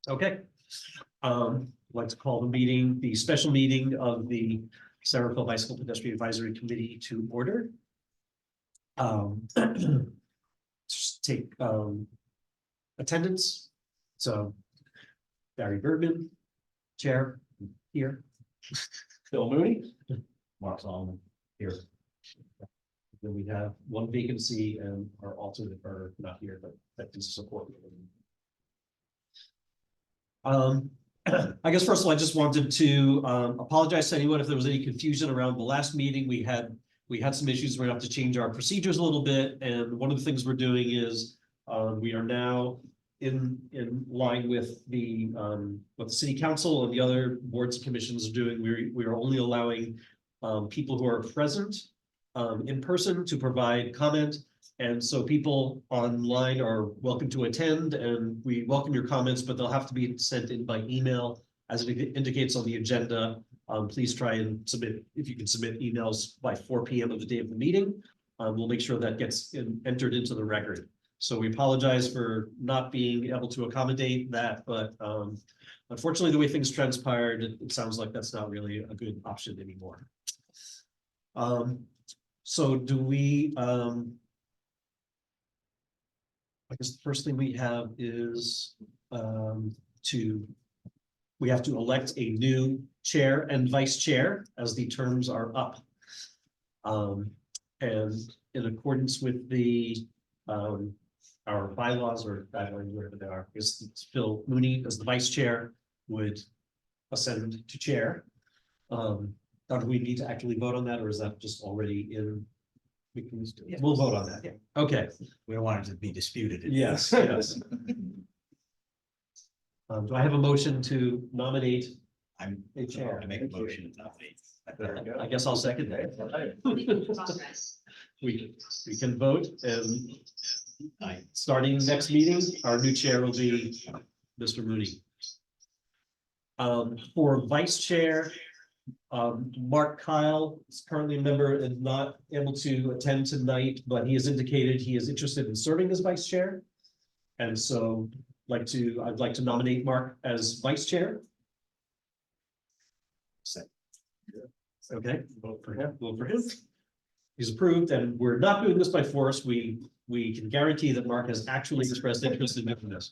Okay. I'd like to call the special meeting of the Centerville Bicycle Pedestrian Advisory Committee to order. Just take attendance. So Barry Bergman, chair, here. Phil Mooney. Mark Solomon, here. Then we have one vacancy and our alternate are not here, but that is support. I guess first of all, I just wanted to apologize to anyone if there was any confusion around the last meeting. We had some issues. We're gonna have to change our procedures a little bit, and one of the things we're doing is we are now in line with the what the city council and the other boards and commissions are doing. We are only allowing people who are present in person to provide comment. And so people online are welcome to attend, and we welcome your comments, but they'll have to be sent in by email as it indicates on the agenda. Please try and submit, if you can submit emails by 4 p.m. of the day of the meeting. We'll make sure that gets entered into the record. So we apologize for not being able to accommodate that, but unfortunately, the way things transpired, it sounds like that's not really a good option anymore. So do we, I guess the first thing we have is we have to elect a new chair and vice chair as the terms are up. And in accordance with the our bylaws or guidelines, whatever they are, is Phil Mooney as the vice chair would ascend to chair. Do we need to actually vote on that, or is that just already in? We can just do it. We'll vote on that. Yeah. Okay. We don't want it to be disputed. Yes, yes. Do I have a motion to nominate I'm a chair? to make a motion to nominate. I guess I'll second that. We can vote, and starting next meeting, our new chair will be Mr. Mooney. For vice chair, Mark Kyle is currently a member and not able to attend tonight, but he has indicated he is interested in serving as vice chair. And so I'd like to nominate Mark as vice chair. Okay, vote for him. He's approved, and we're not doing this by force. We can guarantee that Mark has actually expressed interest in doing this.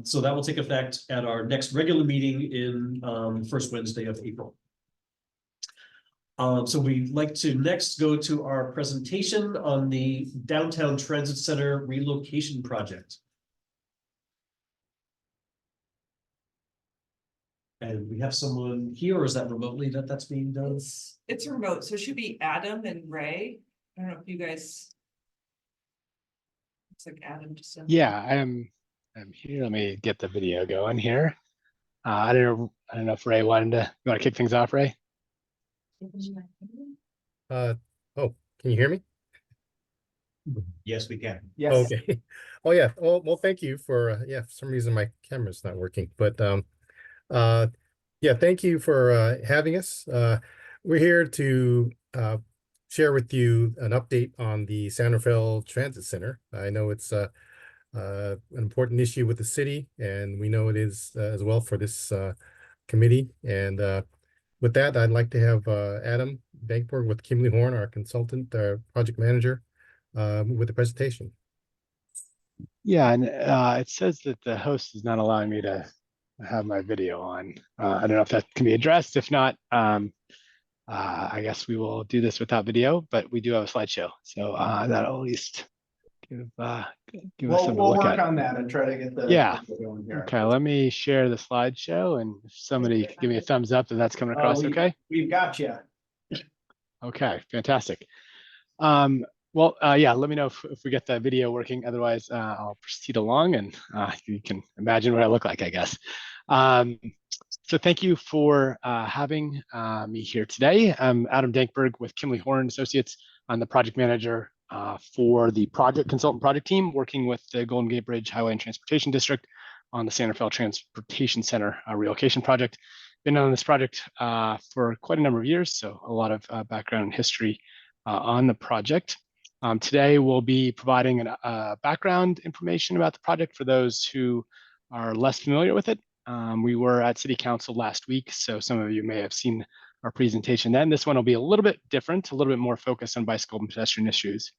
So that will take effect at our next regular meeting in first Wednesday of April. So we'd like to next go to our presentation on the Downtown Transit Center relocation project. And we have someone here, or is that remotely that's being done? It's remote, so it should be Adam and Ray. I don't know if you guys. It's like Adam just. Yeah, I'm here. Let me get the video going here. I don't know if Ray you want to kick things off, Ray? Oh, can you hear me? Yes, we can. Yes. Okay. Oh yeah. Well, thank you for yeah, for some reason my camera's not working, but yeah, thank you for having us. We're here to share with you an update on the Centerville Transit Center. I know it's an important issue with the city, and we know it is as well for this committee. And with that, I'd like to have Adam Dankberg with Kimley Horn, our consultant, project manager, with the presentation. Yeah, and it says that the host is not allowing me to have my video on. I don't know if that can be addressed. If not, I guess we will do this without video, but we do have a slideshow, so that'll at least give us something to look at. We'll work on that and try to get the going here. Okay, let me share the slideshow, and if somebody can give me a thumbs up that that's coming across okay. We've got you. Okay, fantastic. Well, yeah, let me know if we get the video working. Otherwise, I'll proceed along, and you can imagine what I look like, I guess. So thank you for having me here today. I'm Adam Dankberg with Kimley Horn Associates. I'm the project manager for the consultant project team working with the Golden Gate Bridge Highway and Transportation District on the Centerville Transportation Center relocation project. Been on this project for quite a number of years, so a lot of background and history on the project. Today, we'll be providing background information about the project for those who are less familiar with it. We were at City Council last week, so some of you may have seen our presentation then. This one will be a little bit different, a little bit more focused on bicycle and pedestrian issues.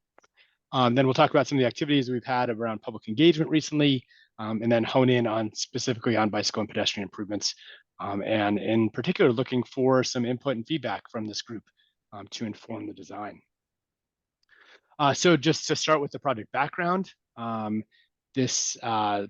Then we'll talk about some of the activities we've had around public engagement recently, and then hone in on specifically on bicycle and pedestrian improvements, and in particular, looking for some input and feedback from this group to inform the design. So just to start with the project background, this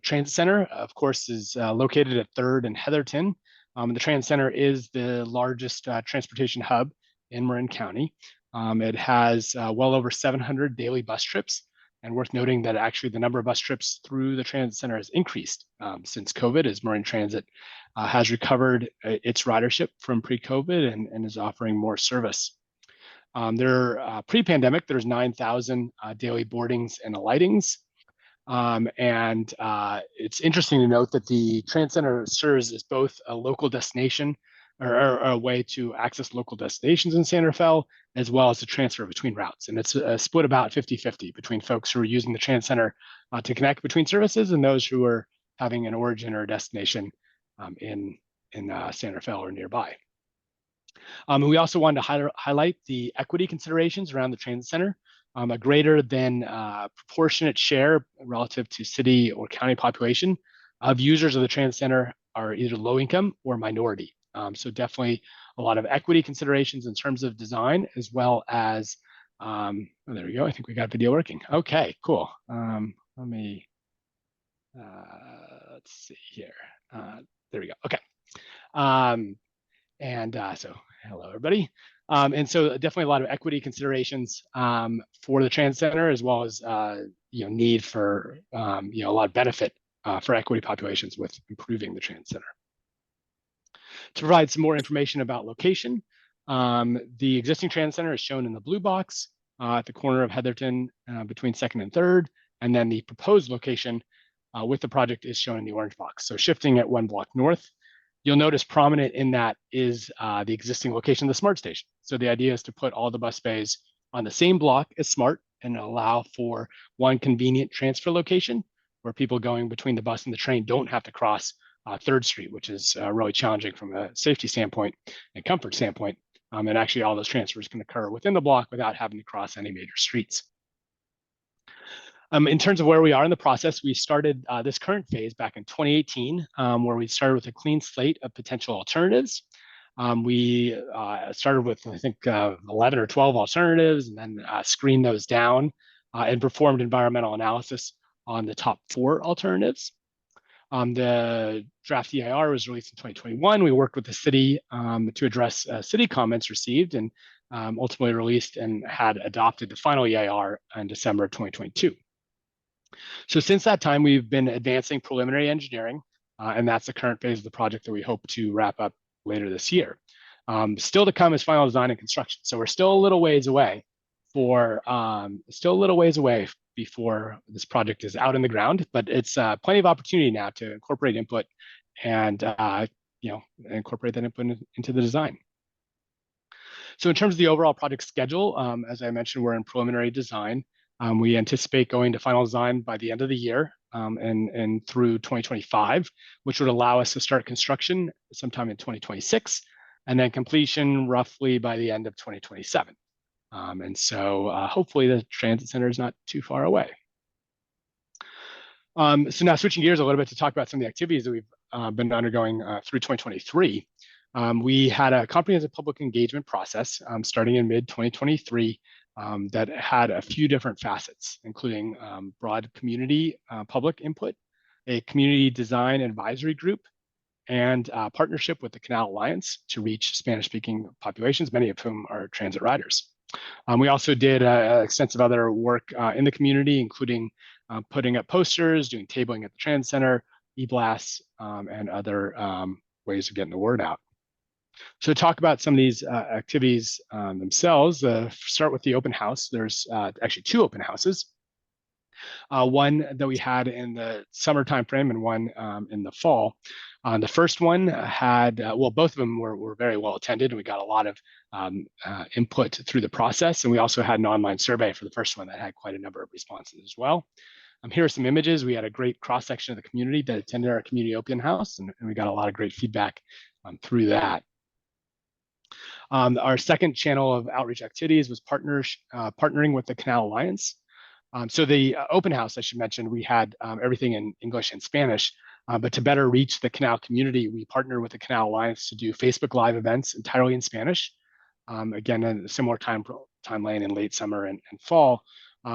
transit center, of course, is located at 3rd and Heatherton. The transit center is the largest transportation hub in Marin County. It has well over 700 daily bus trips, and worth noting that actually the number of bus trips through the transit center has increased since COVID, as Marin Transit has recovered its ridership from pre-COVID and is offering more service. Pre-pandemic, there's 9,000 daily boardings and alightings. And it's interesting to note that the transit center serves as both a local destination or a way to access local destinations in San Rafael, as well as to transfer between routes. And it's split about 50-50 between folks who are using the transit center to connect between services and those who are having an origin or a destination in San Rafael or nearby. And we also wanted to highlight the equity considerations around the transit center. A greater than proportionate share relative to city or county population of users of the transit center are either low income or minority. So definitely a lot of equity considerations in terms of design, as well as, oh, there we go. I think we got video working. Okay, cool. Let me, let's see here. There we go. Okay. So hello, everybody. And so definitely a lot of equity considerations for the transit center, as well as need for a lot of benefit for equity populations with improving the transit center. To provide some more information about location, the existing transit center is shown in the blue box at the corner of Heatherton between 2nd and 3rd, and then the proposed location with the project is shown in the orange box. So shifting at 1 block north. You'll notice prominent in that is the existing location of the SMART station. So the idea is to put all the bus bays on the same block as SMART and allow for one convenient transfer location where people going between the bus and the train don't have to cross 3rd Street, which is really challenging from a safety standpoint and comfort standpoint. And actually all those transfers can occur within the block without having to cross any major streets. In terms of where we are in the process, we started this current phase back in 2018, where we started with a clean slate of potential alternatives. We started with, I think, 11 or 12 alternatives, and then screened those down and performed environmental analysis on the top 4 alternatives. The draft EIR was released in 2021. We worked with the city to address city comments received, and ultimately released and had adopted the final EIR in December of 2022. So since that time, we've been advancing preliminary engineering, and that's the current phase of the project that we hope to wrap up later this year. Still to come is final design and construction. So we're still a little ways away before this project is out in the ground, but it's plenty of opportunity now to incorporate input and incorporate that input into the design. So in terms of the overall project schedule, as I mentioned, we're in preliminary design. We anticipate going to final design by the end of the year and through 2025, which would allow us to start construction sometime in 2026, and then completion roughly by the end of 2027. And so hopefully the transit center is not too far away. So now switching gears a little bit to talk about some of the activities that we've been undergoing through 2023. We had a comprehensive public engagement process starting in mid-2023 that had a few different facets, including broad community public input, a community design advisory group, and partnership with the Canal Alliance to reach Spanish-speaking populations, many of whom are transit riders. We also did extensive other work in the community, including putting up posters, doing tabling at the transit center, e-blasts, and other ways of getting the word out. So to talk about some of these activities themselves, start with the open house. There's actually 2 open houses. one that we had in the summer timeframe and one in the fall. The first one had, well, both of them were very well attended, and we got a lot of input through the process. And we also had an online survey for the first one that had quite a number of responses as well. Here are some images. We had a great cross-section of the community that attended our community open house, and we got a lot of great feedback through that. Our second channel of outreach activities was partnering with the Canal Alliance. So the open house, I should mention, we had everything in English and Spanish, but to better reach the Canal community, we partnered with the Canal Alliance to do Facebook Live events entirely in Spanish. Again, in a similar timeline in late summer and fall,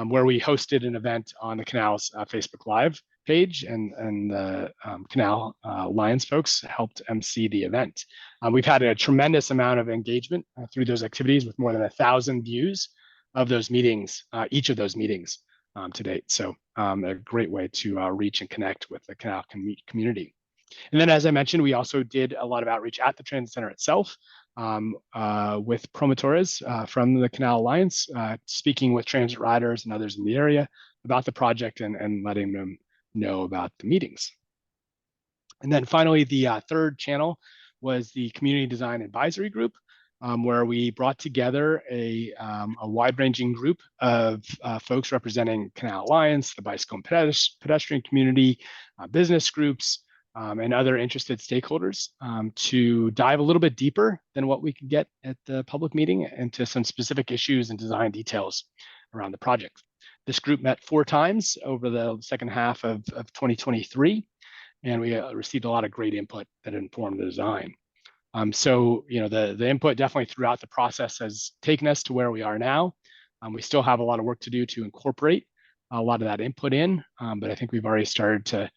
where we hosted an event on the Canal's Facebook Live page, and the Canal Alliance folks helped MC the event. We've had a tremendous amount of engagement through those activities, with more than 1,000 views of those meetings, each of those meetings to date. So a great way to reach and connect with the Canal community. And then, as I mentioned, we also did a lot of outreach at the transit center itself, with promotores from the Canal Alliance, speaking with transit riders and others in the area about the project and letting them know about the meetings. And then finally, the third channel was the Community Design Advisory Group, where we brought together a wide-ranging group of folks representing Canal Alliance, the bicycle and pedestrian community, business groups, and other interested stakeholders, to dive a little bit deeper than what we could get at the public meeting into some specific issues and design details around the project. This group met 4 times over the second half of 2023, and we received a lot of great input that informed the design. So, you know, the input definitely throughout the process has taken us to where we are now. We still have a lot of work to do to incorporate a lot of that input in, but I think we've already started to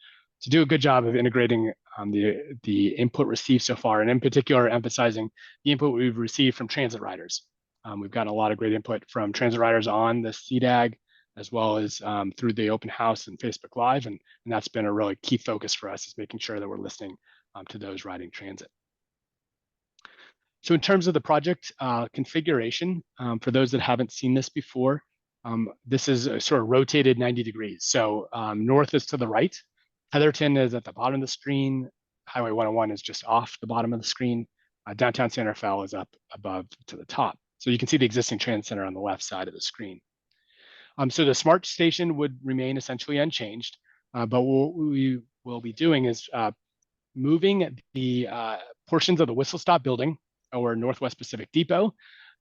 do a good job of integrating the input received so far, and in particular, emphasizing the input we've received from transit riders. We've gotten a lot of great input from transit riders on the CDAG, as well as through the open house and Facebook Live, and that's been a really key focus for us, is making sure that we're listening to those riding transit. So in terms of the project configuration, for those that haven't seen this before, this is a sort of rotated 90 degrees. So north is to the right, Heatherton is at the bottom of the screen, Highway 101 is just off the bottom of the screen, downtown Santa Fe is up above to the top. So you can see the existing transit center on the left side of the screen. So the smart station would remain essentially unchanged, but what we will be doing is moving the portions of the Whistle Stop building, or Northwest Pacific Depot,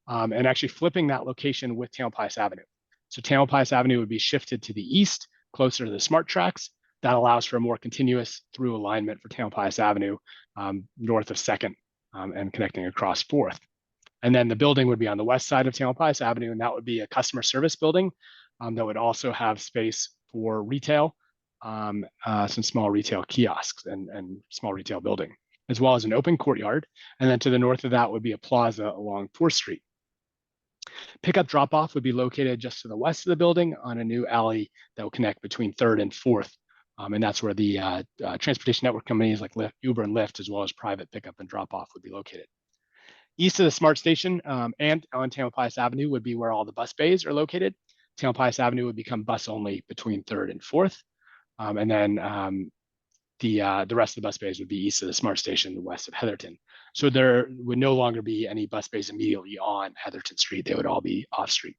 and actually flipping that location with Tamalpais Avenue. So Tamalpais Avenue would be shifted to the east, closer to the smart tracks. That allows for a more continuous through alignment for Tamalpais Avenue, north of 2nd, and connecting across 4th. And then the building would be on the west side of Tamalpais Avenue, and that would be a customer service building that would also have space for retail, some small retail kiosks and small retail building, as well as an open courtyard. And then to the north of that would be a plaza along 4th Street. Pickup drop-off would be located just to the west of the building on a new alley that will connect between 3rd and 4th. And that's where the transportation network companies like Lyft, Uber and Lyft, as well as private pickup and drop-off, would be located. East of the smart station and on Tamalpais Avenue would be where all the bus bays are located. Tamalpais Avenue would become bus only between 3rd and 4th. And then the rest of the bus bays would be east of the smart station, west of Heatherton. So there would no longer be any bus bays immediately on Heatherton Street. They would all be off street.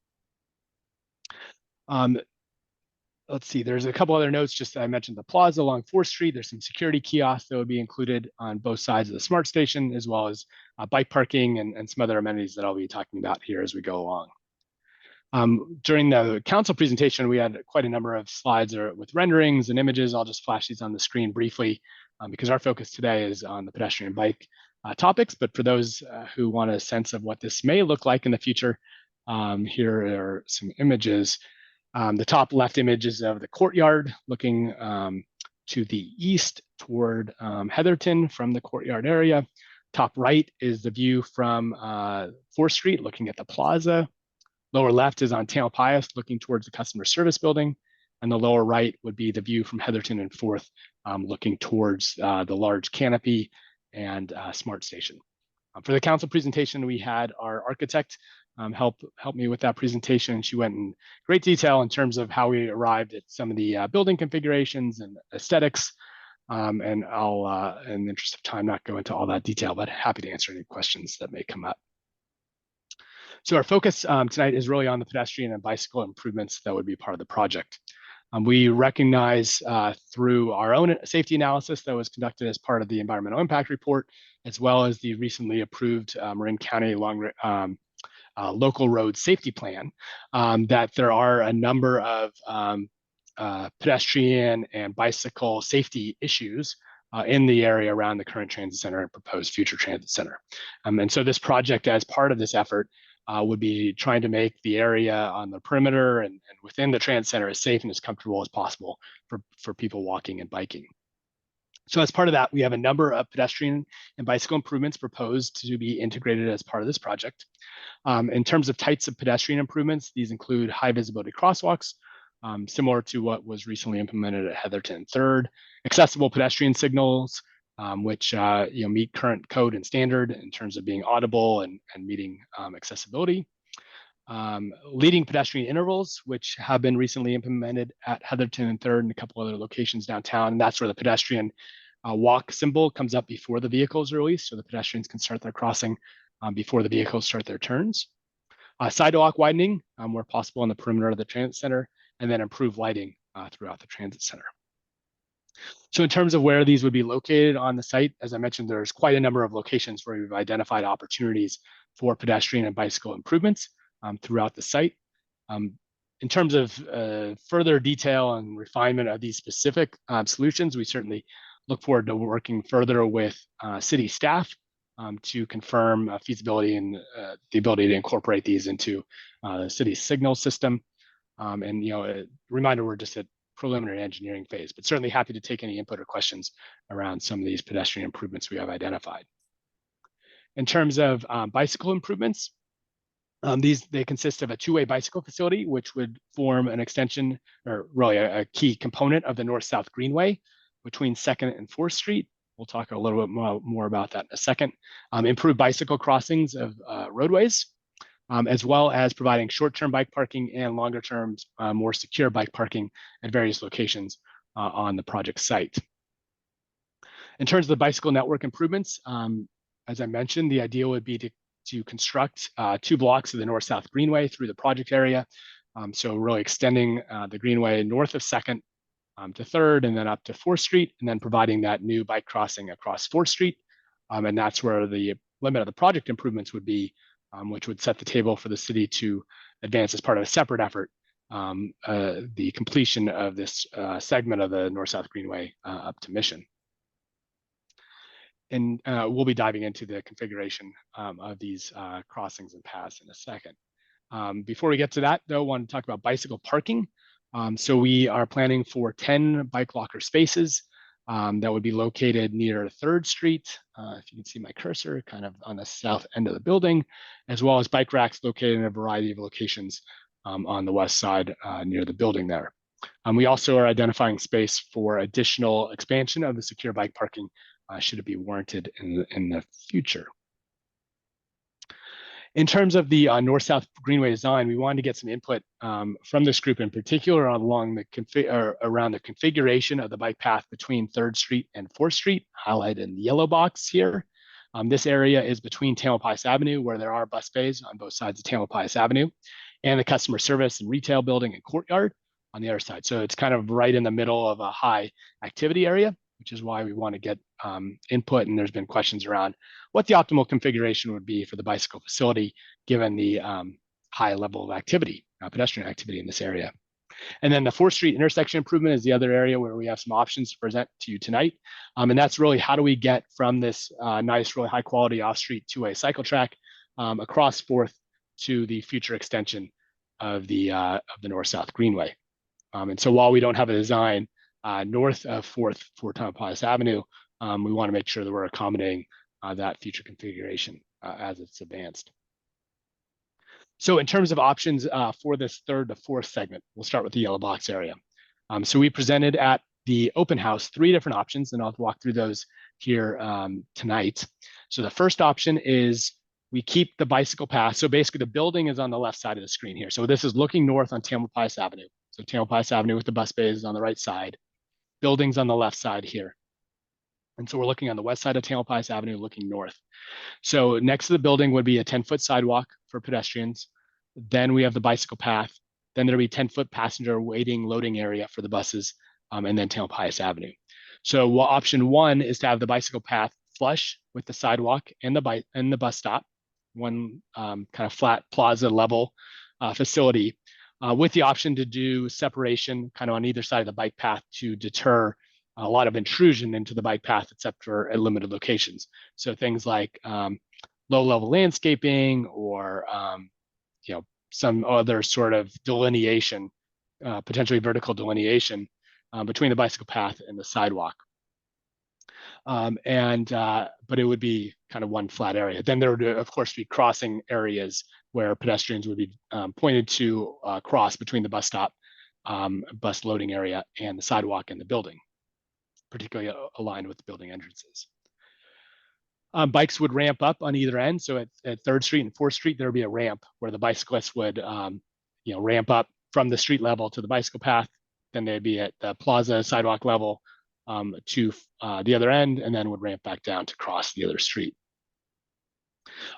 Let's see, there's a couple other notes. Just I mentioned the plaza along 4th Street. There's some security kiosks that would be included on both sides of the smart station, as well as bike parking and some other amenities that I'll be talking about here as we go along. During the council presentation, we had quite a number of slides with renderings and images. I'll just flash these on the screen briefly because our focus today is on the pedestrian bike topics. But for those who want a sense of what this may look like in the future, here are some images. The top left image is of the courtyard looking to the east toward Heatherton from the courtyard area. Top right is the view from 4th Street looking at the plaza. Lower left is on Tamalpais looking towards the customer service building. And the lower right would be the view from Heatherton and 4th looking towards the large canopy and smart station. For the council presentation, we had our architect helped me with that presentation. She went in great detail in terms of how we arrived at some of the building configurations and aesthetics. And I'll, in the interest of time, not go into all that detail, but happy to answer any questions that may come up. So our focus tonight is really on the pedestrian and bicycle improvements that would be part of the project. We recognize through our own safety analysis that was conducted as part of the environmental impact report, as well as the recently approved Marin County local road safety plan, that there are a number of pedestrian and bicycle safety issues in the area around the current transit center and proposed future transit center. And so this project, as part of this effort, would be trying to make the area on the perimeter and within the transit center as safe and as comfortable as possible for people walking and biking. So as part of that, we have a number of pedestrian and bicycle improvements proposed to be integrated as part of this project. In terms of types of pedestrian improvements, these include high visibility crosswalks, similar to what was recently implemented at Heatherton 3rd, accessible pedestrian signals, which meet current code and standard in terms of being audible and meeting accessibility. Leading pedestrian intervals, which have been recently implemented at Heatherton and 3rd and a couple other locations downtown. And that's where the pedestrian walk symbol comes up before the vehicles are released, so the pedestrians can start their crossing before the vehicles start their turns. Sidewalk widening where possible on the perimeter of the transit center, and then improved lighting throughout the transit center. So in terms of where these would be located on the site, as I mentioned, there's quite a number of locations where we've identified opportunities for pedestrian and bicycle improvements throughout the site. In terms of further detail and refinement of these specific solutions, we certainly look forward to working further with city staff to confirm feasibility and the ability to incorporate these into the city's signal system. And a reminder, we're just at preliminary engineering phase, but certainly happy to take any input or questions around some of these pedestrian improvements we have identified. In terms of bicycle improvements, they consist of a two-way bicycle facility, which would form an extension, or really a key component of the North-South Greenway between 2nd and 4th Street. We'll talk a little bit more about that in a second. Improved bicycle crossings of roadways, as well as providing short-term bike parking and longer-term, more secure bike parking at various locations on the project site. In terms of the bicycle network improvements, as I mentioned, the idea would be to construct 2 blocks of the North-South Greenway through the project area. So really extending the Greenway north of 2nd to 3rd and then up to 4th Street, and then providing that new bike crossing across 4th Street. And that's where the limit of the project improvements would be, which would set the table for the city to advance as part of a separate effort, the completion of this segment of the North-South Greenway up to Mission. And we'll be diving into the configuration of these crossings and paths in a second. Before we get to that, though, I want to talk about bicycle parking. So we are planning for 10 bike locker spaces that would be located near 3rd Street. If you can see my cursor, kind of on the south end of the building, as well as bike racks located in a variety of locations on the west side near the building there. We also are identifying space for additional expansion of the secure bike parking should it be warranted in the future. In terms of the North-South Greenway design, we wanted to get some input from this group in particular around the configuration of the bike path between 3rd Street and 4th Street, highlighted in the yellow box here. This area is between Tamalpais Avenue, where there are bus bays on both sides of Tamalpais Avenue, and the customer service and retail building and courtyard on the other side. So it's kind of right in the middle of a high activity area, which is why we want to get input. And there's been questions around what the optimal configuration would be for the bicycle facility, given the high level of activity, pedestrian activity in this area. And then the 4th Street intersection improvement is the other area where we have some options to present to you tonight. And that's really how do we get from this nice, really high quality off-street two-way cycle track across 4th to the future extension of the North-South Greenway. And so while we don't have a design north of 4th for Tamalpais Avenue, we want to make sure that we're accommodating that future configuration as it's advanced. So in terms of options for this 3rd to 4th segment, we'll start with the yellow box area. So we presented at the open house 3 different options, and I'll walk through those here tonight. So the first option is we keep the bicycle path. So basically the building is on the left side of the screen here. So this is looking north on Tamalpais Avenue. So Tamalpais Avenue with the bus bays is on the right side, buildings on the left side here. And so we're looking on the west side of Tamalpais Avenue, looking north. So next to the building would be a 10-foot sidewalk for pedestrians. Then we have the bicycle path. Then there'll be 10-foot passenger waiting loading area for the buses, and then Tamalpais Avenue. So option one is to have the bicycle path flush with the sidewalk and the bus stop, one kind of flat plaza level facility, with the option to do separation kind of on either side of the bike path to deter a lot of intrusion into the bike path, except for at limited locations. So things like low-level landscaping or some other sort of delineation, potentially vertical delineation between the bicycle path and the sidewalk. But it would be kind of one flat area. Then there would, of course, be crossing areas where pedestrians would be pointed to cross between the bus stop, bus loading area, and the sidewalk and the building, particularly aligned with the building entrances. Bikes would ramp up on either end. So at 3rd Street and 4th Street, there would be a ramp where the bicyclists would ramp up from the street level to the bicycle path. Then they'd be at the plaza sidewalk level to the other end, and then would ramp back down to cross the other street.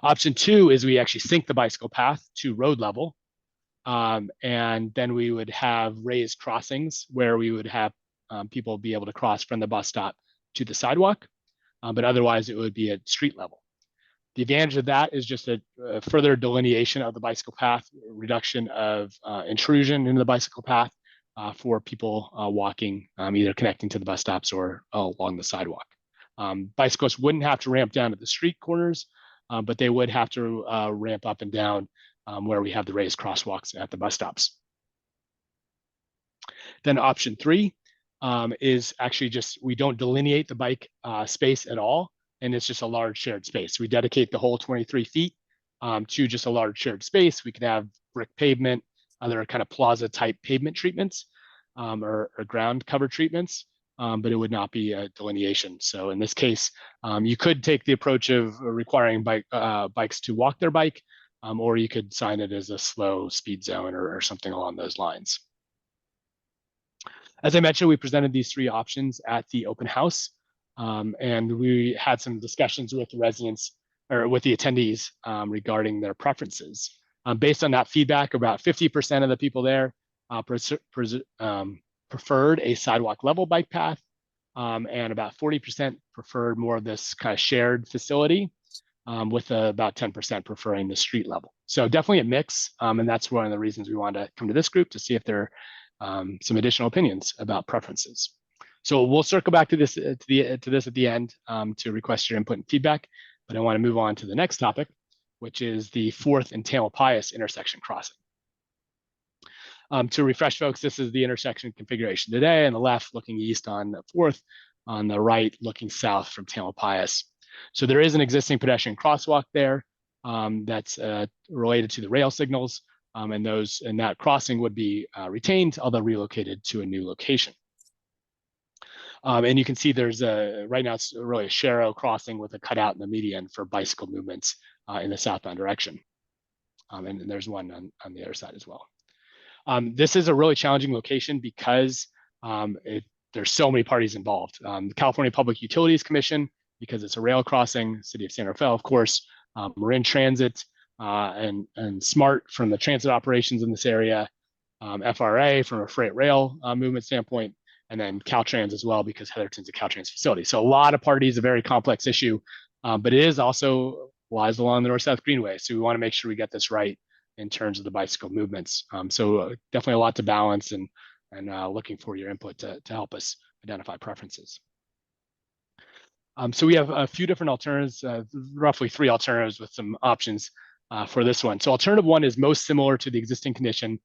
Option two is we actually sync the bicycle path to road level. And then we would have raised crossings where we would have people be able to cross from the bus stop to the sidewalk. But otherwise it would be at street level. The advantage of that is just a further delineation of the bicycle path, reduction of intrusion into the bicycle path for people walking, either connecting to the bus stops or along the sidewalk. Bicyclists wouldn't have to ramp down at the street corners, but they would have to ramp up and down where we have the raised crosswalks at the bus stops. Then option three is actually just, we don't delineate the bike space at all, and it's just a large shared space. We dedicate the whole 23 feet to just a large shared space. We could have brick pavement, other kind of plaza type pavement treatments or ground cover treatments, but it would not be a delineation. So in this case, you could take the approach of requiring bikes to walk their bike, or you could sign it as a slow speed zone or something along those lines. As I mentioned, we presented these three options at the open house, and we had some discussions with the residents or with the attendees regarding their preferences. Based on that feedback, about 50% of the people there preferred a sidewalk level bike path, and about 40% preferred more of this kind of shared facility, with about 10% preferring the street level. So definitely a mix, and that's one of the reasons we wanted to come to this group to see if there are some additional opinions about preferences. So we'll circle back to this at the end to request your input and feedback, but I want to move on to the next topic, which is the 4th and Tamalpais intersection crossing. To refresh folks, this is the intersection configuration today. On the left, looking east on the 4th, on the right, looking south from Tamalpais. So there is an existing pedestrian crosswalk there that's related to the rail signals, and that crossing would be retained, although relocated to a new location. And you can see there's right now it's really a Sharrow crossing with a cutout in the median for bicycle movements in the southbound direction. And there's one on the other side as well. This is a really challenging location because there's so many parties involved. The California Public Utilities Commission, because it's a rail crossing, City of San Rafael, of course, Marin Transit, and SMART from the transit operations in this area, FRA from a freight rail movement standpoint, and then Caltrans as well, because Heatherton's a Caltrans facility. So a lot of parties, a very complex issue, but it is also lies along the North-South Greenway. So we want to make sure we get this right in terms of the bicycle movements. So definitely a lot to balance, and looking for your input to help us identify preferences. So we have a few different alternatives, roughly 3 alternatives with some options for this one. So alternative 1 is most similar to the existing condition,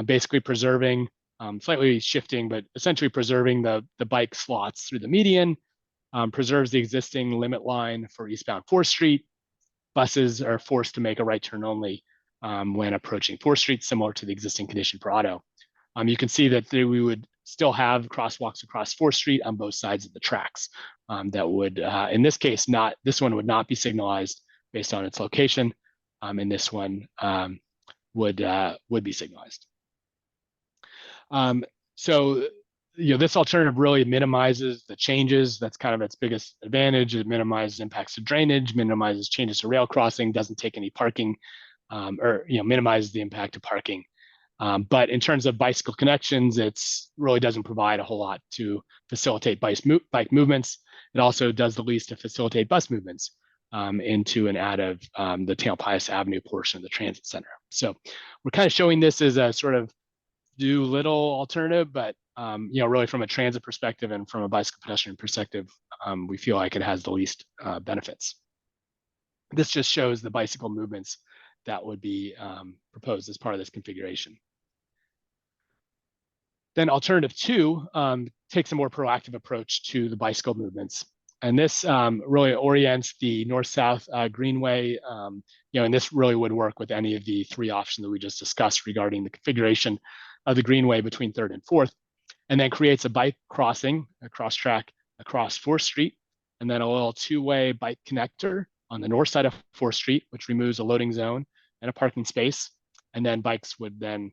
basically preserving, slightly shifting, but essentially preserving the bike slots through the median, preserves the existing limit line for eastbound 4th Street. Buses are forced to make a right turn only when approaching 4th Street, similar to the existing condition for auto. You can see that we would still have crosswalks across 4th Street on both sides of the tracks that would, in this case, this one would not be signalized, based on its location. And this one would be signalized. So this alternative really minimizes the changes. That's kind of its biggest advantage. It minimizes impacts to drainage, minimizes changes to rail crossing, doesn't take any parking, or minimizes the impact of parking. But in terms of bicycle connections, it's really doesn't provide a whole lot to facilitate bike movements. It also does the least to facilitate bus movements into and out of the Tamalpais Avenue portion of the transit center. So we're kind of showing this as a sort of do little alternative, but really from a transit perspective and from a bicycle pedestrian perspective, we feel like it has the least benefits. This just shows the bicycle movements that would be proposed as part of this configuration. Then alternative 2 takes a more proactive approach to the bicycle movements. And this really orients the north-south greenway, and this really would work with any of the 3 options that we just discussed regarding the configuration of the greenway between 3rd and 4th, and then creates a bike crossing, a cross track across 4th Street, and then a little 2-way bike connector on the north side of 4th Street, which removes a loading zone and a parking space. And then bikes would then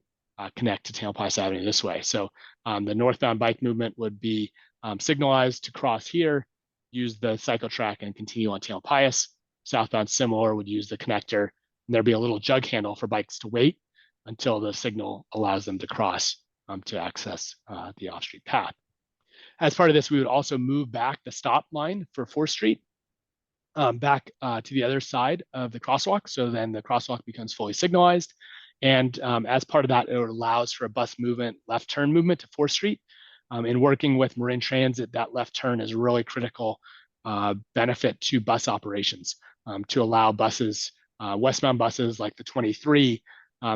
connect to Tamalpais Avenue this way. So the northbound bike movement would be signalized to cross here, use the cycle track and continue on Tamalpais. Southbound similar would use the connector, and there'd be a little jug handle for bikes to wait until the signal allows them to cross to access the off-street path. As part of this, we would also move back the stop line for 4th Street back to the other side of the crosswalk. So then the crosswalk becomes fully signalized. And as part of that, it allows for a bus movement, left turn movement to 4th Street. In working with Marin Transit, that left turn is really critical benefit to bus operations to allow buses, westbound buses like the 23,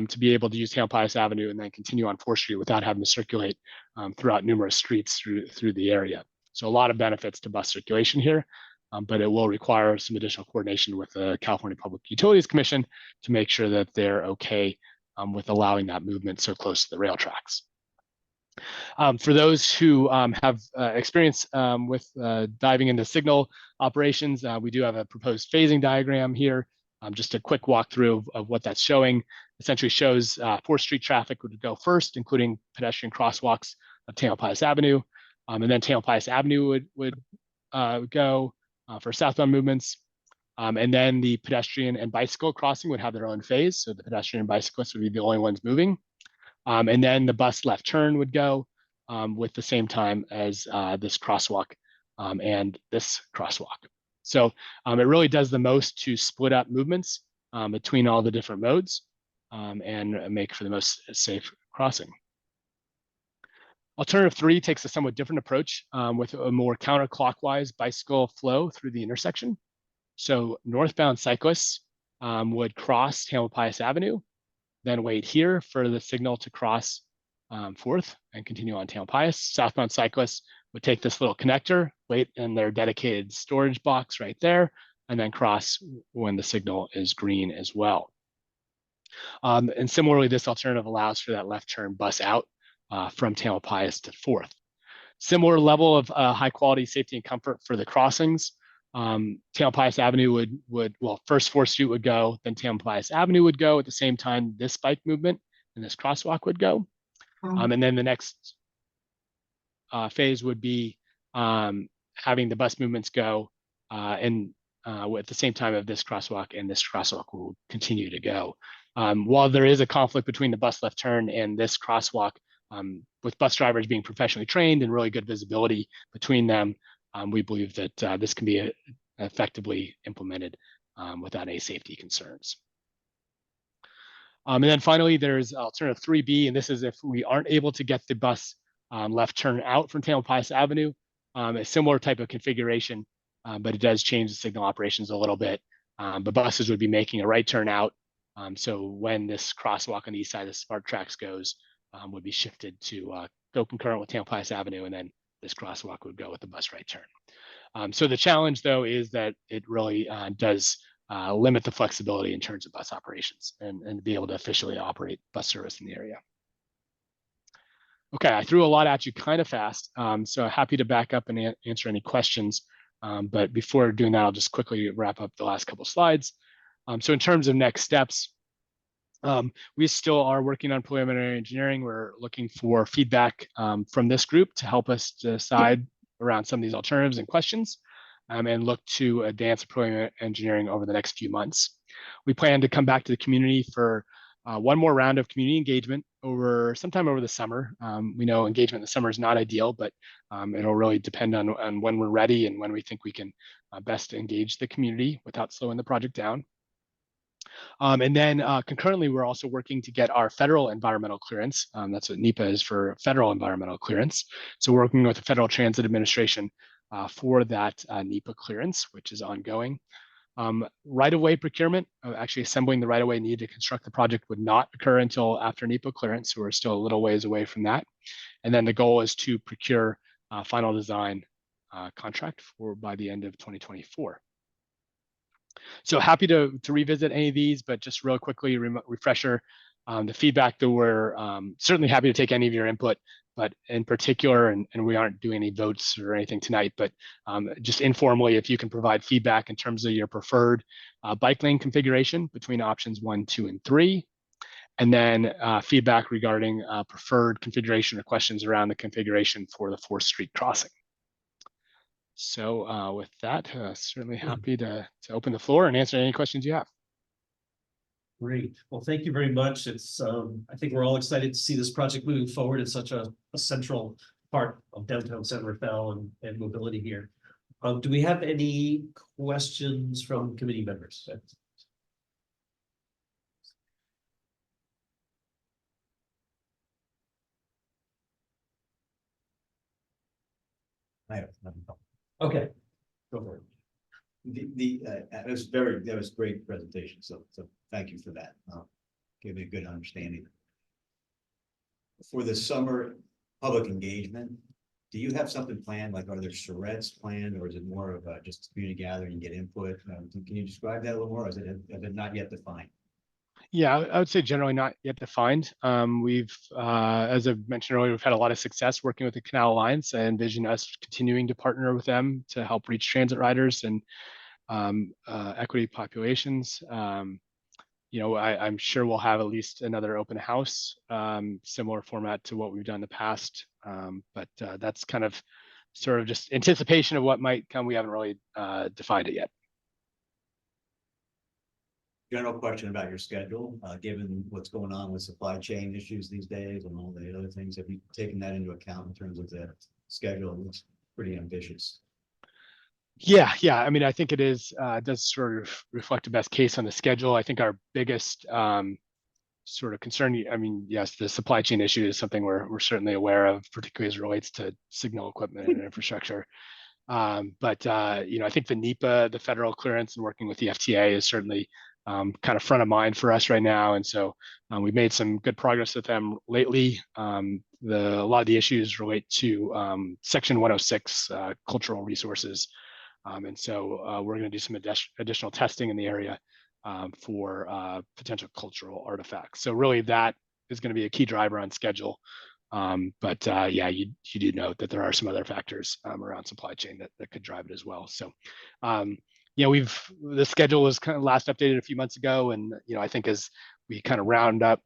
to be able to use Tamalpais Avenue and then continue on 4th Street without having to circulate throughout numerous streets through the area. So a lot of benefits to bus circulation here, but it will require some additional coordination with the California Public Utilities Commission to make sure that they're okay with allowing that movement so close to the rail tracks. For those who have experience with diving into signal operations, we do have a proposed phasing diagram here. Just a quick walkthrough of what that's showing. Essentially shows 4th Street traffic would go first, including pedestrian crosswalks of Tamalpais Avenue. And then Tamalpais Avenue would go for southbound movements. And then the pedestrian and bicycle crossing would have their own phase. So the pedestrian and bicyclists would be the only ones moving. And then the bus left turn would go with the same time as this crosswalk and this crosswalk. So it really does the most to split up movements between all the different modes and make for the most safe crossing. Alternative 3 takes a somewhat different approach with a more counterclockwise bicycle flow through the intersection. So northbound cyclists would cross Tamalpais Avenue, then wait here for the signal to cross 4th and continue on Tamalpais. Southbound cyclists would take this little connector, wait in their dedicated storage box right there, and then cross when the signal is green as well. And similarly, this alternative allows for that left turn bus out from Tamalpais to 4th. Similar level of high quality safety and comfort for the crossings. Tamalpais Avenue would first 4th Street would go, then Tamalpais Avenue would go at the same time this bike movement and this crosswalk would go. And then the next phase would be having the bus movements go and at the same time of this crosswalk, and this crosswalk will continue to go. While there is a conflict between the bus left turn and this crosswalk, with bus drivers being professionally trained and really good visibility between them, we believe that this can be effectively implemented without any safety concerns. And then finally, there's alternative 3B, and this is if we aren't able to get the bus left turn out from Tamalpais Avenue, a similar type of configuration, but it does change the signal operations a little bit. The buses would be making a right turn out. So when this crosswalk on the east side of the Smart Tracks goes, would be shifted to go concurrent with Tamalpais Avenue, and then this crosswalk would go with the bus right turn. So the challenge, though, is that it really does limit the flexibility in terms of bus operations and be able to efficiently operate bus service in the area. Okay, I threw a lot at you kind of fast, so happy to back up and answer any questions. But before doing that, I'll just quickly wrap up the last couple of slides. So in terms of next steps, we still are working on preliminary engineering. We're looking for feedback from this group to help us decide around some of these alternatives and questions, and look to advance preliminary engineering over the next few months. We plan to come back to the community for one more round of community engagement sometime over the summer. We know engagement in the summer is not ideal, but it'll really depend on when we're ready and when we think we can best engage the community without slowing the project down. And then concurrently, we're also working to get our federal environmental clearance. That's what NEPA is, for federal environmental clearance. So we're working with the Federal Transit Administration for that NEPA clearance, which is ongoing. Right-of-way procurement, actually assembling the right-of-way needed to construct the project, would not occur until after NEPA clearance, so we're still a little ways away from that. And then the goal is to procure final design contract by the end of 2024. So happy to revisit any of these, but just real quickly, refresher, the feedback that we're certainly happy to take any of your input, but in particular, and we aren't doing any votes or anything tonight, but just informally, if you can provide feedback in terms of your preferred bike lane configuration between options 1, 2, and 3, and then feedback regarding preferred configuration or questions around the configuration for the 4th Street crossing. So with that, certainly happy to open the floor and answer any questions you have. Great. Well, thank you very much. It's I think we're all excited to see this project moving forward. It's such a central part of downtown San Rafael and mobility here. Do we have any questions from committee members? I have nothing. Okay. Go for it. That was great presentation. So thank you for that. Gave me a good understanding. For the summer public engagement, do you have something planned? Like, are there charrettes planned, or is it more of just community gathering and get input? Can you describe that a little more? Or is it not yet defined? Yeah, I would say generally not yet defined. We've, as I've mentioned earlier, we've had a lot of success working with the Canal Alliance. I envision us continuing to partner with them to help reach transit riders and equity populations. I'm sure we'll have at least another open house, similar format to what we've done in the past. But that's kind of sort of just anticipation of what might come. We haven't really defined it yet. General question about your schedule, given what's going on with supply chain issues these days and all the other things. Have you taken that into account in terms of the schedule? It looks pretty ambitious. Yeah. I mean, I think it does sort of reflect the best case on the schedule. I think our biggest sort of concern, I mean, yes, the supply chain issue is something we're certainly aware of, particularly as it relates to signal equipment and infrastructure. But I think the NEPA, the federal clearance, and working with the FTA is certainly kind of front of mind for us right now. And so we've made some good progress with them lately. A lot of the issues relate to Section 106 cultural resources. And so we're going to do some additional testing in the area for potential cultural artifacts. So really that is going to be a key driver on schedule. But you do note that there are some other factors around supply chain that could drive it as well. So the schedule was kind of last updated a few months ago, and I think as we kind of round up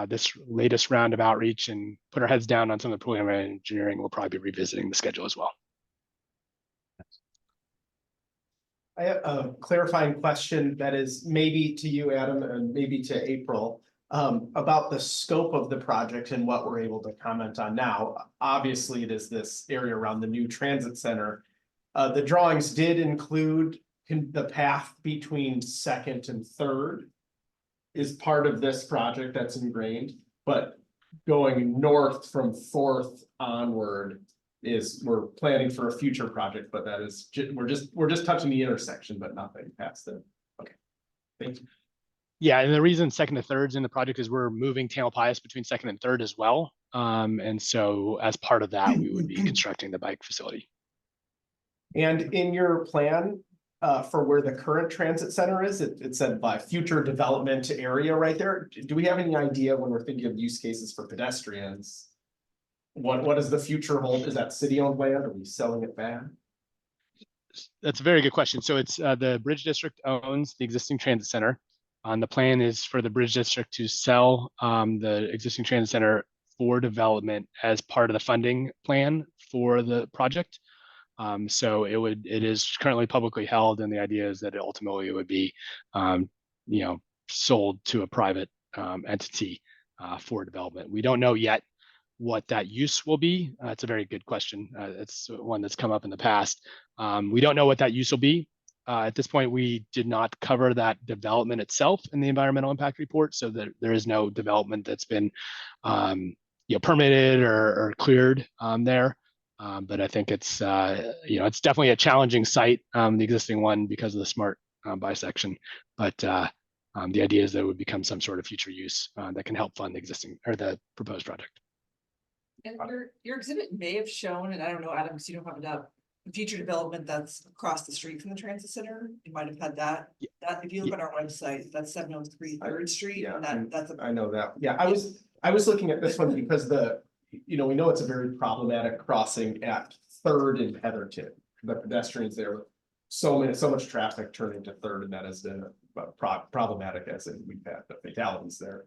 this latest round of outreach and put our heads down on some of the preliminary engineering, we'll probably be revisiting the schedule as well. I have a clarifying question that is maybe to you, Adam, and maybe to April, about the scope of the project and what we're able to comment on now. Obviously, it is this area around the new transit center. The drawings did include the path between 2nd and 3rd is part of this project that's ingrained, but going north from 4th onward we're planning for a future project, but that is we're just touching the intersection, but nothing past it. Okay, thank you. Yeah, and the reason 2nd to 3rd's in the project is we're moving Tamalpais between 2nd and 3rd as well. And so as part of that, we would be constructing the bike facility. And in your plan for where the current transit center is, it said by future development area right there. Do we have any idea when we're thinking of use cases for pedestrians? What does the future hold? Is that city-owned land? Are we selling it back? That's a very good question. So it's the Bridge District owns the existing transit center. The plan is for the Bridge District to sell the existing transit center for development as part of the funding plan for the project. So it is currently publicly held, and the idea is that it ultimately would be, sold to a private entity for development. We don't know yet what that use will be. It's a very good question. It's one that's come up in the past. We don't know what that use will be. At this point, we did not cover that development itself in the environmental impact report, so that there is no development that's been permitted or cleared there. But I think it's it's definitely a challenging site, the existing one, because of the smart bisection. But the idea is that it would become some sort of future use that can help fund the existing or the proposed project. And your exhibit may have shown, and I don't know, Adam, because you don't have it up, the future development that's across the street from the transit center. You might have had that. That if you look on our website, that's 703 3rd Street. Yeah, And that's a I know that. Yeah, I was looking at this one because we know it's a very problematic crossing at Third and Heatherton. The pedestrians there, with so much traffic turning to Third, and that has been problematic, as in we've had the fatalities there.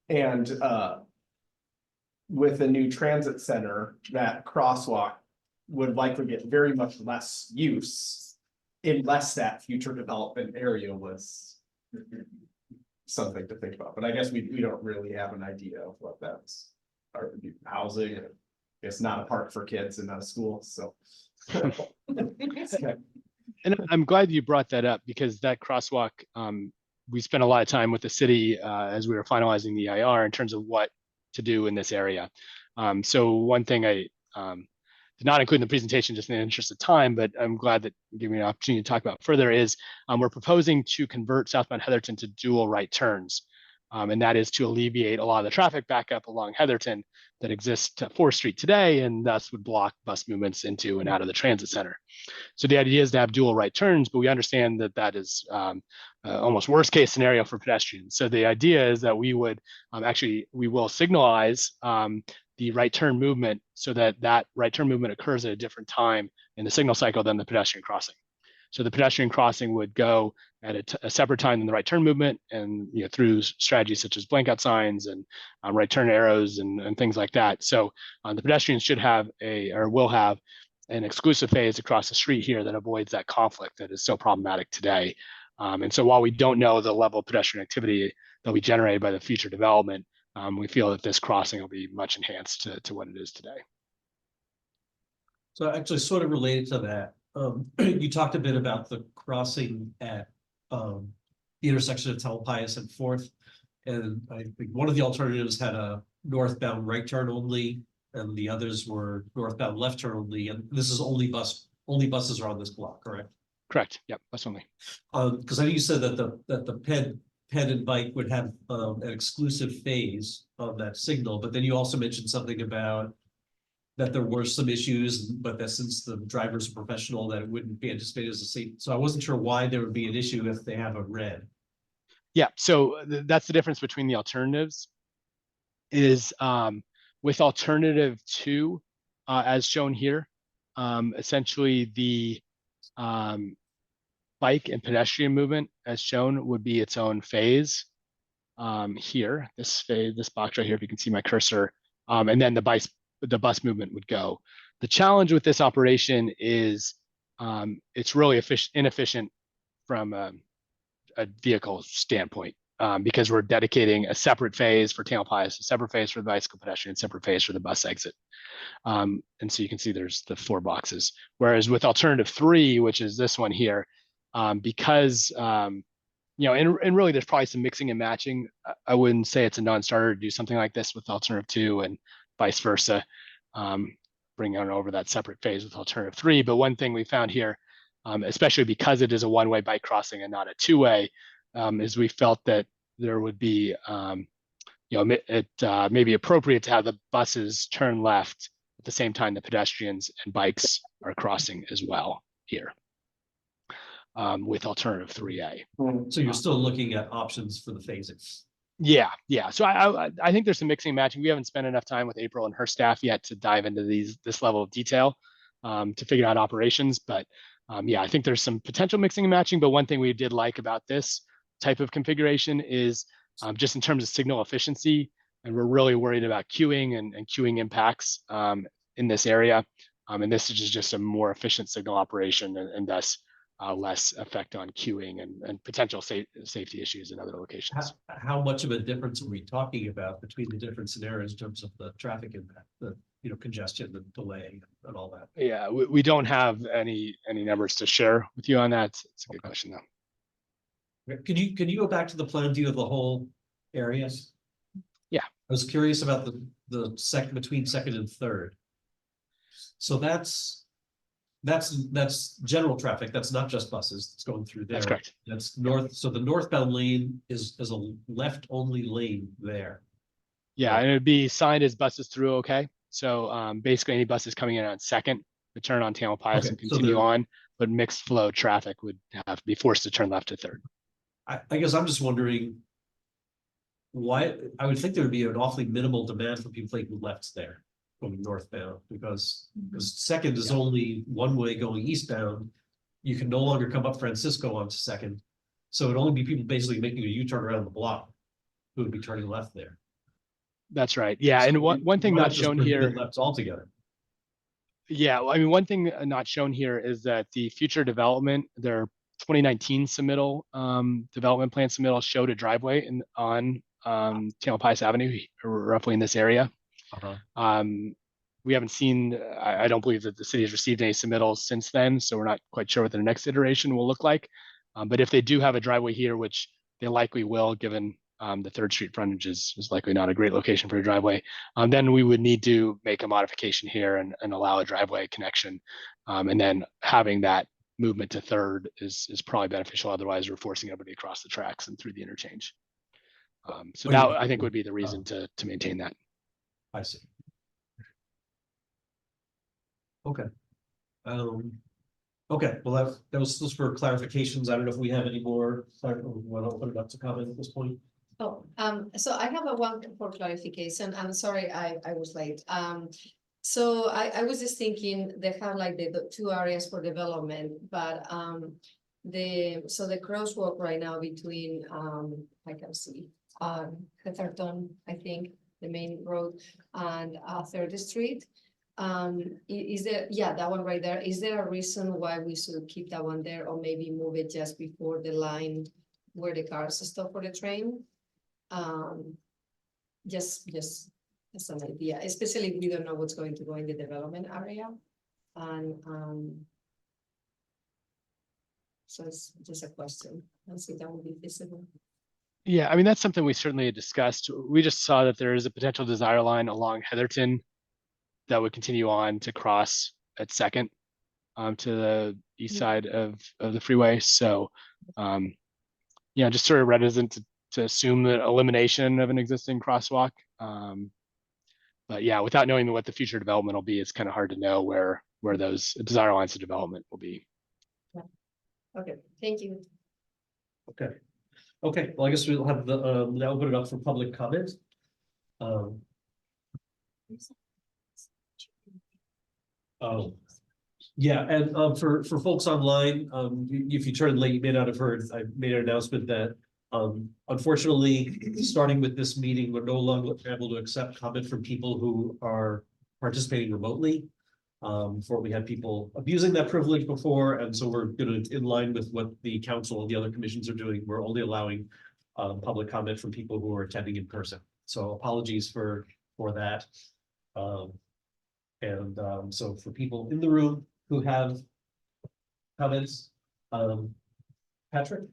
And with the new transit center, that crosswalk would likely get very much less use unless that future development area was something to think about. But I guess we don't really have an idea of what that's, or housing, and it's not a park for kids and not a school, so. And I'm glad you brought that up, because that crosswalk, we spent a lot of time with the city as we were finalizing the EIR in terms of what to do in this area. So one thing I did not include in the presentation just in the interest of time, but I'm glad that you gave me an opportunity to talk about further, is we're proposing to convert southbound Heatherton to dual right turns. And that is to alleviate a lot of the traffic backup along Heatherton that exists to 4th Street today, and thus would block bus movements into and out of the transit center. So the idea is to have dual right turns, but we understand that that is almost worst case scenario for pedestrians. So the idea is that we would we will signalize the right turn movement so that that right turn movement occurs at a different time in the signal cycle than the pedestrian crossing. So the pedestrian crossing would go at a separate time than the right turn movement, and through strategies such as blank out signs and right turn arrows and things like that. So the pedestrians should have will have an exclusive phase across the street here that avoids that conflict that is so problematic today. And so while we don't know the level of pedestrian activity that'll be generated by the future development, we feel that this crossing will be much enhanced to what it is today. So actually sort of related to that, you talked a bit about the crossing at the intersection of Tamalpais and 4th. And I think one of the alternatives had a northbound right turn only, and the others were northbound left turn only. And this is only buses are on this block, correct? Correct. Yep, bus only. Because I know you said that the ped and bike would have an exclusive phase of that signal, but then you also mentioned something about that there were some issues, but that since the driver's a professional, that it wouldn't be anticipated as a safe. So I wasn't sure why there would be an issue if they have a red. Yeah, so that's the difference between the alternatives. Is with alternative 2, as shown here, essentially the bike and pedestrian movement, as shown, would be its own phase. Here, this box right here, if you can see my cursor, and then the bus movement would go. The challenge with this operation is it's really inefficient from a vehicle standpoint, because we're dedicating a separate phase for Tamalpais, a separate phase for the bicycle pedestrian, separate phase for the bus exit. And so you can see there's the 4 boxes. Whereas with alternative 3, which is this one here, because and really there's probably some mixing and matching. I wouldn't say it's a non-starter to do something like this with alternative 2 and vice versa, bring on over that separate phase with alternative 3. But one thing we found here, especially because it is a one-way bike crossing and not a two-way, is we felt that there would be, it may be appropriate to have the buses turn left at the same time the pedestrians and bikes are crossing as well here, with alternative 3A. So you're still looking at options for the phasings. Yeah. So I think there's some mixing and matching. We haven't spent enough time with April and her staff yet to dive into this level of detail. to figure out operations. But yeah, I think there's some potential mixing and matching. But one thing we did like about this type of configuration is just in terms of signal efficiency, and we're really worried about queuing and queuing impacts in this area. And this is just a more efficient signal operation and thus less effect on queuing and potential safety issues in other locations. How much of a difference are we talking about between the different scenarios in terms of the traffic impact, the, you know, congestion, the delay and all that? Yeah, we don't have any numbers to share with you on that. It's a good question though. Can you go back to the plan view of the whole areas? Yeah. I was curious about the second, between second and third. So that's general traffic. That's not just buses. It's going through there. That's correct. That's north. So the northbound lane is a left only lane there. Yeah, and it'd be signed as buses through, okay? So basically any buses coming in on second would turn on Tamalpais Okay, and so continue they're- on, but mixed flow traffic would have to be forced to turn left to third. I guess I'm just wondering why. I would think there would be an awfully minimal demand for people taking lefts there going northbound because second is only one way going eastbound. You can no longer come up Francisco onto second. So it'd only be people basically making a U-turn around the block who would be turning left there. That's right. Yeah, and one thing not shown here. Lefts altogether. Yeah, well, I mean, one thing not shown here is that the future development, their 2019 submittal, development plan submittal showed a driveway on Tamalpais Avenue, roughly in this area. We haven't seen, I don't believe that the city has received any submittals since then, so we're not quite sure what the next iteration will look like. But if they do have a driveway here, which they likely will, given the 3rd Street frontage is likely not a great location for a driveway, then we would need to make a modification here and allow a driveway connection. And then having that movement to 3rd is probably beneficial. Otherwise, we're forcing everybody across the tracks and through the interchange. So that I think would be the reason to maintain that. I see. Okay. Okay, well, that was just for clarifications. I don't know if we have any more. Want to open it up to comment at this point? Oh, so I have a one for clarification. I'm sorry, I was late. So I was just thinking they have like the 2 areas for development, but the crosswalk right now between I can see Heatherton, I think, the main road, and 3rd Street. Is there, yeah, that one right there. Is there a reason why we should keep that one there, or maybe move it just before the line where the cars stop for the train? Just as an idea, especially if we don't know what's going to go in the development area. And so it's just a question. I see that would be visible. Yeah, I mean, that's something we certainly discussed. We just saw that there is a potential desire line along Heatherton that would continue on to cross at 2nd to the east side of the freeway. So, yeah, just sort of reticent to assume the elimination of an existing crosswalk. But yeah, without knowing what the future development will be, it's kind of hard to know where those desire lines of development will be. Yeah. Okay, thank you. Okay. Okay, well, I guess we'll have the now open it up for public comment. Oh, yeah, and for folks online, if you turned late, you may not have heard, I made an announcement that unfortunately, starting with this meeting, we're no longer able to accept comment from people who are participating remotely. Before we had people abusing that privilege before, and so we're gonna, in line with what the council and the other commissions are doing, we're only allowing public comment from people who are attending in person. So apologies for that. So for people in the room who have comments, Patrick?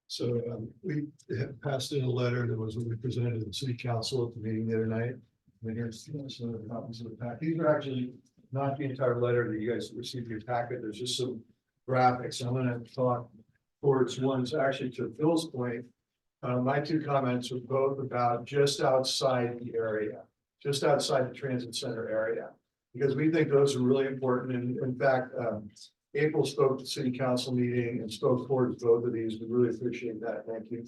So we have passed in a letter that was we presented to the city council at the meeting the other night. And here's some of the copies of the packet. These are actually not the entire letter that you guys received in your packet. There's just some graphics. I'm going to talk towards ones actually to Phil's point. My 2 comments were both about just outside the area, just outside the transit center area, because we think those are really important. And in fact, April spoke at the city council meeting and spoke towards both of these. We really appreciate that. Thank you.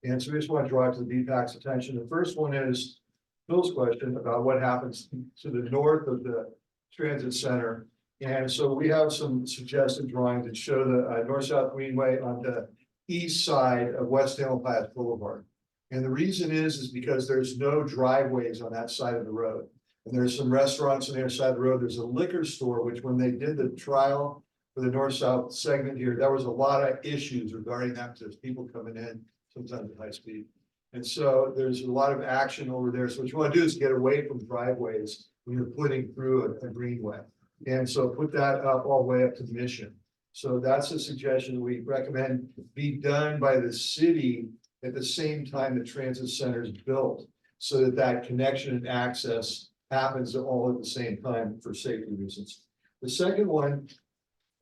And so we just want to draw to the DPAC's attention. The first one is Phil's question about what happens to the north of the transit center. And so we have some suggested drawings that show the north-south greenway on the east side of West Tamalpais Boulevard. And the reason is because there's no driveways on that side of the road. And there's some restaurants on the other side of the road. There's a liquor store, which when they did the trial for the north-south segment here, there was a lot of issues regarding that, because there's people coming in sometimes at high speed. And so there's a lot of action over there. So what you want to do is get away from driveways when you're putting through a greenway. And so put that up all the way up to Mission. So that's a suggestion we recommend be done by the city at the same time the transit center is built, so that that connection and access happens all at the same time for safety reasons. The second one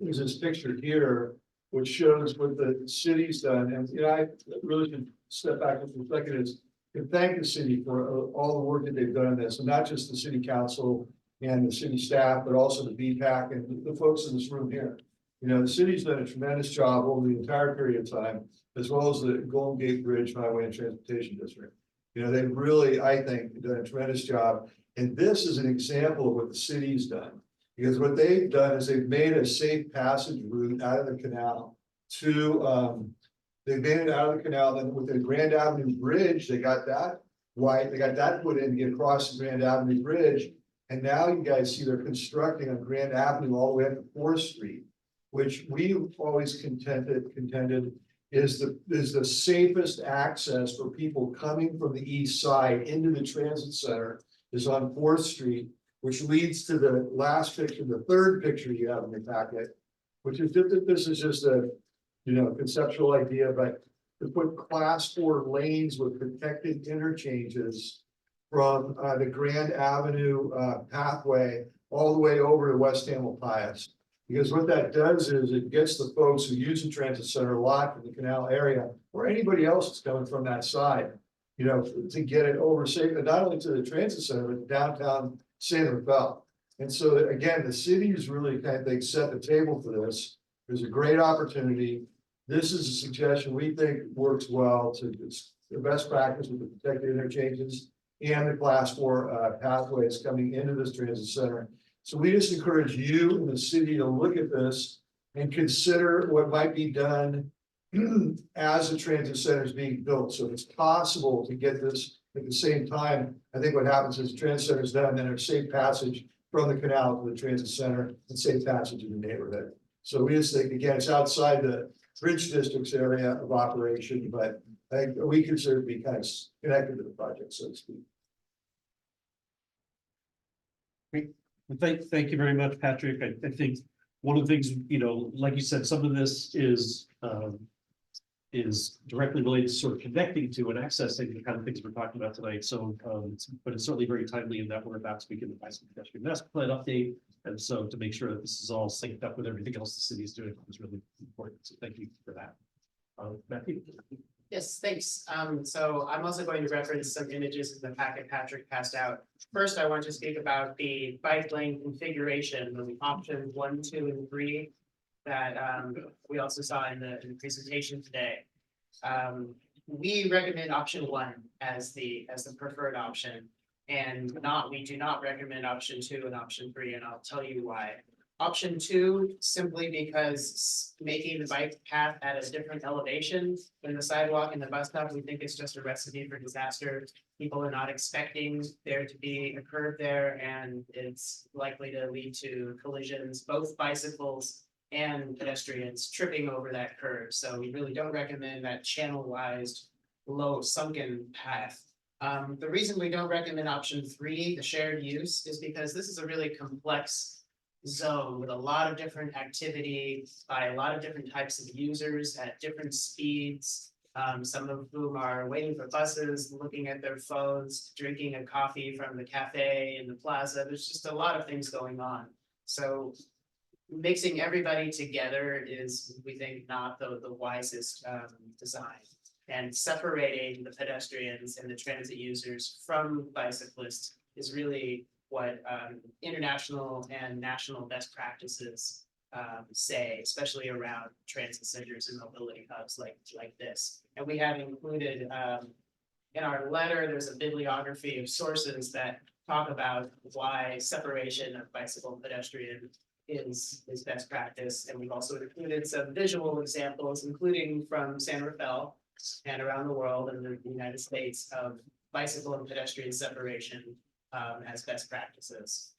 is this picture here, which shows what the city's done. And you know, I really should step back and for a second and thank the city for all the work that they've done on this, and not just the city council and the city staff, but also the BPAC and the folks in this room here. You know, the city's done a tremendous job over the entire period of time, as well as the Golden Gate Bridge Highway and Transportation District. You know, they've really, I think, done a tremendous job. And this is an example of what the city's done. Because what they've done is they've made a safe passage route out of the canal to, they've made it out of the canal. Then with the Grand Avenue Bridge, they got that wide, they got that put in to get across the Grand Avenue Bridge. And now you guys see they're constructing on Grand Avenue all the way up to 4th Street, which we've always contended is the safest access for people coming from the east side into the transit center is on 4th Street, which leads to the last picture, the third picture you have in the packet, which is that this is just a, you know, conceptual idea, but to put class 4 lanes with protected interchanges from the Grand Avenue pathway all the way over to West Tamalpais. Because what that does is it gets the folks who use the transit center a lot from the canal area, or anybody else that's coming from that side, you know, to get it over safe, not only to the transit center, but downtown San Rafael. And so again, the city is really kind of, they set the table for this. There's a great opportunity. This is a suggestion we think works well to it's the best practice with the protected interchanges and the class 4 pathways coming into this transit center. So we just encourage you and the city to look at this and consider what might be done as the transit center is being built. So if it's possible to get this at the same time, I think what happens is the transit center is done, then there's safe passage from the canal to the transit center and safe passage in the neighborhood. So we just think, again, it's outside the Bridge District's area of operation, but I think we consider to be kind of connected to the project, so to speak. Thank you very much, Patrick. I think one of the things, you know, like you said, some of this is directly related to sort of connecting to and accessing the kind of things we're talking about tonight. So, but it's certainly very timely in that we're about to begin the bicycle pedestrian master plan update. And so to make sure that this is all synced up with everything else the city is doing is really important. So thank you for that. Matthew. Yes, thanks. So I'm also going to reference some images in the packet Patrick passed out. First, I want to speak about the bike lane configuration of options 1, 2, and 3 that we also saw in the presentation today. We recommend option 1 as the preferred option, and we do not recommend option 2 and option 3, and I'll tell you why. Option 2, simply because making the bike path at a different elevation than the sidewalk and the bus stop, we think it's just a recipe for disaster. People are not expecting there to be a curve there, and it's likely to lead to collisions, both bicycles and pedestrians tripping over that curve. So we really don't recommend that channelized, low sunken path. The reason we don't recommend option 3, the shared use, is because this is a really complex zone with a lot of different activity by a lot of different types of users at different speeds. Some of whom are waiting for buses, looking at their phones, drinking a coffee from the cafe in the plaza. There's just a lot of things going on. So mixing everybody together is, we think, not the wisest design. And separating the pedestrians and the transit users from bicyclists is really what international and national best practices say, especially around transit centers and mobility hubs like this. And we have included in our letter, there's a bibliography of sources that talk about why separation of bicycle and pedestrian is best practice. And we've also included some visual examples, including from San Rafael and around the world and the United States of bicycle and pedestrian separation as best practices.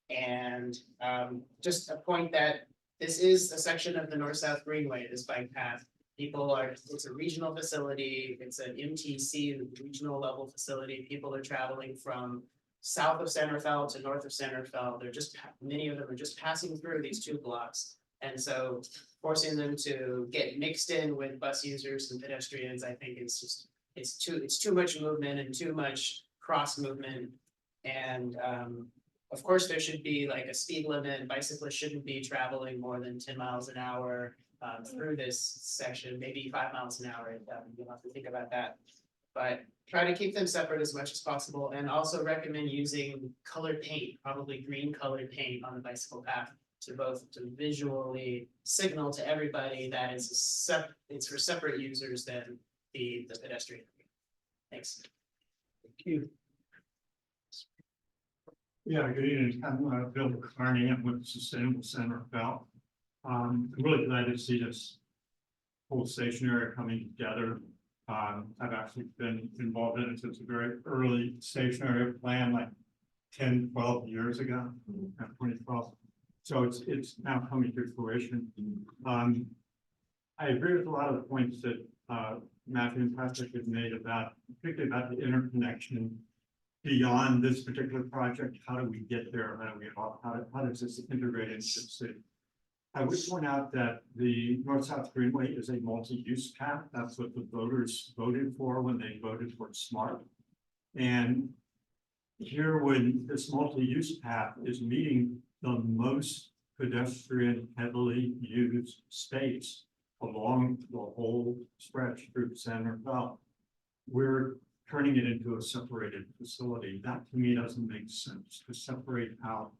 And just a point that this is a section of the North-South Greenway, this bike path. It's a regional facility, it's an MTC, regional level facility. People are traveling from south of San Rafael to north of San Rafael. Many of them are just passing through these two blocks. And so forcing them to get mixed in with bus users and pedestrians, I think it's too much movement and too much cross movement. And of course, there should be like a speed limit. Bicyclists shouldn't be traveling more than 10 miles an hour through this section, maybe 5 miles an hour. You'll have to think about that. But try to keep them separate as much as possible, and also recommend using colored paint, probably green colored paint on the bicycle path to visually signal to everybody that it's for separate users than the pedestrian. Thanks. Thank you. Yeah, good evening. I'm Bill Carney. I'm with Sustainable Center of Bell. I'm really glad to see this whole station area coming together. I've actually been involved in it since a very early station area plan, like 10, 12 years ago, 2012. So it's now coming to fruition. I agree with a lot of the points that Matthew and Patrick have made about, particularly about the interconnection beyond this particular project. How do we get there? How does this integrate into the city? I would point out that the North-South Greenway is a multi-use path. That's what the voters voted for when they voted for SMART. And here, when this multi-use path is meeting the most pedestrian heavily used space along the whole stretch through San Rafael, we're turning it into a separated facility. That to me doesn't make sense, to separate out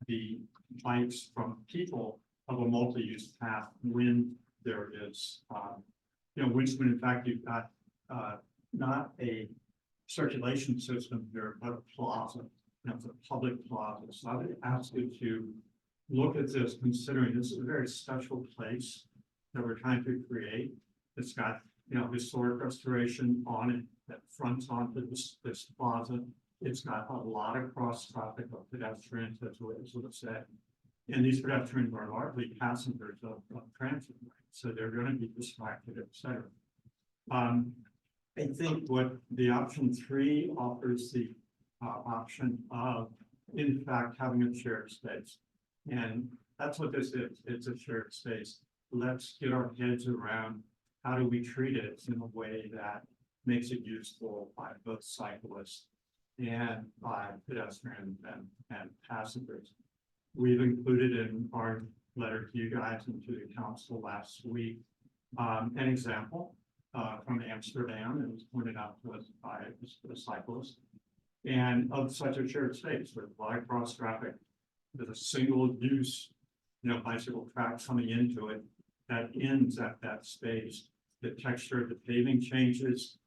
the bikes from people of a multi-use path when there is, when in fact you've got not a circulation system here, but a plaza. It's a public plaza. So I would ask you to look at this, considering this is a very special place that we're trying to create. It's got, historic restoration on it that fronts onto this plaza. It's got a lot of cross traffic of pedestrians, as was said. And these pedestrians are largely passengers of transit, so they're going to be distracted, et cetera. I think what the option 3 offers the option of, in fact, having a shared space. And that's what this is. It's a shared space. Let's get our heads around how do we treat it in a way that makes it useful by both cyclists and by pedestrians and passengers. We've included in our letter to you guys and to the council last week an example from Amsterdam. It was pointed out to us by a cyclist, and of such a shared space with a lot of cross traffic, with a single use, bicycle track coming into it that ends at that space. The texture of the paving changes,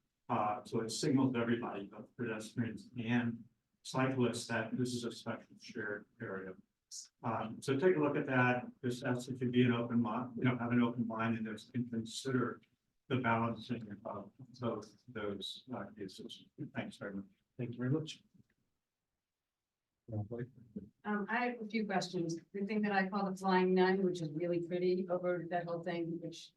so it signals to everybody, both pedestrians and cyclists, that this is a special shared area. So take a look at that. Just ask if you be an open mind, have an open mind, and can consider the balancing of both those cases. Thanks very much. Thank you very much. I have a few questions. The thing that I call the flying nun, which is really pretty over that whole thing, which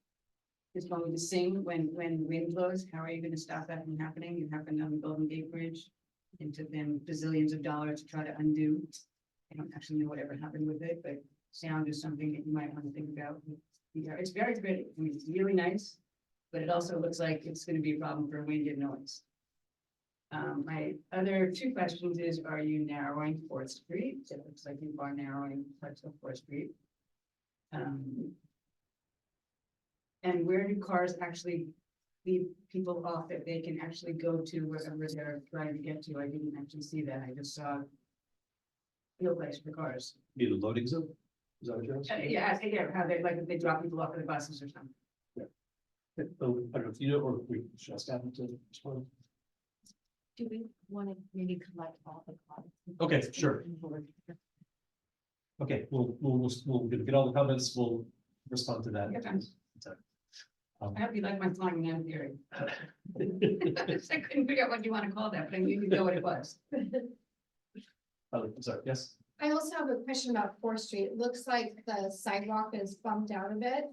is going to sing when wind blows. How are you going to stop that from happening? It happened on the Golden Gate Bridge. It took them bazillions of dollars to try to undo. I don't actually know whatever happened with it, but sound is something that you might want to think about. It's very pretty. I mean, it's really nice, but it also looks like it's going to be a problem for wind and noise. My other 2 questions is, are you narrowing 4th Street? It looks like you are narrowing parts of 4th Street. And where do cars actually leave people off that they can actually go to wherever they're trying to get to? I didn't actually see that. I just saw no place for cars. Need a loading zone? Is that what you're asking? Yeah, how they, like, if they drop people off at the buses or something. I don't know if you know, or if we should ask Adam to respond. Do we want to maybe collect all the comments? Okay, sure. Okay, we'll get all the comments, we'll respond to that. Okay. Um, I hope you like my flying man theory. I couldn't figure out what you want to call that, but I knew you know what it was. I'm sorry, yes? I also have a question about Fourth Street. It looks like the sidewalk is bumped out a bit.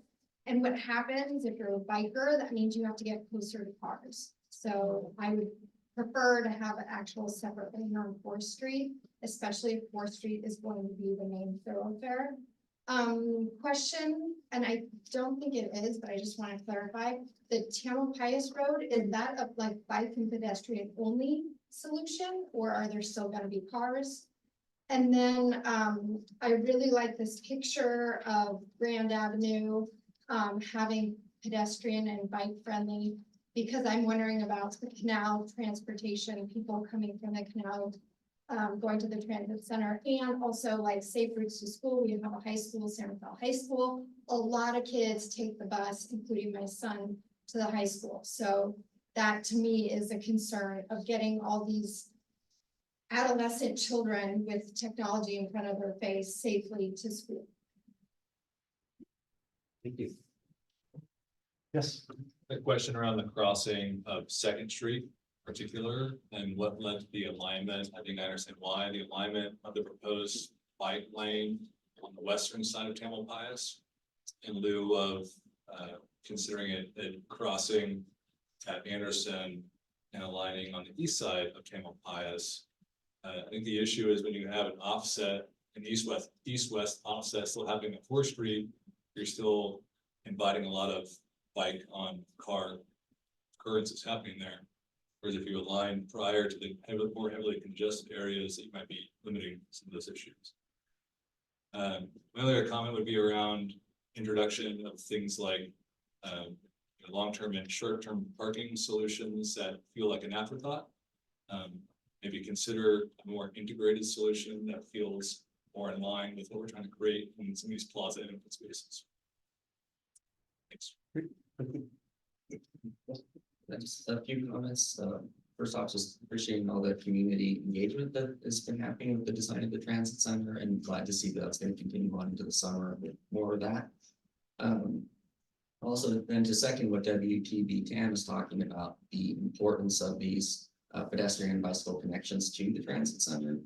And what happens if you're a biker, that means you have to get closer to cars. So I would prefer to have an actual separate lane on Fourth Street, especially if Fourth Street is going to be the main thoroughfare. Question, and I don't think it is, but I just want to clarify, the Tamalpais Road, is that a like bike and pedestrian only solution, or are there still gonna be cars? And then, I really like this picture of Grand Avenue, having pedestrian and bike friendly, because I'm wondering about the canal transportation, people coming from the canal, going to the transit center, and also like safe routes to school. We have a high school, San Rafael High School. A lot of kids take the bus, including my son, to the high school. So that to me is a concern of getting all these adolescent children with technology in front of their face safely to school. Thank you. Yes, A question around the crossing of Second Street in particular, and what led to the alignment. I think I understand why the alignment of the proposed bike lane on the western side of Tamalpais in lieu of considering it a crossing at Anderson and aligning on the east side of Tamalpais. I think the issue is when you have an offset, an east-west offset still happening at Fourth Street, you're still inviting a lot of bike on car occurrences happening there. Whereas if you align prior to the more heavily congested areas, you might be limiting some of those issues. My other comment would be around introduction of things like long-term and short-term parking solutions that feel like an afterthought. Maybe consider a more integrated solution that feels more in line with what we're trying to create in some of these plaza and open spaces. Thanks. Just a few comments. First off, just appreciating all the community engagement that has been happening with the design of the transit center, and glad to see that that's going to continue on into the summer with more of that. Also, then to second what WTB Tam is talking about, the importance of these pedestrian and bicycle connections to the transit center.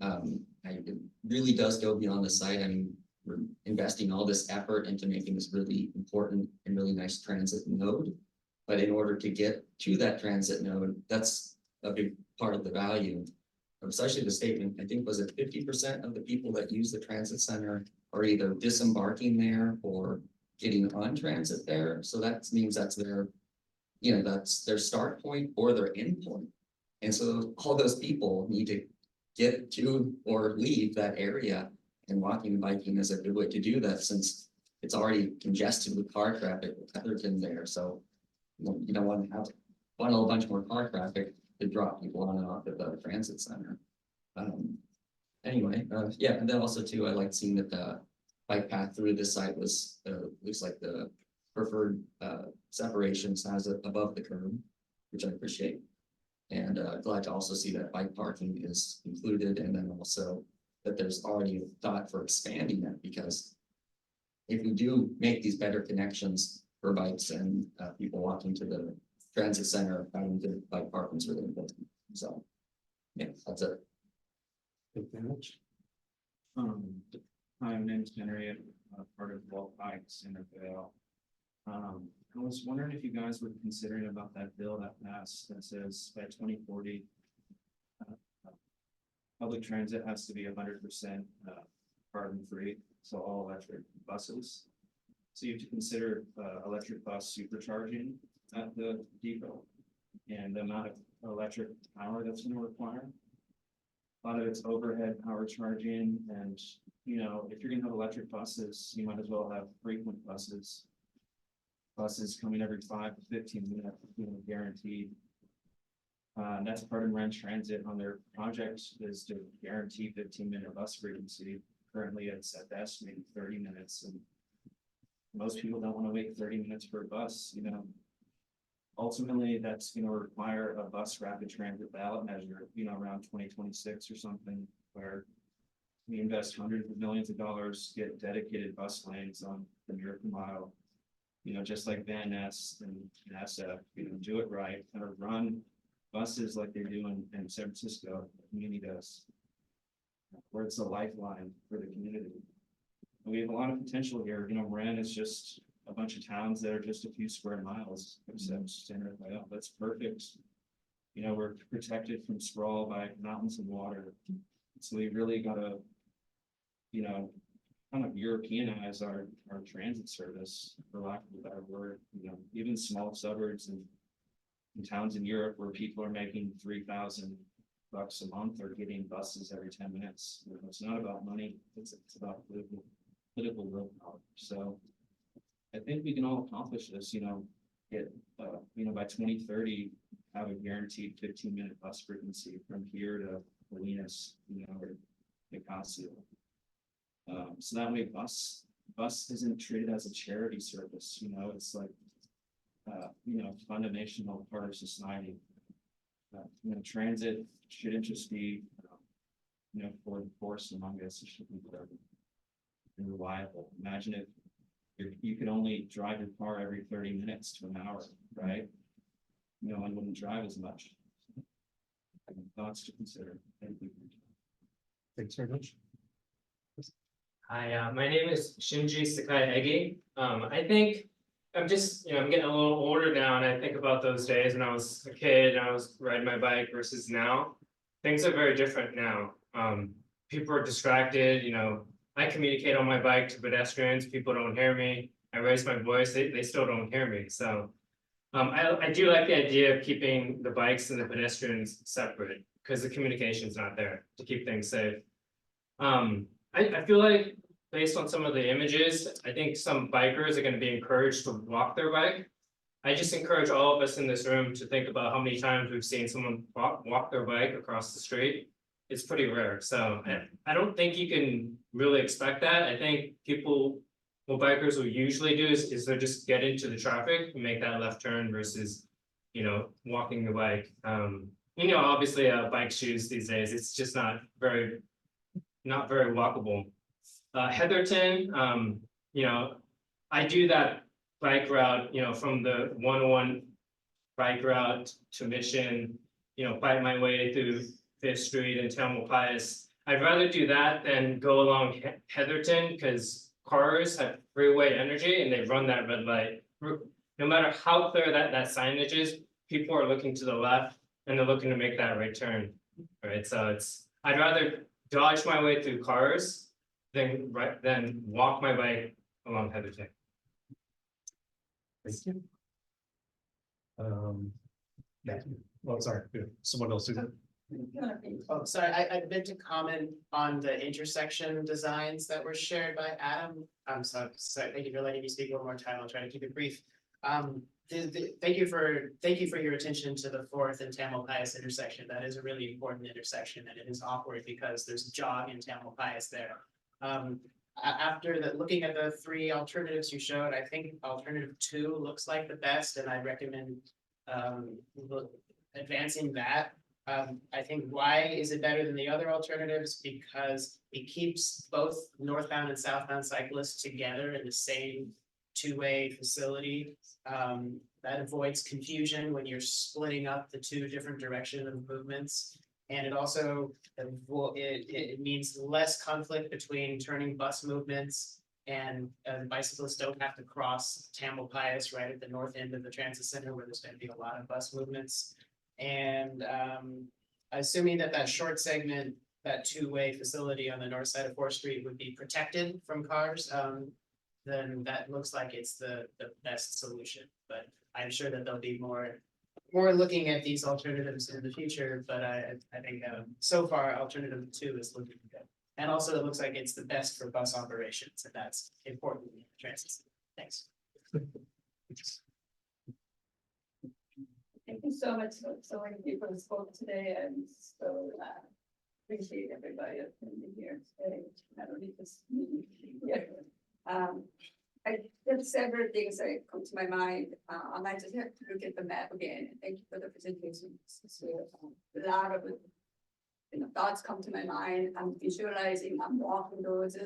It really does go beyond the site. I mean, we're investing all this effort into making this really important and really nice transit node. But in order to get to that transit node, that's a big part of the value. Especially the statement, I think, was it 50% of the people that use the transit center are either disembarking there or getting on transit there. So that means that's their, that's their start point or their end point. And so all those people need to get to or leave that area, and walking and biking is a good way to do that since it's already congested with car traffic with Heatherton there. So you don't want to have a whole bunch more car traffic to drop people on and off at the transit center. Anyway, yeah, and then also too, I like seeing that the bike path through this site was looks like the preferred separation size above the curb, which I appreciate. And glad to also see that bike parking is included, and then also that there's already a thought for expanding that, because if we do make these better connections for bikes and people walking to the transit center, having the bike parking is really important. So yeah, that's it. thank you very much. Hi, my name is Henry, part of Walk Bikes Intervale. I was wondering if you guys were considering about that bill that passed that says by 2040, public transit has to be 100% carbon free, so all electric buses. So you have to consider electric bus supercharging at the depot and the amount of electric power that's going to require. A lot of it's overhead power charging, and if you're going to have electric buses, you might as well have frequent buses. Buses coming every 5 to 15 minutes, guaranteed. That's part of Ranch Transit on their project is to guarantee 15-minute bus frequency. Currently, it's at best maybe 30 minutes, and most people don't want to wait 30 minutes for a bus. ultimately, that's gonna require a bus rapid transit ballot measure, around 2026 or something, where we invest hundreds of millions of dollars, get dedicated bus lanes on the Miracle Mile. Just like Van Ness and NASA, do it right, kind of run buses like they do in San Francisco, the community does. Where it's a lifeline for the community. And we have a lot of potential here, Marin is just a bunch of towns that are just a few square miles, that's perfect. We're protected from sprawl by mountains and water. So we really gotta, kind of Europeanize our transit service, for lack of a better word, even small suburbs and in towns in Europe where people are making $3,000 a month or getting buses every 10 minutes. It's not about money, it's about political willpower. So I think we can all accomplish this, get, by 2030, have a guaranteed 15-minute bus frequency from here to Salinas, or Nicasio. So that way bus isn't treated as a charity service, it's like, fundamental part of society. Transit shouldn't just be, for the poorest among us, it should be for and reliable. Imagine if you could only drive your car every 30 minutes to an hour, right? No one wouldn't drive as much. Thoughts to consider. Thank you. Thanks very much. Hi, my name is Shinji Sakai Egi. I think I'm just, I'm getting a little older now, and I think about those days when I was a kid and I was riding my bike versus now. Things are very different now. People are distracted, I communicate on my bike to pedestrians, people don't hear me. I raise my voice, they still don't hear me. So I do like the idea of keeping the bikes and the pedestrians separate because the communication is not there to keep things safe. I feel like based on some of the images, I think some bikers are going to be encouraged to walk their bike. I just encourage all of us in this room to think about how many times we've seen someone walk their bike across the street. It's pretty rare. So I don't think you can really expect that. I think what bikers will usually do is they just get into the traffic and make that left turn versus, walking the bike. Obviously bike shoes these days, it's just not very walkable. Heatherton, I do that bike route, from the 101 bike route to Mission, fight my way through 5th Street and Tamalpais. I'd rather do that than go along Heatherton because cars have freeway energy and they run that red light. No matter how clear that signage is, people are looking to the left and they're looking to make that right turn. Right, so I'd rather dodge my way through cars than walk my bike along Heatherton. Thank you. Well, sorry, someone else. Oh, sorry, I meant to comment on the intersection designs that were shared by Adam. I'm sorry, thank you for letting me speak one more time. I'll try to keep it brief. Thank you for your attention to the 4th and Tamalpais intersection. That is a really important intersection, and it is awkward because there's a jog in Tamalpais there. After looking at the 3 alternatives you showed, I think alternative 2 looks like the best, and I recommend advancing that. I think why is it better than the other alternatives? Because it keeps both northbound and southbound cyclists together in the same 2-way facility. That avoids confusion when you're splitting up the 2 different directions of movements. And it also, it means less conflict between turning bus movements, and bicyclists don't have to cross Tamalpais right at the north end of the transit center where there's going to be a lot of bus movements. And assuming that short segment, that 2-way facility on the north side of 4th Street would be protected from cars, then that looks like it's the best solution. But I'm sure that there'll be more looking at these alternatives in the future, but I think so far alternative 2 is looking good. And also it looks like it's the best for bus operations, and that's important in transit. Thanks. Thank you so much for so many people who spoke today, and so appreciate everybody attending here today. I don't need this meeting. Yeah. I just several things that come to my mind. I might just have to look at the map again. Thank you for the presentation. So, a lot of thoughts come to my mind. I'm visualizing, I'm walking those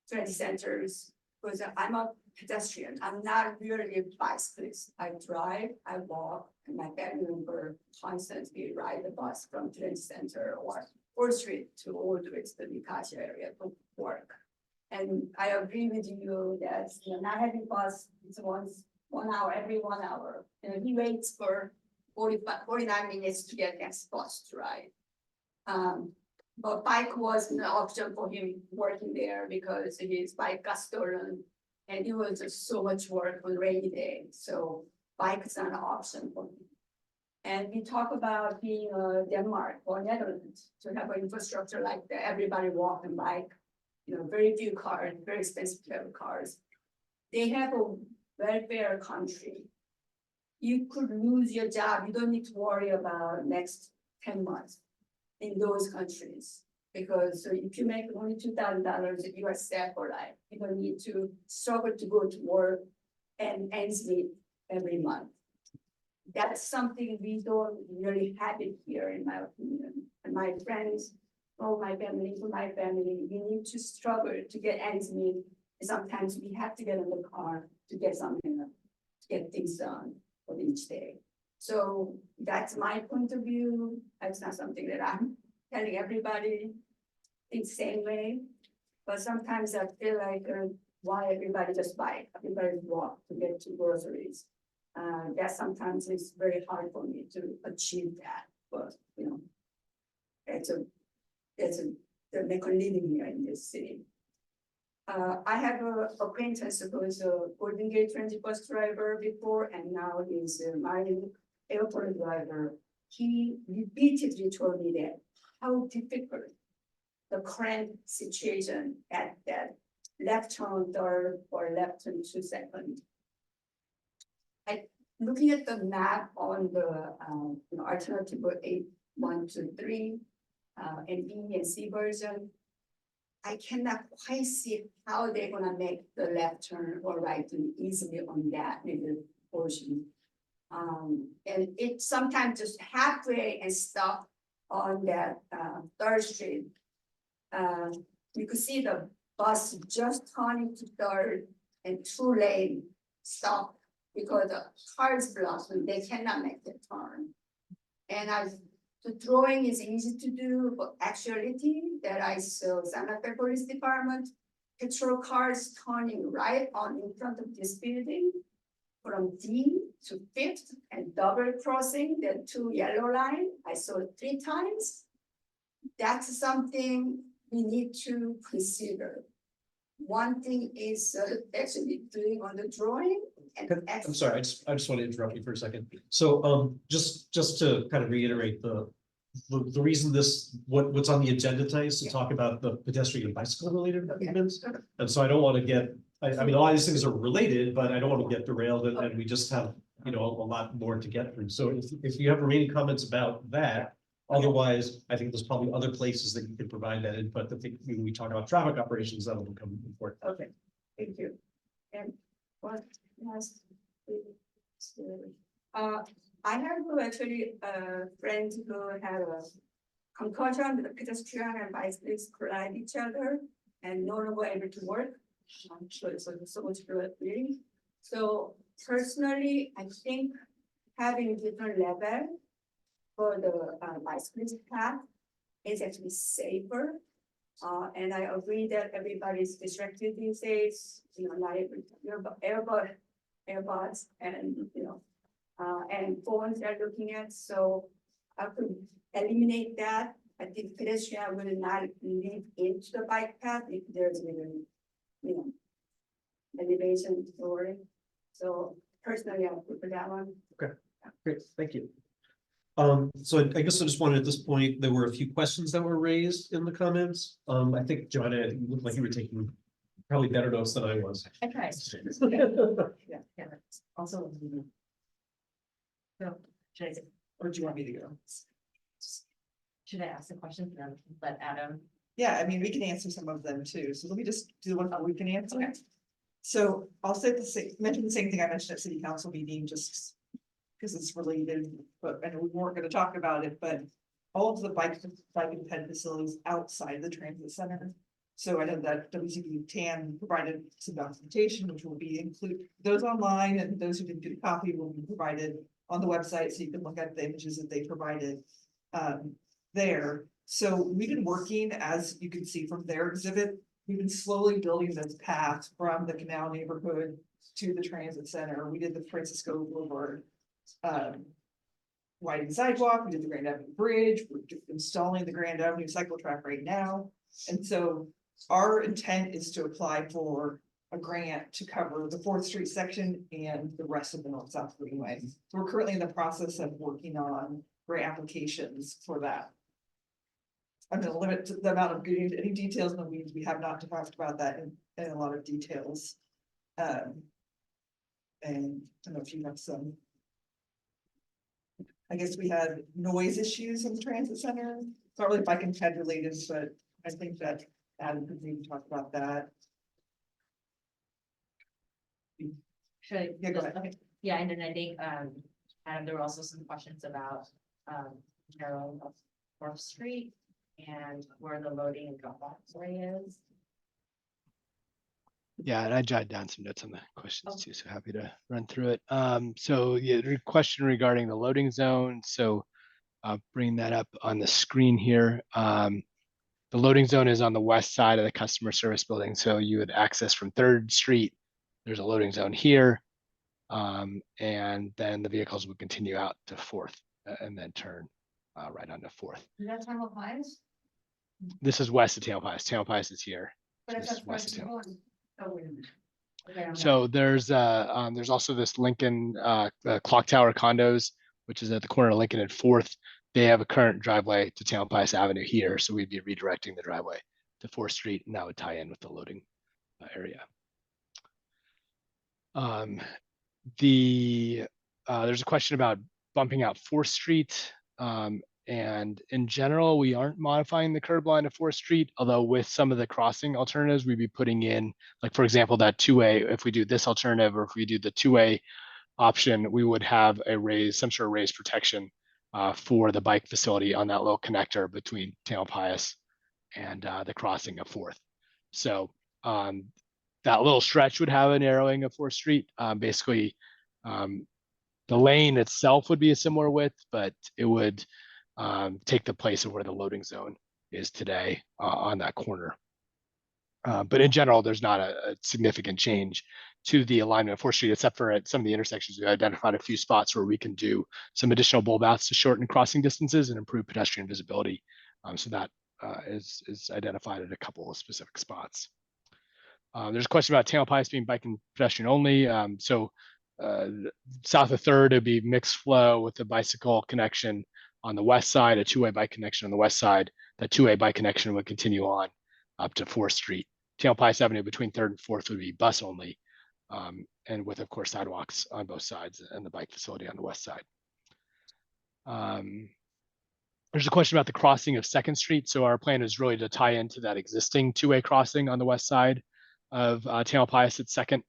transit centers because I'm a pedestrian. I'm not really a bicyclist. I drive, I walk, and my family member constantly ride the bus from transit center or 4th Street to all the way to the Nicasia area for work. And I agree with you that not having bus, it's once 1 hour, every 1 hour. And he waits for 49 minutes to get next bus to ride. But bike wasn't an option for him working there because his bike got stolen and it was just so much work on rainy day. So bike is not an option for him. And we talk about being Denmark or Netherlands to have an infrastructure like that, everybody walk and bike, very few cars, very expensive to have cars. They have a welfare country. You could lose your job. You don't need to worry about next 10 months in those countries. Because if you make only $2,000, you are set for life. You don't need to struggle to go to work and ends meet every month. That's something we don't really have it here, in my opinion. And my friends, all my family, we need to struggle to get ends meet. Sometimes we have to get in the car to get something, to get things done for each day. So that's my point of view. That's not something that I'm telling everybody the same way. But sometimes I feel like why everybody just bike, everybody walk to get to groceries. That sometimes is very hard for me to achieve that, but they make a living here in this city. I have an acquaintance who was a Golden Gate Transit bus driver before, and now he's a Marine airport driver. He repeatedly told me that how difficult the current situation at that left turn third or left turn 2 second. Looking at the map on the alternative 8, 1, 2, 3, and B and C version, I cannot quite see how they're gonna make the left turn or right turn easily on that middle portion. And it sometimes just halfway and stop on that 3rd Street. You could see the bus just turning to 3rd and 2 lane stop because the cars blocked and they cannot make the turn. And the drawing is easy to do, but actuality that I saw Santa Fe Police Department, patrol cars turning right on in front of this building from D to 5th and double crossing the 2 yellow line. I saw it 3 times. That's something we need to consider. One thing is actually doing on the drawing. And I'm sorry, I just want to interrupt you for a second. So just to kind of reiterate the reason what's on the agenda tonight is to talk about the pedestrian and bicycle related improvements. And so I don't want to get, I mean, a lot of these things are related, but I don't want to get derailed and we just have, a lot more to get through. So if you have remaining comments about that, otherwise, I think there's probably other places that you could provide that input. I think when we talk about traffic operations, that will become important. Okay, thank you. And what last? I have actually a friend who had a concussion with a pedestrian and bicyclists collide each other and no longer able to work. I'm sure it's so much really. So personally, I think having different level for the bicyclist path is actually safer. And I agree that everybody's distracted these days, not able earbuds and and phones they're looking at. So I could eliminate that. I think pedestrian will not lead into the bike path if there's elevation story. So personally, I would put that one. Okay, great, thank you. So I guess I just wanted at this point, there were a few questions that were raised in the comments. I think Joanna, you looked like you were taking probably better notes than I was. I tried. Yeah, also. So, should I, Or do you want me to go? should I ask the question and let Adam? Yeah, I mean, we can answer some of them too. So let me just do one we can answer. So I'll say mention the same thing I mentioned at city council meeting, just because it's related, but I know we weren't gonna talk about it, but all of the bike and ped facilities outside the transit center. So I know that WCB TAN provided some documentation, which will be include those online, and those who didn't get a copy will be provided on the website, so you can look at the images that they provided there. So we've been working, as you can see from their exhibit, we've been slowly building those paths from the canal neighborhood to the transit center. We did the Francisco Boulevard widened sidewalk, we did the Grand Avenue Bridge, we're installing the Grand Avenue cycle track right now. And so our intent is to apply for a grant to cover the 4th Street section and the rest of the North-South Greenway. So we're currently in the process of working on grant applications for that. I'm gonna limit the amount of getting into any details in the weeds. We have not talked about that in a lot of details. And I don't know if you have some. I guess we had noise issues in the transit center. It's not really bike and ped related, but I think that Adam could maybe talk about that. Should I? Yeah, go ahead. Okay, yeah, and then I think, Adam, there were also some questions about, narrowing of 4th Street and where the loading and drop off area is. Yeah, and I jotted down some notes on the questions too, so happy to run through it. So yeah, the question regarding the loading zone. So bring that up on the screen here. The loading zone is on the west side of the customer service building. So you would access from 3rd Street. There's a loading zone here. And then the vehicles would continue out to 4th and then turn right onto 4th. Is that Tunnel Pines? This is west of Tailpies. Tailpies is here. But So it's this is at west of first Tailpies. one. Oh, wait a minute. Okay, I'm So there's also this Lincoln clock tower condos, which is at the corner of Lincoln and 4th. They have a current driveway to Tailpies Avenue here, so we'd be redirecting the driveway to 4th Street, and that would tie in with the loading area. There's a question about bumping out 4th Street. And in general, we aren't modifying the curb line of 4th Street, although with some of the crossing alternatives, we'd be putting in, like, for example, that 2-way, if we do this alternative, or if we do the 2-way option, we would have some sort of raised protection for the bike facility on that little connector between Tailpies and the crossing of 4th. So that little stretch would have a narrowing of 4th Street. Basically, the lane itself would be a similar width, but it would take the place of where the loading zone is today on that corner. But in general, there's not a significant change to the alignment of 4th Street, except for at some of the intersections. We identified a few spots where we can do some additional bulb outs to shorten crossing distances and improve pedestrian visibility. So that is identified at a couple of specific spots. There's a question about Tailpies being bike and pedestrian only. South of 3rd, it'd be mixed flow with the bicycle connection on the west side, a 2-way bike connection on the west side. That 2-way bike connection would continue on up to 4th Street. Tailpies Avenue between 3rd and 4th would be bus only, and with, of course, sidewalks on both sides and the bike facility on the west side. There's a question about the crossing of 2nd Street. So our plan is really to tie into that existing 2-way crossing on the west side of Tailpies at 2nd.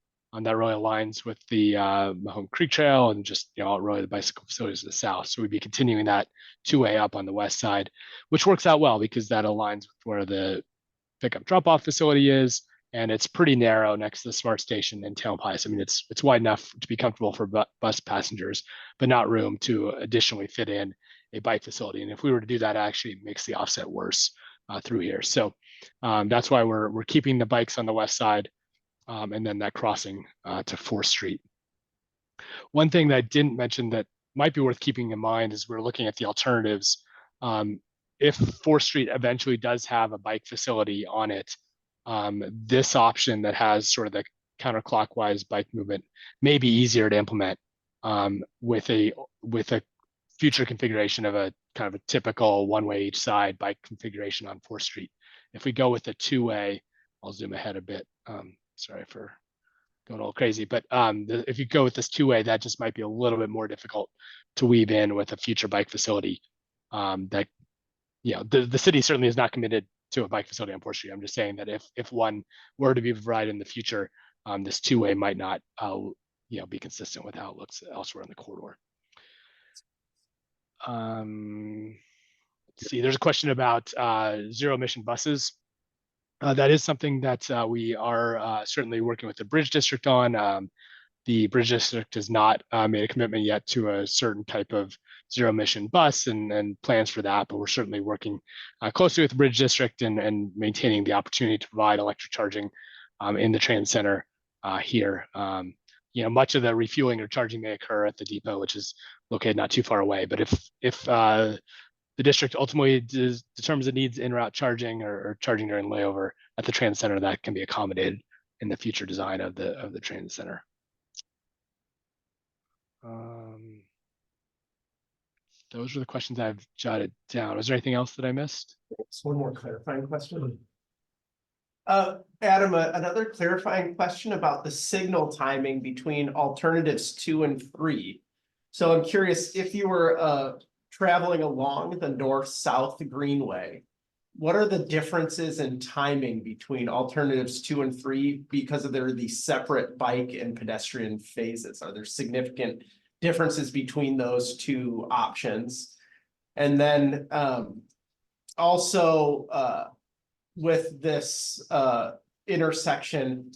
That really aligns with the Mahone Creek Trail and just, really the bicycle facilities to the south. So we'd be continuing that 2-way up on the west side, which works out well because that aligns with where the pickup drop-off facility is, and it's pretty narrow next to the SMART station in Tailpies. I mean, it's wide enough to be comfortable for bus passengers, but not room to additionally fit in a bike facility. And if we were to do that, it actually makes the offset worse through here. So that's why we're keeping the bikes on the west side. And then that crossing to 4th Street. One thing that I didn't mention that might be worth keeping in mind is we're looking at the alternatives. If 4th Street eventually does have a bike facility on it, this option that has sort of the counterclockwise bike movement may be easier to implement with a future configuration of a kind of a typical 1-way each side bike configuration on 4th Street. If we go with a 2-way, I'll zoom ahead a bit. Sorry for going all crazy, but if you go with this 2-way, that just might be a little bit more difficult to weave in with a future bike facility. The city certainly is not committed to a bike facility on 4th Street. I'm just saying that if one were to be provided in the future, this two-way might not, be consistent with how it looks elsewhere in the corridor. Let's see, there's a question about zero emission buses. That is something that we are certainly working with the Bridge District on. The Bridge District has not made a commitment yet to a certain type of zero emission bus and plans for that, but we're certainly working closely with the Bridge District and maintaining the opportunity to provide electric charging in the transit center here. Much of the refueling or charging may occur at the depot, which is located not too far away. But if the district ultimately determines it needs in-route charging or charging during layover at the transit center, that can be accommodated in the future design of the transit center. Those are the questions I've jotted down. Was there anything else that I missed? Just one more clarifying question. Adam, another clarifying question about the signal timing between alternatives 2 and 3. So I'm curious, if you were traveling along the north-south greenway, what are the differences in timing between alternatives 2 and 3 because of they're these separate bike and pedestrian phases? Are there significant differences between those two options? And then also with this intersection,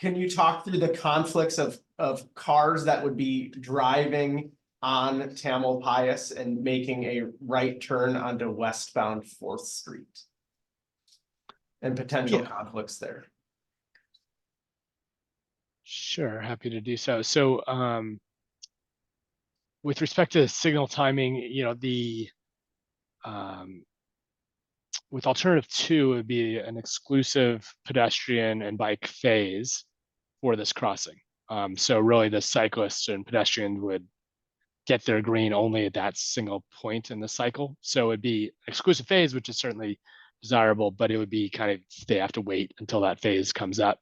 can you talk through the conflicts of cars that would be driving on Tamalpais and making a right turn onto westbound 4th Street and potential conflicts there? Sure, happy to do so. So with respect to signal timing, with alternative 2, it would be an exclusive pedestrian and bike phase for this crossing. So really the cyclists and pedestrians would get their green only at that single point in the cycle. So it'd be exclusive phase, which is certainly desirable, but it would be kind of, they have to wait until that phase comes up.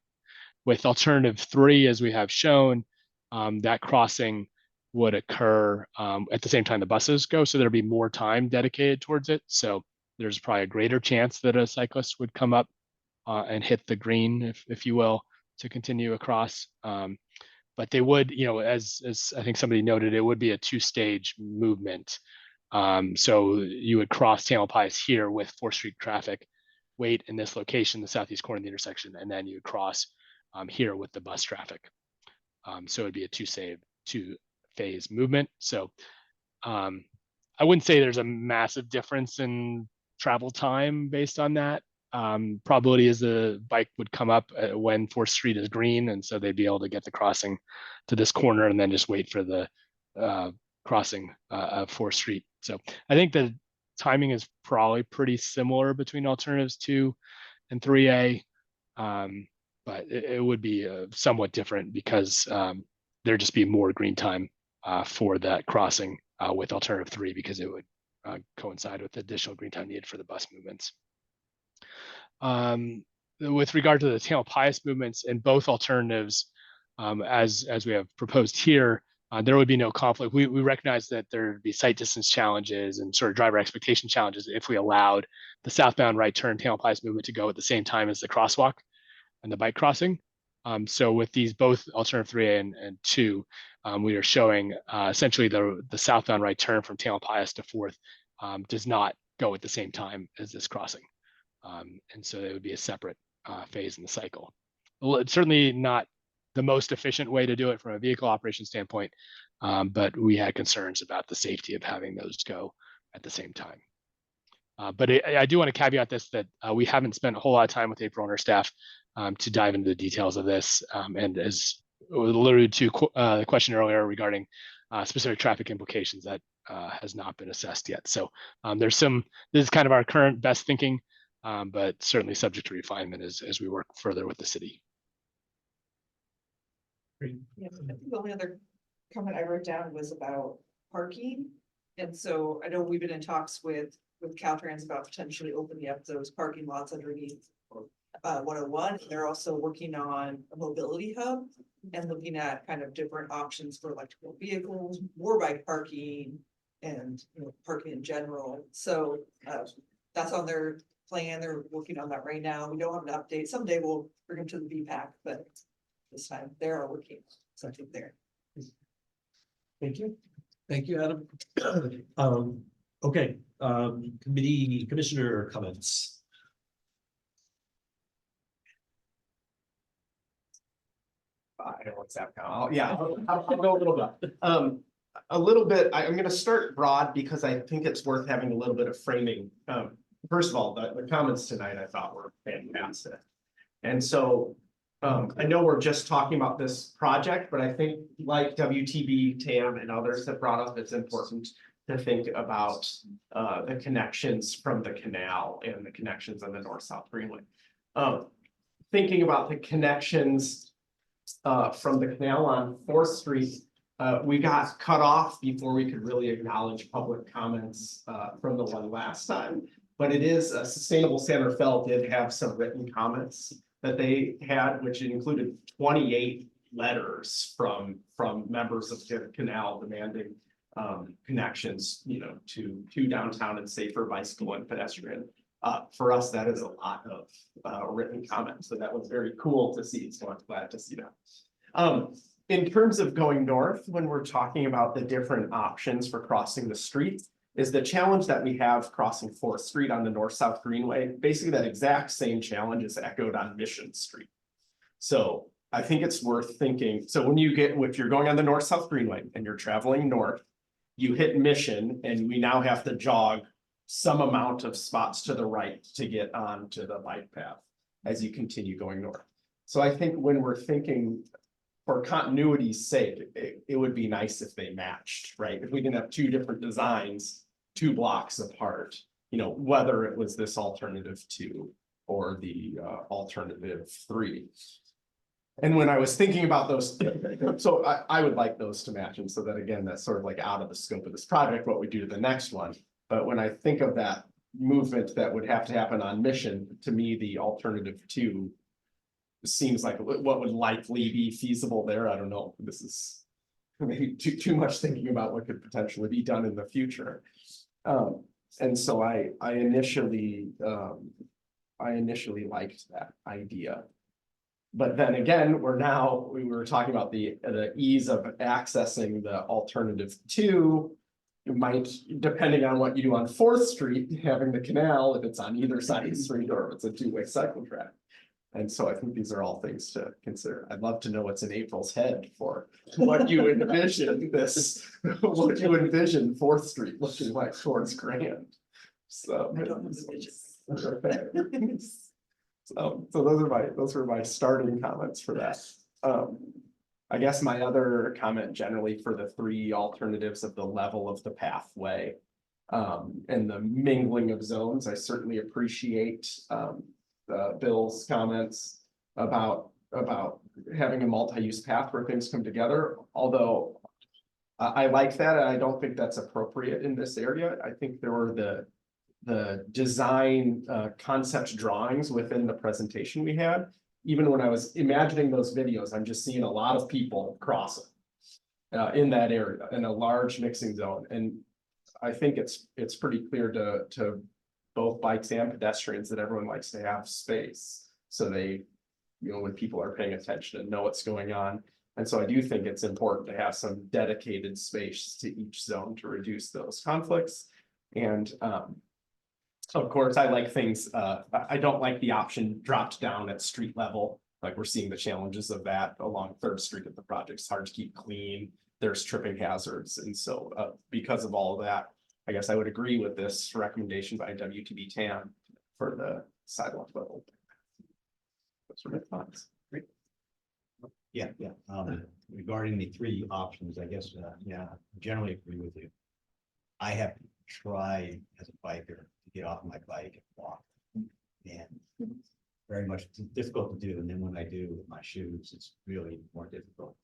With alternative 3, as we have shown, that crossing would occur at the same time the buses go. So there'd be more time dedicated towards it. So there's probably a greater chance that a cyclist would come up and hit the green, if you will, to continue across. But they would, as I think somebody noted, it would be a 2-stage movement. So you would cross Tamalpais here with 4th Street traffic, wait in this location, the southeast corner of the intersection, and then you would cross here with the bus traffic. So it'd be a 2-phase movement. So I wouldn't say there's a massive difference in travel time based on that. Probability is the bike would come up when 4th Street is green, and so they'd be able to get the crossing to this corner and then just wait for the crossing of 4th Street. So I think the timing is probably pretty similar between alternatives 2 and 3A, but it would be somewhat different because there'd just be more green time for that crossing with alternative 3 because it would coincide with the additional green time needed for the bus movements. With regard to the Tamalpais movements in both alternatives, as we have proposed here, there would be no conflict. We recognize that there would be sight distance challenges and sort of driver expectation challenges if we allowed the southbound right turn Tamalpais movement to go at the same time as the crosswalk and the bike crossing. So with these both alternative 3A and 2, we are showing essentially the southbound right turn from Tamalpais to 4th does not go at the same time as this crossing. And so it would be a separate phase in the cycle. Well, it's certainly not the most efficient way to do it from a vehicle operation standpoint, but we had concerns about the safety of having those go at the same time. But I do want to caveat this, that we haven't spent a whole lot of time with April and her staff to dive into the details of this. And as alluded to the question earlier regarding specific traffic implications, that has not been assessed yet. So this is kind of our current best thinking, but certainly subject to refinement as we work further with the city. Yeah, I think the only other comment I wrote down was about parking. And so I know we've been in talks with Caltrans about potentially opening up those parking lots underneath 101. They're also working on a mobility hub and looking at kind of different options for electrical vehicles, more bike parking, and parking in general. So that's on their plan, they're working on that right now, we don't have an update, someday we'll bring them to the VPAC, but this time they're working, so I think they're. Thank you. Thank you, Adam. Okay, committee commissioner comments. I don't what's that now? Yeah, I'll go a little bit. A little bit, I'm gonna start broad because I think it's worth having a little bit of framing. First of all, the comments tonight I thought were fantastic. And so, I know we're just talking about this project, but I think like WTB, TAM and others have brought up, it's important to think about the connections from the canal and the connections on the north-south greenway. Thinking about the connections from the canal on 4th Street, we got cut off before we could really acknowledge public comments from the one last time. But it is a Sustainable Santa Fe did have some written comments that they had, which included 28 letters from members of the canal demanding connections, you know, to downtown and safer bicycle and pedestrian. For us, that is a lot of written comments, so that was very cool to see. So I'm glad to see that. In terms of going north, when we're talking about the different options for crossing the street, is the challenge that we have crossing 4th Street on the north-south greenway. Basically, that exact same challenge is echoed on Mission Street. So I think it's worth thinking. So when you get, if you're going on the north-south greenway and you're traveling north, you hit Mission and we now have to jog some amount of spots to the right to get onto the bike path as you continue going north. So I think when we're thinking for continuity's sake, it would be nice if they matched, right? If we can have two different designs, 2 blocks apart, you know, whether it was this alternative 2 or the alternative 3. And when I was thinking about those, so I would like those to match. And so that again, that's sort of like out of the scope of this project, what we do to the next one. But when I think of that movement that would have to happen on Mission, to me, the alternative 2 seems like what would likely be feasible there. I don't know. This is maybe too much thinking about what could potentially be done in the future. And so I initially liked that idea. But then again, we were talking about the ease of accessing the alternative 2. You might, depending on what you do on 4th Street, having the canal, if it's on either side of the street or if it's a 2-way cycle track. And so I think these are all things to consider. I'd love to know what's in April's head for what you envision what you envision 4th Street looking like towards Grand. So. I don't have the vision. Okay. So those are my starting comments for that. I guess my other comment generally for the 3 alternatives of the level of the pathway and the mingling of zones, I certainly appreciate Bill's comments about having a multi-use path where things come together. Although I like that, and I don't think that's appropriate in this area. I think there were the design concept drawings within the presentation we had. Even when I was imagining those videos, I'm just seeing a lot of people crossing in that area in a large mixing zone. And I think it's pretty clear to both bikes and pedestrians that everyone likes to have space. So they, you know, when people are paying attention and know what's going on. And so I do think it's important to have some dedicated space to each zone to reduce those conflicts. And of course, I like things, I don't like the option dropped down at street level. Like we're seeing the challenges of that along 3rd Street at the project. It's hard to keep clean. There's tripping hazards. And so because of all of that, I guess I would agree with this recommendation by WTB TAM for the sidewalk level. Those are my thoughts. Great. Yeah. Regarding the 3 options, I guess, yeah, I generally agree with you. I have tried as a biker to get off my bike and walk, and very much difficult to do. And then when I do with my shoes, it's really more difficult.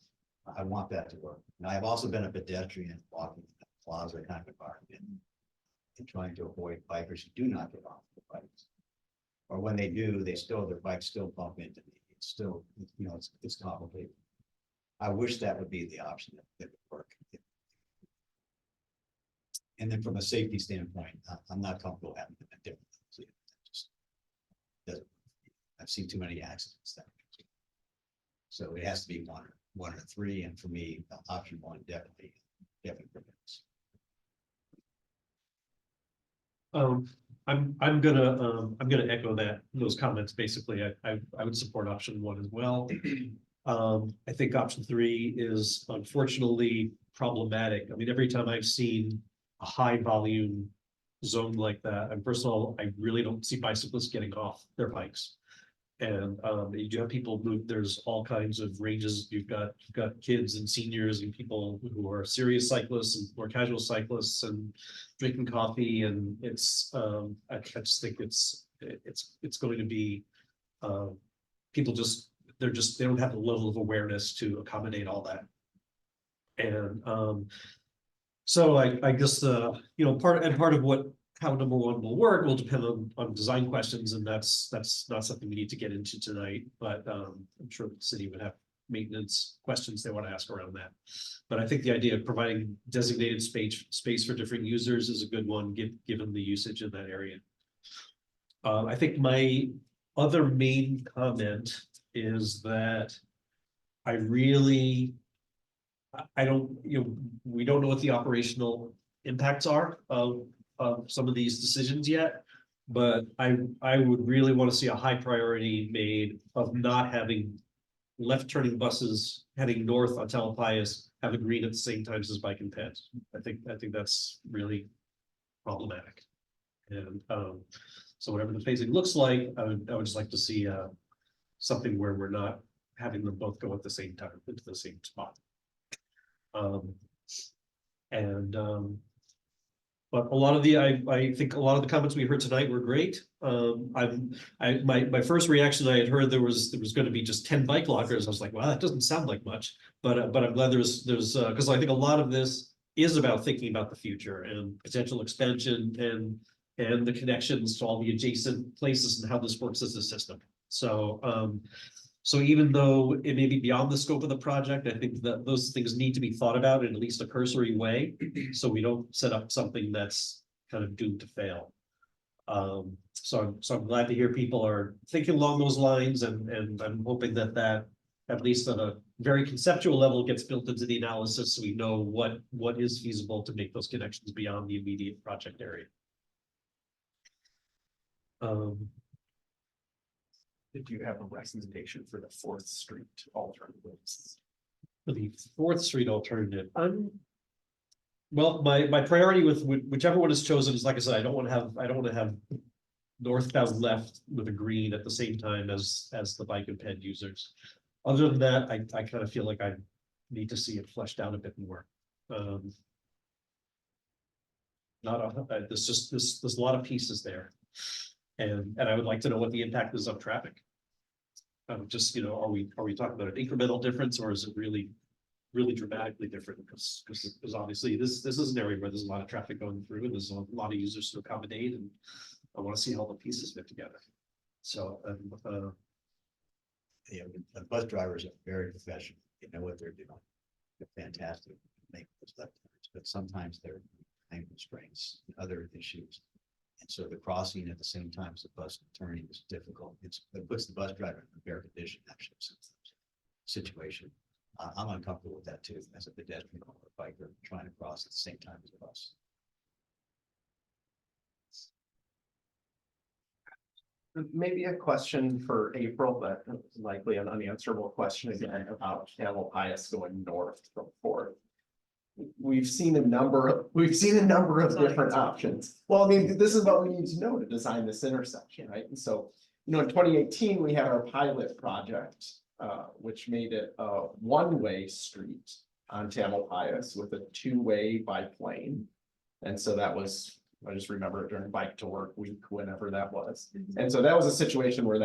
I want that to work. And I've also been a pedestrian walking in the plaza kind of environment and trying to avoid bikers who do not get off the bikes. Or when they do, their bikes still bump into me. It's still, you know, it's complicated. I wish that would be the option that would work. And then from a safety standpoint, I'm not comfortable having them at different things. I've seen too many accidents there. So it has to be one or three, and for me, option one definitely prevails. I'm gonna echo those comments. Basically, I would support option one as well. I think option three is unfortunately problematic. I mean, every time I've seen a high volume zone like that, and first of all, I really don't see bicyclists getting off their bikes. And you do have people move, there's all kinds of ranges. You've got kids and seniors and people who are serious cyclists and more casual cyclists and drinking coffee, and it's I just think it's going to be people they don't have the level of awareness to accommodate all that. And so I guess part of how number one will work will depend on design questions, and that's not something we need to get into tonight, but I'm sure the city would have maintenance questions they want to ask around that. But I think the idea of providing designated space for different users is a good one, given the usage in that area. I think my other main comment is that we don't know what the operational impacts are of some of these decisions yet, but I would really want to see a high priority made of not having left turning buses heading north on Tamalpais have a green at the same time as bike and ped. I think that's really problematic. And so whatever the phasing looks like, I would just like to see something where we're not having them both go at the same time into the same spot. But a lot of I think a lot of the comments we heard tonight were great. My first reaction, I had heard there was going to be just 10 bike lockers. I was like, wow, that doesn't sound like much, but I'm glad there's because I think a lot of this is about thinking about the future and potential expansion and the connections to all the adjacent places and how this works as a system. So even though it may be beyond the scope of the project, I think that those things need to be thought about in at least a cursory way, so we don't set up something that's kind of doomed to fail. So I'm glad to hear people are thinking along those lines, and I'm hoping that at least at a very conceptual level gets built into the analysis, so we know what is feasible to make those connections beyond the immediate project area. Did you have a recommendation for the 4th Street alternatives? For the 4th Street alternative, well, my priority with whichever one is chosen is, like I said, I don't want to have northbound left with a green at the same time as the bike and ped users. Other than that, I kind of feel like I need to see it fleshed out a bit more. There's a lot of pieces there, and I would like to know what the impact is on traffic. Just, are we talking about an incremental difference, or is it really dramatically different? Because obviously this is an area where there's a lot of traffic going through, and there's a lot of users to accommodate, and I want to see how the pieces fit together. So the bus drivers are very professional. They know what they're doing. They're fantastic. Make those left turns, but sometimes there are time constraints and other issues. And so the crossing at the same time as the bus turning is difficult. It puts the bus driver in a bare condition, actually, situation. I'm uncomfortable with that too, as a pedestrian or a biker trying to cross at the same time as a bus. Maybe a question for April, but likely an unanswerable question again about Tamalpais going north from 4th. We've seen a number of different options. Well, I mean, this is what we need to know to design this intersection, right? And so, in 2018, we had our pilot project, which made it a one-way street on Tamalpais with a two-way bike lane. And so that was, I just remember it during Bike to Work Week, whenever that was. And so that was a situation where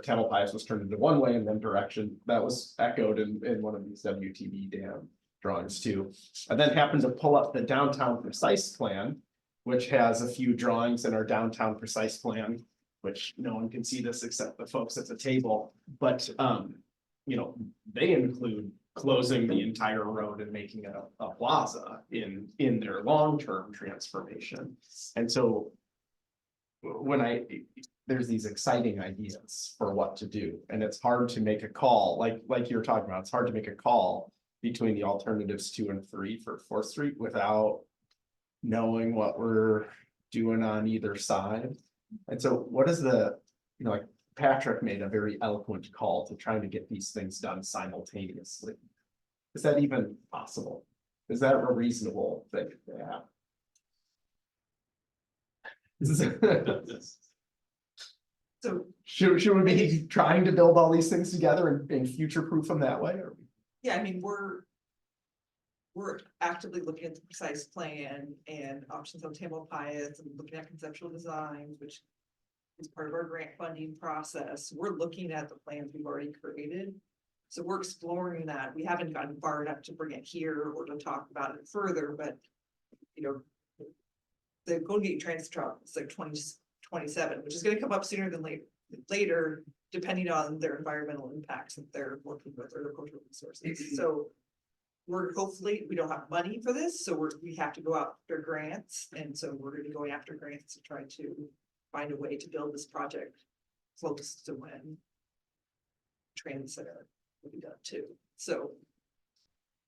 Tamalpais was turned into one way and then direction. That was echoed in one of these WTB dam drawings too. I then happened to pull up the downtown precise plan, which has a few drawings in our downtown precise plan, which no one can see this except the folks at the table. But they include closing the entire road and making it a plaza in their long-term transformation. And so there's these exciting ideas for what to do, and it's hard to make a call, like you're talking about, it's hard to make a call between the alternatives 2 and 3 for 4th Street without knowing what we're doing on either side. And so what is like Patrick made a very eloquent call to trying to get these things done simultaneously. Is that even possible? Is that a reasonable thing to have? So, Should we be trying to build all these things together and future-proof them that way, or? yeah, I mean, we're actively looking at the precise plan and options on Tamalpais and looking at conceptual designs, which is part of our grant funding process. We're looking at the plans we've already created. So we're exploring that. We haven't gotten far enough to bring it here or to talk about it further, but the Golden Gate Transit Truck is like 2027, which is gonna come up sooner than later, depending on their environmental impacts that they're working with or their cultural resources. So we don't have money for this, so we have to go after grants, and so we're gonna be going after grants to try to find a way to build this project close to when transit center will be done too. So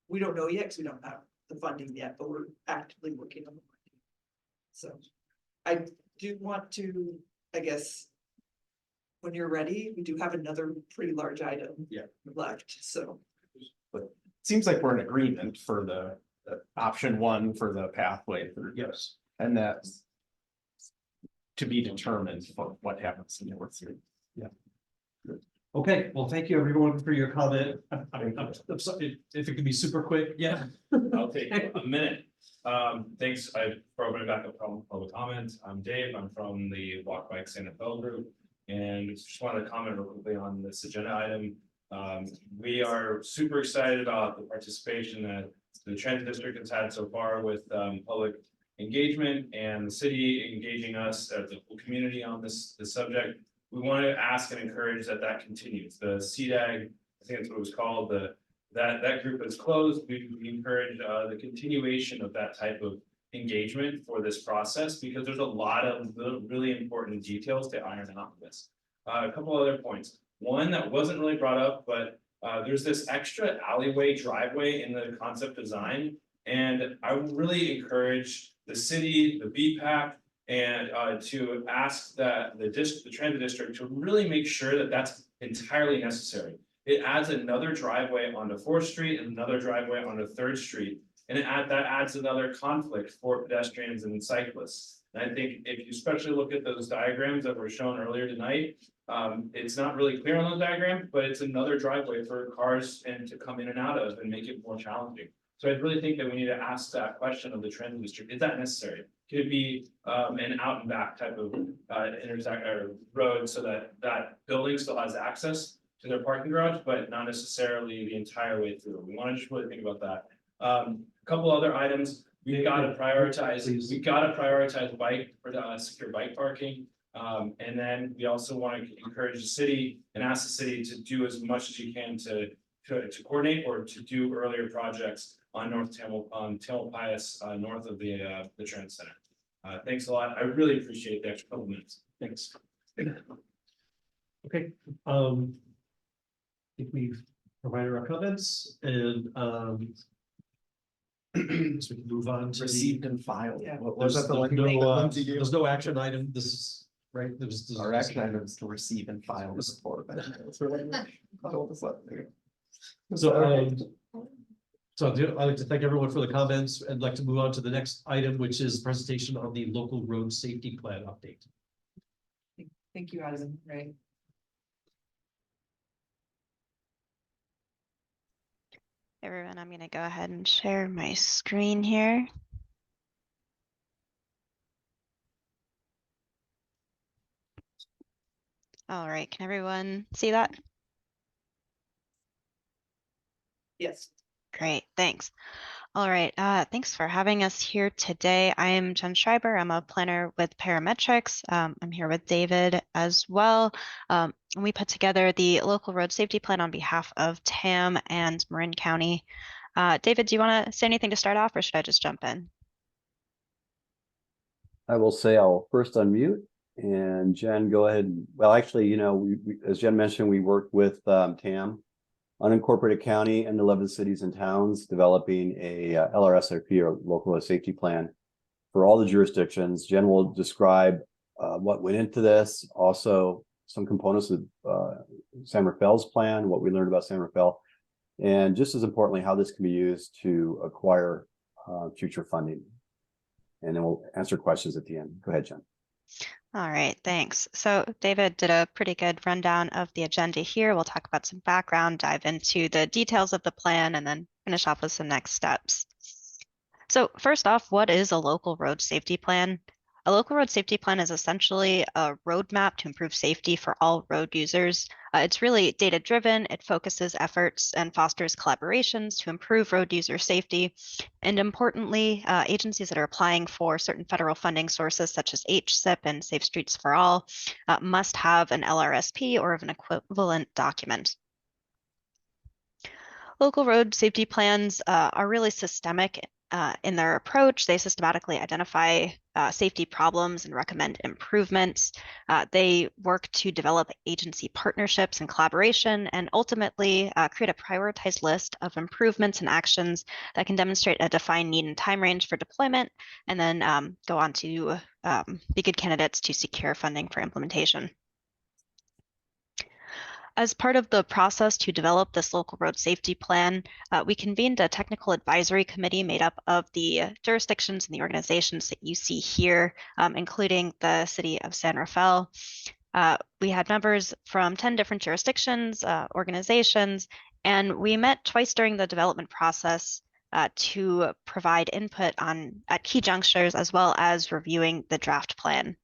we don't know yet because we don't have the funding yet, but we're actively working on the funding. So I do want to, I guess, when you're ready, we do have another pretty large item left, so. But seems like we're in agreement for the option 1 for the pathway through. Yes. And that's to be determined for what happens in North Street. Yeah. Okay, well, thank you everyone for your comment. I'm sorry, if it could be super quick, yeah. I'll take a minute. Thanks, for opening back up public comment. I'm Dave, I'm from the Walk Bike Santa Fe group. And just wanted to comment real quickly on this agenda item. We are super excited about the participation that the transit district has had so far with public engagement and the city engaging us, the whole community on this subject. We want to ask and encourage that continues. The CDAG, I think that's what it was called, that group is closed. We encourage the continuation of that type of engagement for this process, because there's a lot of really important details to iron out in this. A couple other points. One that wasn't really brought up, but there's this extra alleyway driveway in the concept design. And I would really encourage the city, the BPAC, and to ask that the transit district to really make sure that that's entirely necessary. It adds another driveway onto 4th Street and another driveway onto 3rd Street. And that adds another conflict for pedestrians and cyclists. And I think if you especially look at those diagrams that were shown earlier tonight, it's not really clear on those diagrams, but it's another driveway for cars and to come in and out of and make it more challenging. So I really think that we need to ask that question of the transit district: is that necessary? Could it be an out and back type of intersect or road so that building still has access to their parking garage, but not necessarily the entire way through? We want to just really think about that. A couple other items. We've got to prioritize. We got to prioritize bike for secure bike parking. And then we also want to encourage the city and ask the city to do as much as you can to coordinate or to do earlier projects on Tamalpais, north of the transit center. Thanks a lot. I really appreciate the extra couple minutes. Thanks. Okay. I think we've provided our comments, and so we can move on to Received and filed. Yeah. Was that the language that Lindsay used? there's no action item. This is right. Our action item is to receive and file the report. So I'd like to thank everyone for the comments. I'd like to move on to the next item, which is presentation on the local road safety plan update. Thank you, Adam, right? Everyone, I'm going to go ahead and share my screen here. All right, can everyone see that? Yes. Great, thanks. All right, thanks for having us here today. I am Jen Schreiber. I'm a planner with Parametrics. I'm here with David as well. We put together the local road safety plan on behalf of TAM and Marin County. David, do you want to say anything to start off, or should I just jump in? I will say I'll first unmute And Jen, go ahead. Well, actually, you know, as Jen mentioned, we worked with TAM, unincorporated county, and 11 cities and towns, developing a LRSIP, or local road safety plan, for all the jurisdictions. Jen will describe what went into this, also some components of San Rafael's plan, what we learned about San Rafael, and just as importantly, how this can be used to acquire future funding. And then we'll answer questions at the end. Go ahead, Jen. All right, thanks. So David did a pretty good rundown of the agenda here. We'll talk about some background, dive into the details of the plan, and then finish off with some next steps. So first off, what is a local road safety plan? A local road safety plan is essentially a roadmap to improve safety for all road users. It's really data-driven. It focuses efforts and fosters collaborations to improve road user safety. And importantly, agencies that are applying for certain federal funding sources such as HSIP and Safe Streets for All must have an LRSP or an equivalent document. Local road safety plans are really systemic in their approach. They systematically identify safety problems and recommend improvements. They work to develop agency partnerships and collaboration, and ultimately create a prioritized list of improvements and actions that can demonstrate a defined need and time range for deployment, and then go on to be good candidates to secure funding for implementation. As part of the process to develop this local road safety plan, we convened a technical advisory committee made up of the jurisdictions and the organizations that you see here, including the city of San Rafael. We had members from 10 different jurisdictions, organizations, and we met twice during the development process to provide input at key junctures, as well as reviewing the draft plan.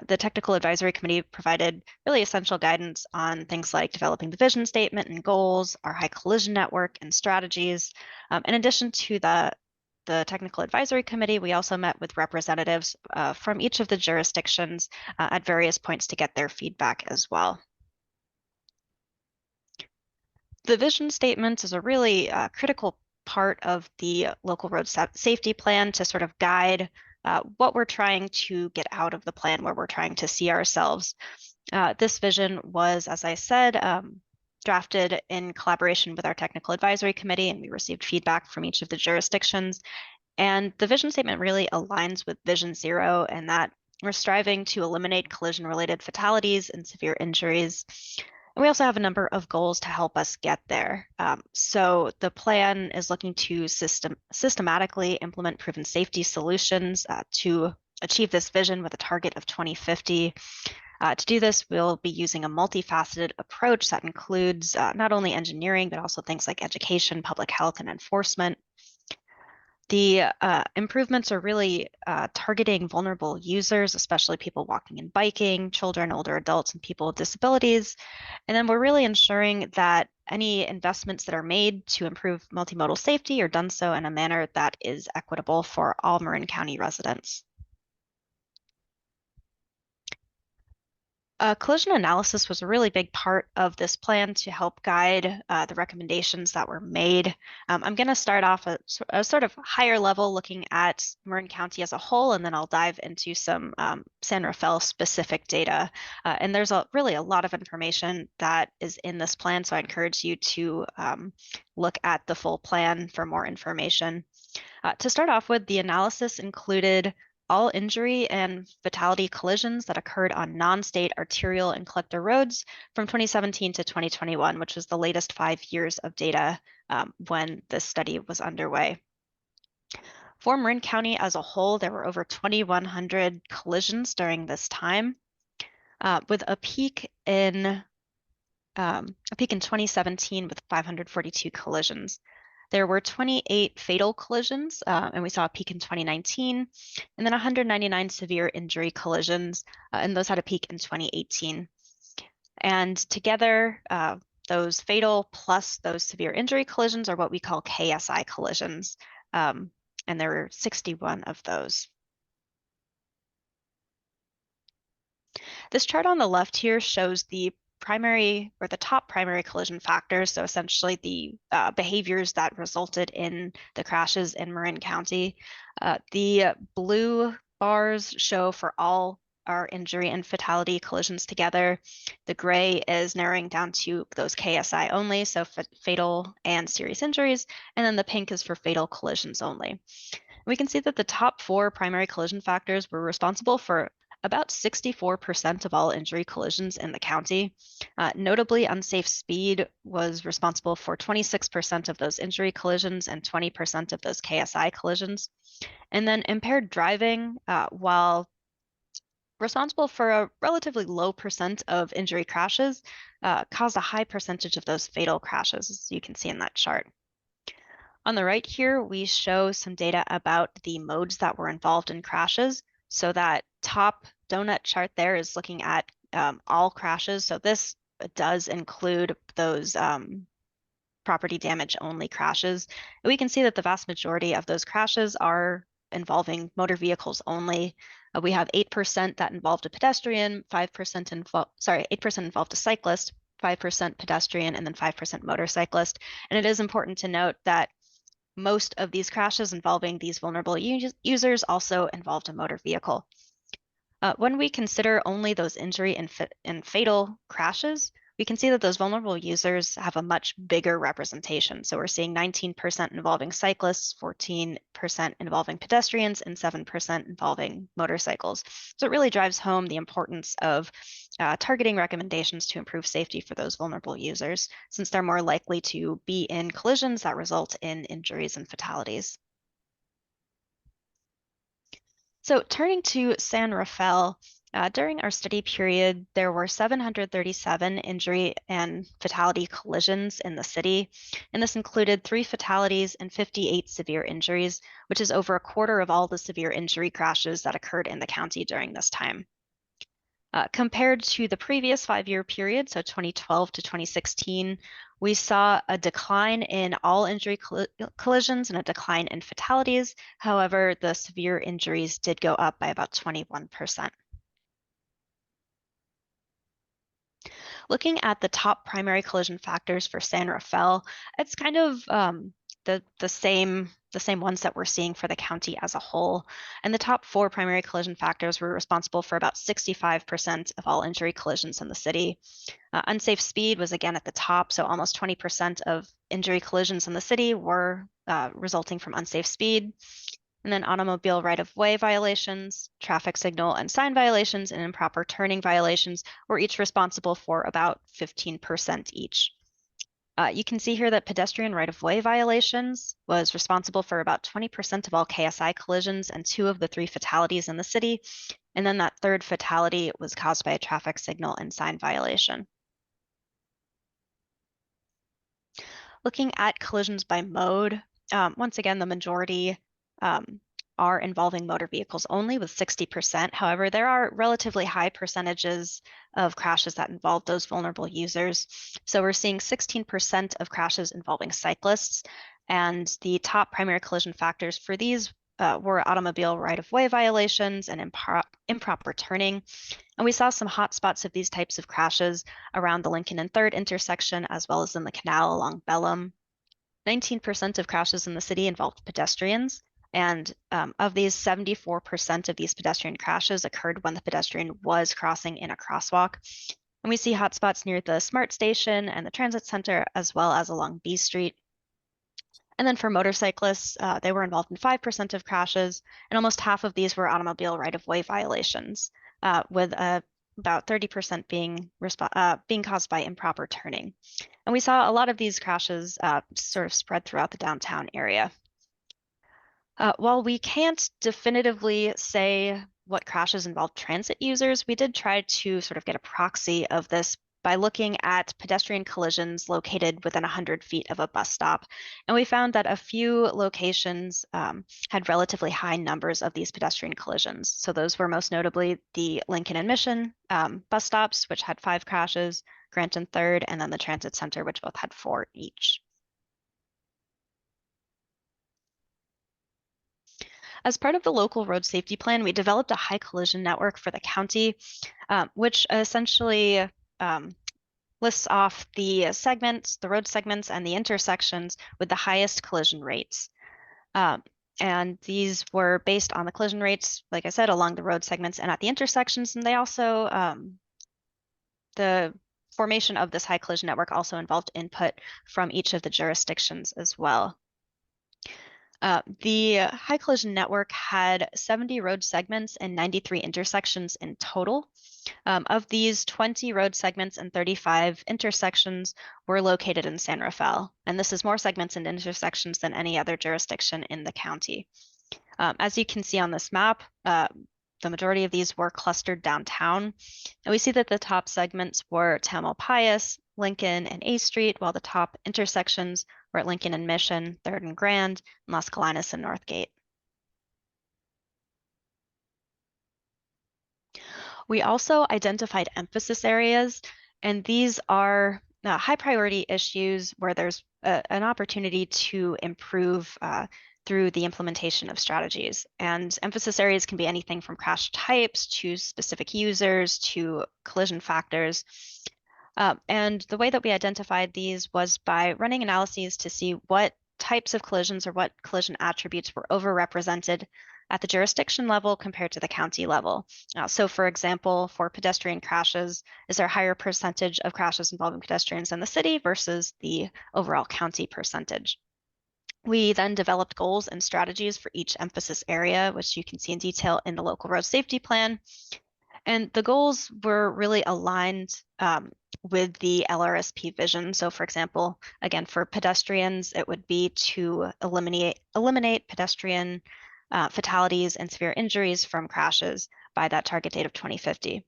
The technical advisory committee provided really essential guidance on things like developing the vision statement and goals, our high collision network and strategies. In addition to the technical advisory committee, we also met with representatives from each of the jurisdictions at various points to get their feedback as well. The vision statement is a really critical part of the local road safety plan to sort of guide what we're trying to get out of the plan, where we're trying to see ourselves. This vision was, as I said, drafted in collaboration with our technical advisory committee, and we received feedback from each of the jurisdictions. And the vision statement really aligns with Vision Zero, and that we're striving to eliminate collision-related fatalities and severe injuries. And we also have a number of goals to help us get there. So the plan is looking to systematically implement proven safety solutions to achieve this vision with a target of 2050. To do this, we'll be using a multifaceted approach that includes not only engineering, but also things like education, public health, and enforcement. The improvements are really targeting vulnerable users, especially people walking and biking, children, older adults, and people with disabilities. And then we're really ensuring that any investments that are made to improve multimodal safety are done so in a manner that is equitable for all Marin County residents. Collision analysis was a really big part of this plan to help guide the recommendations that were made. I'm going to start off at a sort of higher level looking at Marin County as a whole, and then I'll dive into some San Rafael specific data. And there's really a lot of information that is in this plan, so I encourage you to look at the full plan for more information. To start off with, the analysis included all injury and fatality collisions that occurred on non-state arterial and collector roads from 2017 to 2021, which was the latest 5 years of data when this study was underway. For Marin County as a whole, there were over 2,100 collisions during this time, with a peak in 2017 with 542 collisions. There were 28 fatal collisions, and we saw a peak in 2019, and then 199 severe injury collisions, and those had a peak in 2018. And together, those fatal plus those severe injury collisions are what we call KSI collisions, and there were 61 of those. This chart on the left here shows the primary or the top primary collision factors, so essentially the behaviors that resulted in the crashes in Marin County. The blue bars show for all our injury and fatality collisions together. The gray is narrowing down to those KSI only, so fatal and serious injuries, and then the pink is for fatal collisions only. We can see that the top 4 primary collision factors were responsible for about 64% of all injury collisions in the county. Notably, unsafe speed was responsible for 26% of those injury collisions and 20% of those KSI collisions. And then impaired driving, while responsible for a relatively low percent of injury crashes, caused a high percentage of those fatal crashes, as you can see in that chart. On the right here, we show some data about the modes that were involved in crashes. So that top donut chart there is looking at all crashes. So this does include those property damage only crashes. And we can see that the vast majority of those crashes are involving motor vehicles only. We have 8% that involved a pedestrian, 8% involved a cyclist, 5% pedestrian, and then 5% motorcyclist. And it is important to note that most of these crashes involving these vulnerable users also involved a motor vehicle. When we consider only those injury and fatal crashes, we can see that those vulnerable users have a much bigger representation. So we're seeing 19% involving cyclists, 14% involving pedestrians, and 7% involving motorcycles. So it really drives home the importance of targeting recommendations to improve safety for those vulnerable users, since they're more likely to be in collisions that result in injuries and fatalities. So turning to San Rafael, during our study period, there were 737 injury and fatality collisions in the city, and this included 3 fatalities and 58 severe injuries, which is over a quarter of all the severe injury crashes that occurred in the county during this time. Compared to the previous 5-year period, so 2012 to 2016, we saw a decline in all injury collisions and a decline in fatalities. However, the severe injuries did go up by about 21%. Looking at the top primary collision factors for San Rafael, it's kind of the same ones that we're seeing for the county as a whole. And the top 4 primary collision factors were responsible for about 65% of all injury collisions in the city. Unsafe speed was again at the top, so almost 20% of injury collisions in the city were resulting from unsafe speed. And then automobile right-of-way violations, traffic signal and sign violations, and improper turning violations were each responsible for about 15% each. You can see here that pedestrian right-of-way violations was responsible for about 20% of all KSI collisions and 2 of the 3 fatalities in the city. And then that 3rd fatality was caused by a traffic signal and sign violation. Looking at collisions by mode, once again, the majority are involving motor vehicles only with 60%. However, there are relatively high percentages of crashes that involve those vulnerable users. So we're seeing 16% of crashes involving cyclists, and the top primary collision factors for these were automobile right-of-way violations and improper turning. And we saw some hot spots of these types of crashes around the Lincoln and 3rd intersection, as well as in the canal along Bellum. 19% of crashes in the city involved pedestrians. And of these, 74% of these pedestrian crashes occurred when the pedestrian was crossing in a crosswalk. And we see hotspots near the SMART station and the transit center, as well as along B Street. And then for motorcyclists, they were involved in 5% of crashes, and almost half of these were automobile right-of-way violations, with about 30% being caused by improper turning. And we saw a lot of these crashes sort of spread throughout the downtown area. While we can't definitively say what crashes involve transit users, we did try to sort of get a proxy of this by looking at pedestrian collisions located within 100 feet of a bus stop. And we found that a few locations had relatively high numbers of these pedestrian collisions. So those were most notably the Lincoln and Mission bus stops, which had 5 crashes, Grant and 3rd, and then the Transit Center, which both had 4 each. As part of the local road safety plan, we developed a high collision network for the county, which essentially lists off the segments, the road segments, and the intersections with the highest collision rates. And these were based on the collision rates, like I said, along the road segments and at the intersections. And they also, the formation of this high collision network also involved input from each of the jurisdictions as well. The high collision network had 70 road segments and 93 intersections in total. Of these, 20 road segments and 35 intersections were located in San Rafael. And this is more segments and intersections than any other jurisdiction in the county. As you can see on this map, the majority of these were clustered downtown. And we see that the top segments were Tamalpais, Lincoln, and A Street, while the top intersections were at Lincoln and Mission, 3rd and Grand, and Las Colinas and Northgate. We also identified emphasis areas, and these are high priority issues where there's an opportunity to improve through the implementation of strategies. And emphasis areas can be anything from crash types to specific users to collision factors. And the way that we identified these was by running analyses to see what types of collisions or what collision attributes were overrepresented at the jurisdiction level compared to the county level. So for example, for pedestrian crashes, is there a higher percentage of crashes involving pedestrians in the city versus the overall county percentage? We then developed goals and strategies for each emphasis area, which you can see in detail in the local road safety plan. And the goals were really aligned with the LRSP vision. So for example, again, for pedestrians, it would be to eliminate pedestrian fatalities and severe injuries from crashes by that target date of 2050.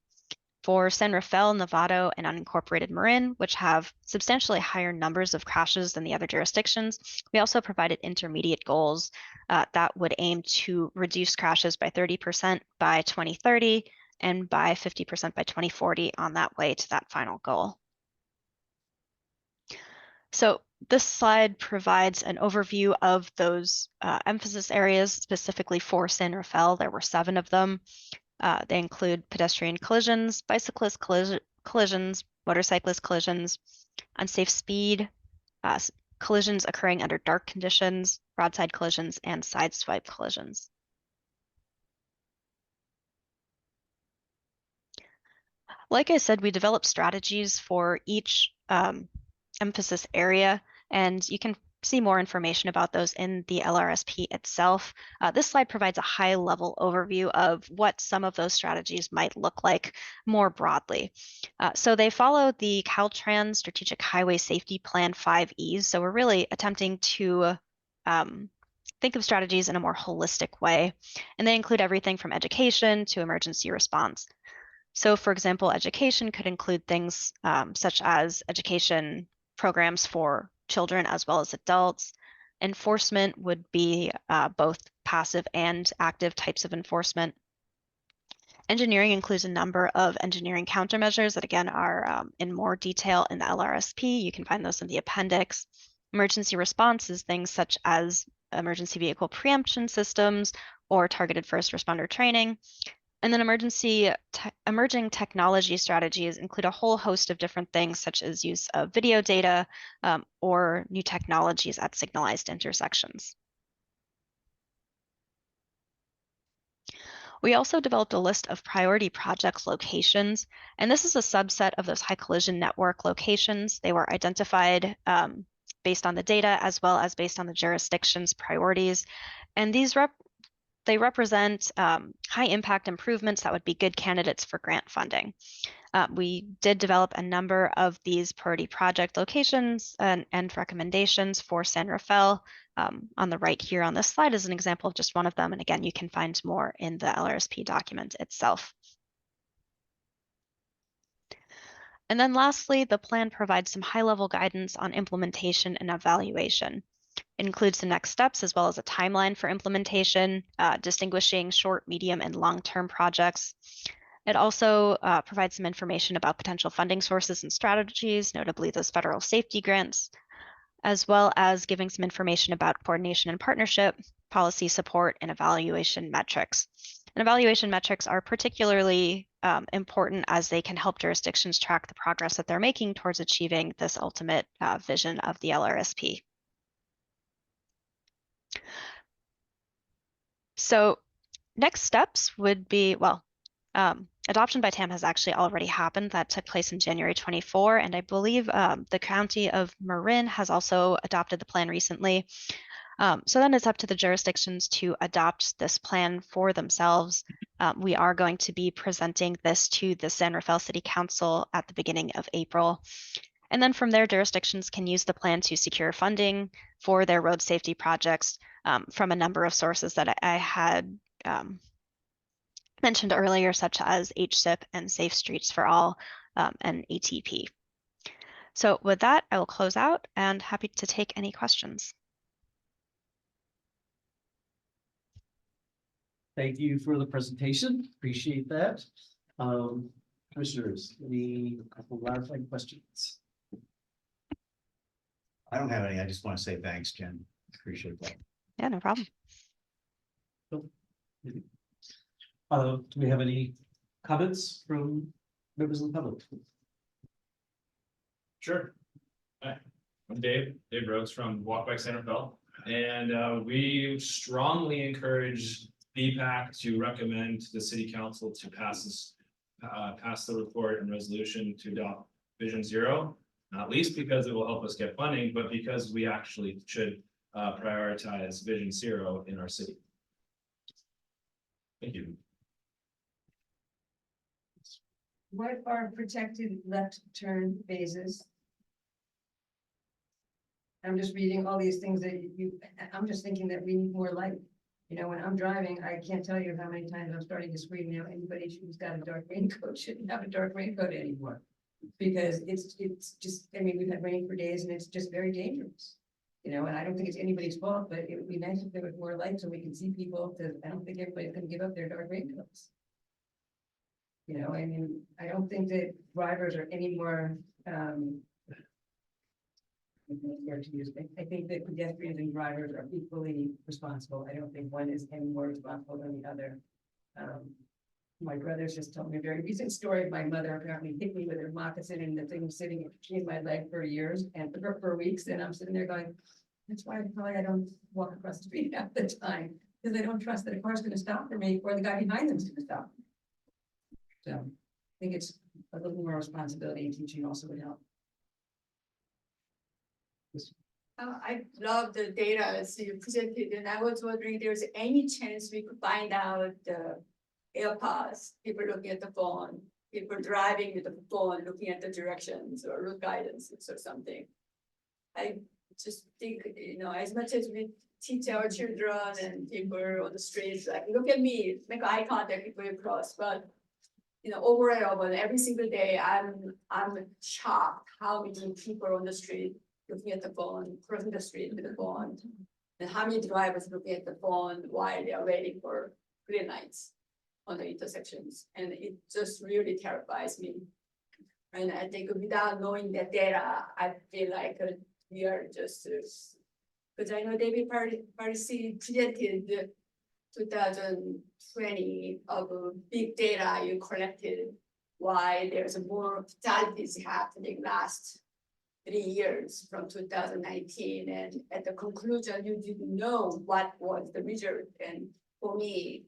For San Rafael, Novato, and unincorporated Marin, which have substantially higher numbers of crashes than the other jurisdictions, we also provided intermediate goals that would aim to reduce crashes by 30% by 2030 and by 50% by 2040 on that way to that final goal. So this slide provides an overview of those emphasis areas specifically for San Rafael. There were 7 of them. They include pedestrian collisions, bicyclist collisions, motorcyclist collisions, unsafe speed, collisions occurring under dark conditions, broadside collisions, and sideswipe collisions. Like I said, we developed strategies for each emphasis area, and you can see more information about those in the LRSP itself. This slide provides a high-level overview of what some of those strategies might look like more broadly. So they follow the Caltrans Strategic Highway Safety Plan 5Es. So we're really attempting to think of strategies in a more holistic way. And they include everything from education to emergency response. So for example, education could include things such as education programs for children as well as adults. Enforcement would be both passive and active types of enforcement. Engineering includes a number of engineering countermeasures that again are in more detail in the LRSP. You can find those in the appendix. Emergency response is things such as emergency vehicle preemption systems or targeted first responder training. And then emerging technology strategies include a whole host of different things, such as use of video data or new technologies at signalized intersections. We also developed a list of priority project locations, and this is a subset of those high collision network locations. They were identified based on the data as well as based on the jurisdiction's priorities. And they represent high impact improvements that would be good candidates for grant funding. We did develop a number of these priority project locations and recommendations for San Rafael. On the right here on this slide is an example of just one of them. And again, you can find more in the LRSP document itself. And then lastly, the plan provides some high-level guidance on implementation and evaluation. It includes the next steps as well as a timeline for implementation, distinguishing short, medium, and long-term projects. It also provides some information about potential funding sources and strategies, notably those federal safety grants, as well as giving some information about coordination and partnership, policy support, and evaluation metrics. And evaluation metrics are particularly important as they can help jurisdictions track the progress that they're making towards achieving this ultimate vision of the LRSP. So next steps would be, well, adoption by TAM has actually already happened. That took place in January 24, and I believe the county of Marin has also adopted the plan recently. So then it's up to the jurisdictions to adopt this plan for themselves. We are going to be presenting this to the San Rafael City Council at the beginning of April. And then from there, jurisdictions can use the plan to secure funding for their road safety projects from a number of sources that I had mentioned earlier, such as HSIP and Safe Streets for All and ATP. So with that, I will close out and happy to take any questions. Thank you for the presentation. Appreciate that. Commissioners, any couple clarifying questions? I don't have any. I just want to say thanks, Jen. Appreciate that. Yeah, no problem. Do we have any comments from members of the public? Sure. Hi, I'm Dave Rhodes from Walk Bike San Rafael, and we strongly encourage BPAC to recommend to the city council to pass the report and resolution to adopt Vision Zero, not least because it will help us get funding, but because we actually should prioritize Vision Zero in our city. Thank you. What are protected left turn phases? I'm just reading all these things that I'm just thinking that we need more light. You know, when I'm driving, I can't tell you how many times I'm starting to scream now, anybody who's got a dark raincoat shouldn't have a dark raincoat anymore. Because it's just, I mean, we've had rain for days and it's just very dangerous. You know, and I don't think it's anybody's fault, but it would be nice if there was more light so we can see people, because I don't think everybody's gonna give up their dark raincoats. You know, I mean, I don't think that drivers are any more, I think that pedestrians and drivers are equally responsible. I don't think one is any more responsible than the other. My brothers just told me a very recent story of my mother apparently hit me with her moccasin and the thing was sitting in my leg for years and for weeks. And I'm sitting there going, that's why probably I don't walk across the street half the time, because I don't trust that a car's going to stop for me or the guy behind them is going to stop. So I think it's a little more responsibility in teaching also would help. I love the data as you presented, and I was wondering if there's any chance we could find out the AirPods, people looking at the phone, people driving with the phone, looking at the directions or route guidances or something. I just think, you know, as much as we teach our children and people on the streets, like, look at me, make eye contact before you cross, but you know, over and over, every single day, I'm shocked how many people on the street looking at the phone, crossing the street with the phone, and how many drivers looking at the phone while they are waiting for green lights on the intersections, and it just really terrifies me. And I think without knowing that data, I feel like we are just, because I know David Parisi presented 2020 of big data you collected, why there's more fatalities happening last 3 years from 2019, and at the conclusion you didn't know what was the result. And for me,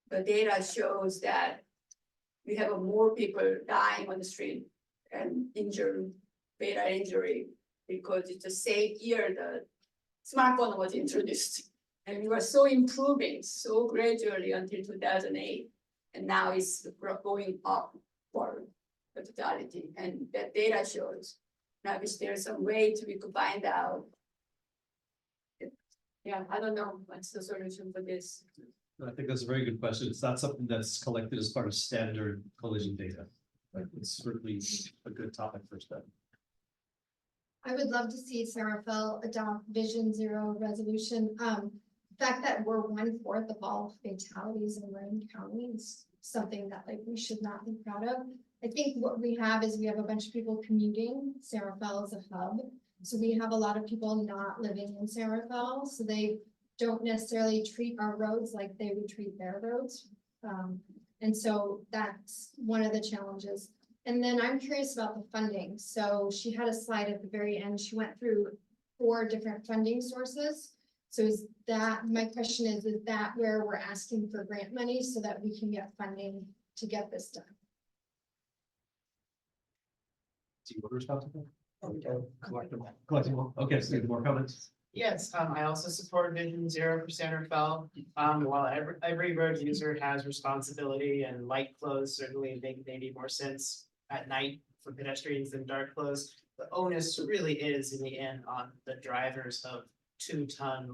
the data shows that we have more people dying on the street and injured, fatal injury, because it's the same year the smartphone was introduced. And we were so improving so gradually until 2008. And now it's going up for the fatality. And that data shows, now if there's some way we could find out. Yeah, I don't know what's the solution for this. I think that's a very good question. It's not something that's collected as part of standard collision data. But it's certainly a good topic for study. I would love to see San Rafael adopt Vision Zero resolution. The fact that we're 1/4 of all fatalities in Marin County is something that like we should not be proud of. I think what we have is we have a bunch of people commuting. San Rafael is a hub. So we have a lot of people not living in San Rafael. So they don't necessarily treat our roads like they would treat their roads. And so that's one of the challenges. And then I'm curious about the funding. So she had a slide at the very end. She went through 4 different funding sources. So is that, my question is that where we're asking for grant money so that we can get funding to get this done? Do you want to respond to that? Collectible. Okay, so more comments? Yes, I also support Vision Zero for Santa Fe. While every road user has responsibility and light flows certainly make maybe more sense at night for pedestrians than dark flows. The onus really is in the end on the drivers of 2-ton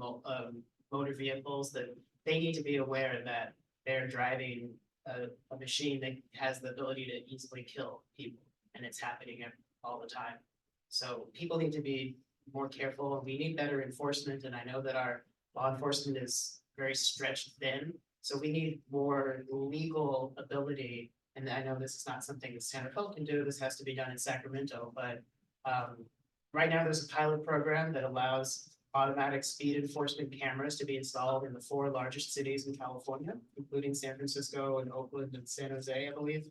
motor vehicles, that they need to be aware that they're driving a machine that has the ability to easily kill people, and it's happening all the time. So people need to be more careful. We need better enforcement, and I know that our law enforcement is very stretched thin. So we need more legal ability. And I know this is not something that Santa Fe can do. This has to be done in Sacramento, but right now there's a pilot program that allows automatic speed enforcement cameras to be installed in the 4 largest cities in California, including San Francisco and Oakland and San Jose, I believe,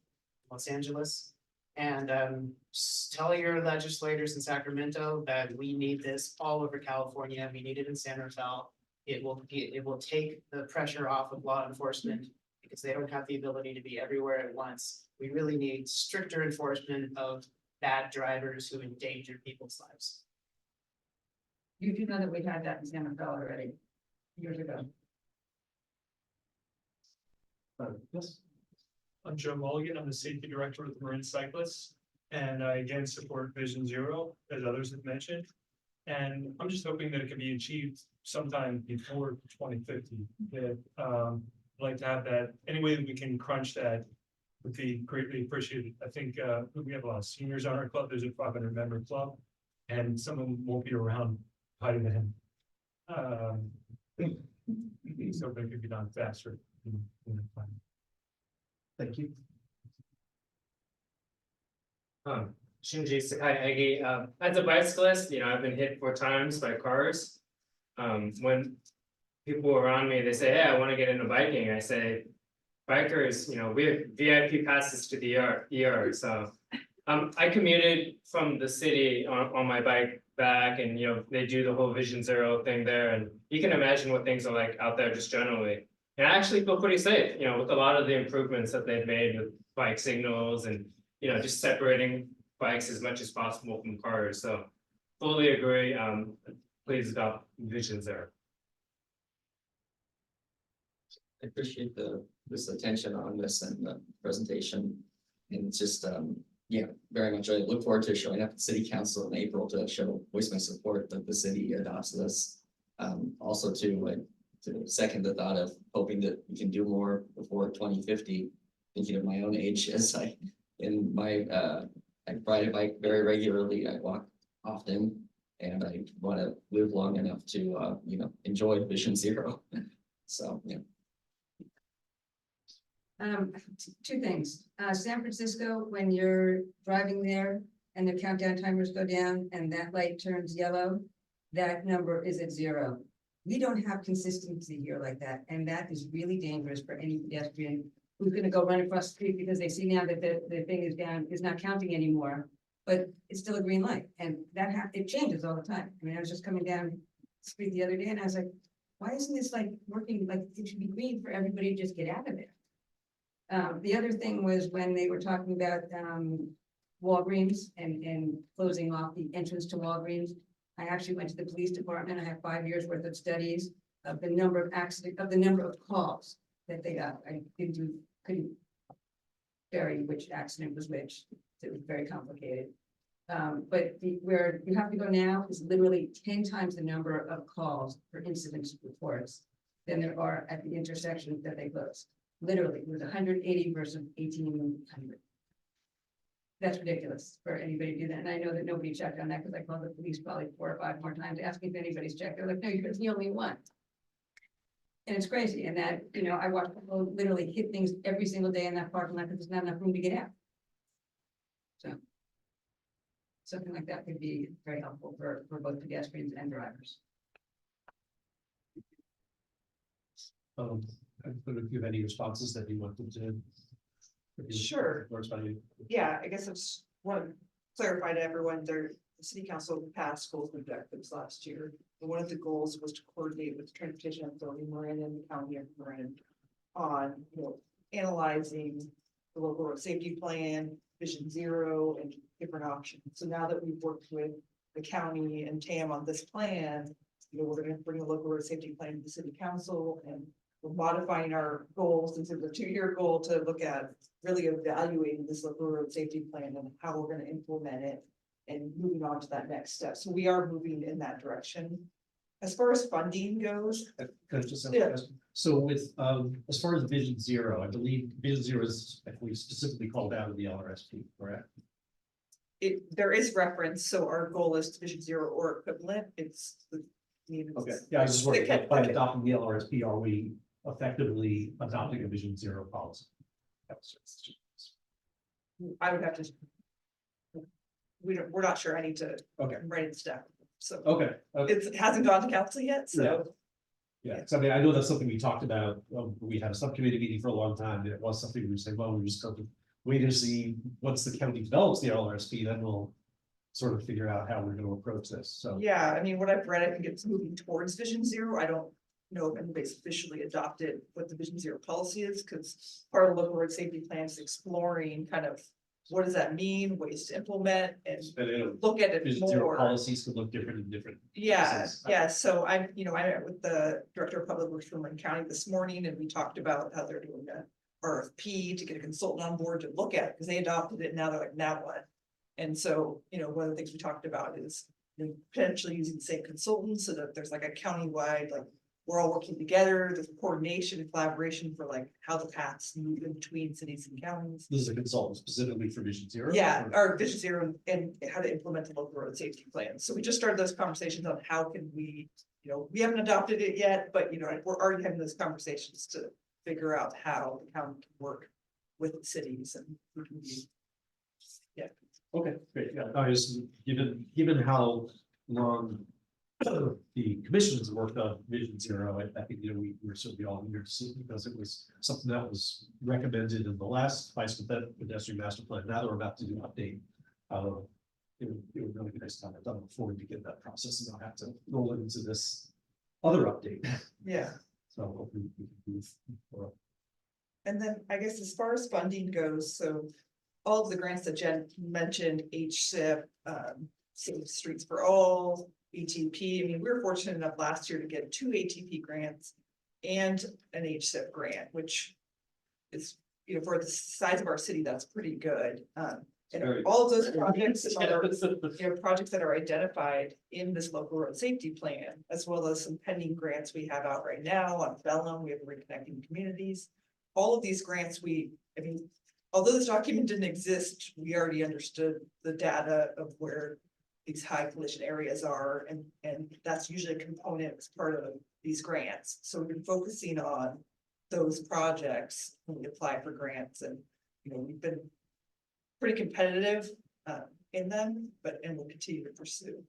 Los Angeles. And tell your legislators in Sacramento that we need this all over California. We need it in San Rafael. It will take the pressure off of law enforcement because they don't have the ability to be everywhere at once. We really need stricter enforcement of bad drivers who endanger people's lives. You do know that we had that in San Rafael already years ago. Yes. I'm Joe Mulligan. I'm the safety director with Marin Cyclists. And I again support Vision Zero, as others have mentioned. And I'm just hoping that it can be achieved sometime before 2050. That I'd like to have that, any way that we can crunch that would be greatly appreciated. I think we have a lot of seniors on our club. There's a 500 member club, and some of them won't be around by then. So it could be done faster. Thank you. Shinji Sakai Egi, as a bicyclist, I've been hit 4 times by cars. When people around me, they say, hey, I want to get into biking. I say, bikers, we have VIP passes to the ER. So I commuted from the city on my bike back, and they do the whole Vision Zero thing there, and you can imagine what things are like out there just generally. And I actually feel pretty safe, with a lot of the improvements that they've made with bike signals and just separating bikes as much as possible from cars. So fully agree. Please adopt Vision Zero. I appreciate this attention on this and the presentation. And it's just, yeah, very much. I look forward to showing up at City Council in April to voice my support that the city adopts this. Also to second the thought of hoping that we can do more before 2050, thinking of my own age as I ride a bike very regularly. I walk often, and I want to live long enough to, enjoy Vision Zero. So, yeah. 2 things. San Francisco, when you're driving there and the countdown timers go down and that light turns yellow, that number is at 0. We don't have consistency here like that, and that is really dangerous for any pedestrian who's going to go run across the street because they see now that the thing is not counting anymore, but it's still a green light, and it changes all the time. I mean, I was just coming down the street the other day, and I was like, why isn't this like working? Like, it should be green for everybody to just get out of there. The other thing was when they were talking about Walgreens and closing off the entrance to Walgreens. I actually went to the police department. I have 5 years worth of studies of the number of calls that they got. I couldn't vary which accident was which. It was very complicated. But where you have to go now is literally 10 times the number of calls for incident reports than there are at the intersection that they closed. Literally, it was 180 versus 1,800. That's ridiculous for anybody to do that. And I know that nobody checked on that because I called the police probably 4 or 5 more times asking if anybody's checked. They're like, no, you're the only one. And it's crazy. And that, I watch people literally hit things every single day in that parking lot because there's not enough room to get out. So something like that could be very helpful for both pedestrians and drivers. I don't know if you have any responses that you wanted to. Sure. Yeah, I guess I just want to clarify to everyone, the city council passed goals and objectives last year. And one of the goals was to coordinate with transportation authority, Marin and the county of Marin on, analyzing the local road safety plan, Vision Zero, and different options. So now that we've worked with the county and TAM on this plan, we're gonna bring a local road safety plan to the city council, and we're modifying our goals into the 2-year goal to look at really evaluating this local road safety plan and how we're gonna implement it and moving on to that next step. So we are moving in that direction. As far as funding goes. Can I just ask a Yeah. question? So with, as far as Vision Zero, I believe Vision Zero is, if we specifically called out in the LRSP, correct? There is reference, so our goal is to Vision Zero or equivalent. Okay, yeah, I just wondering, by adopting the LRSP, are we effectively adopting a Vision Zero policy? I would have to. We're not sure. I need to. Okay. Write it down. So. Okay. It hasn't gone to council yet, so. Yeah, so I mean, I know that's something we talked about, we had a subcommittee meeting for a long time, and it was something we were saying, well, we're just going to wait to see, once the county develops the LRSP, then we'll sort of figure out how we're gonna approach this, so. Yeah, I mean, what I've read, I think it's moving towards Vision Zero. I don't know if anybody's officially adopted what the Vision Zero policy is, because part of the local road safety plan is exploring kind of what does that mean, ways to implement and look at it Vision Zero more. policies could look different in different. Yeah, places. yeah, so I met with the director of public works from Lynn County this morning, and we talked about how they're doing a RFP to get a consultant on board to look at it, because they adopted it, now they're like, now what? And so, one of the things we talked about is potentially using the same consultants, so that there's like a countywide, like, we're all working together, there's coordination and collaboration for like how the paths move in between cities and counties. This is a consultant specifically for Vision Zero? Yeah, or- or Vision Zero and how to implement the local road safety plan. So we just started those conversations on how can we, we haven't adopted it yet, but we're already having those conversations to figure out how the county can work with the cities and we can be. Yeah. Okay, great, yeah, I just, given how long the commissions worked on Vision Zero, I think, we were certainly all here to see, because it was something that was recommended in the last pedestrian master plan. Now that we're about to do an update, it would really be nice to have it done before we begin that process and not have to roll it into this other update. Yeah. So hopefully we can move forward. And then I guess as far as funding goes, so all of the grants that Jen mentioned, HSIP, Safe Streets for All, ATP. I mean, we were fortunate enough last year to get 2 ATP grants and an HSIP grant, which is, for the size of our city, that's pretty good. And all of those projects are, projects that are identified in this local road safety plan, as well as some pending grants we have out right now on Bellum. We have Reconnecting Communities. All of these grants, although this document didn't exist, we already understood the data of where these high collision areas are, and that's usually a component as part of these grants. So we've been focusing on those projects when we apply for grants, and we've been pretty competitive in them, and we'll continue to pursue.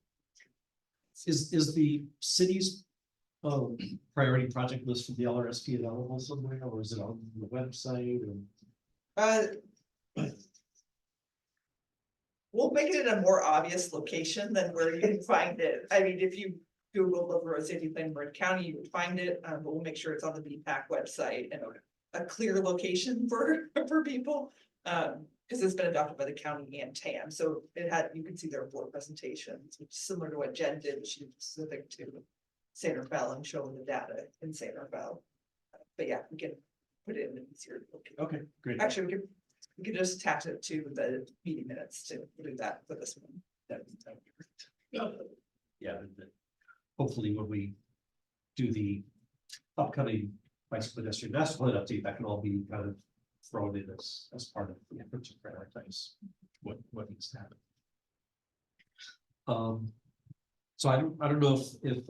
Is the city's priority project list for the LRSP available somewhere, or is it on the website? We'll make it in a more obvious location than where you can find it. I mean, if you Google local road safety plan in Marin County, you would find it, but we'll make sure it's on the BPAC website and a clear location for people. Because it's been adopted by the county and TAM, so you can see their board presentations, which is similar to what Jen did. She was specific to San Rafael and showing the data in San Rafael. But yeah, we can put it in an easier location. Okay, great. Actually, we could just attach it to the meeting minutes to do that for this one. That'd be great. Yeah, hopefully when we do the upcoming bicycle pedestrian master plan update, that can all be kind of thrown in as part of the effort to prioritize what needs to happen. So I don't know if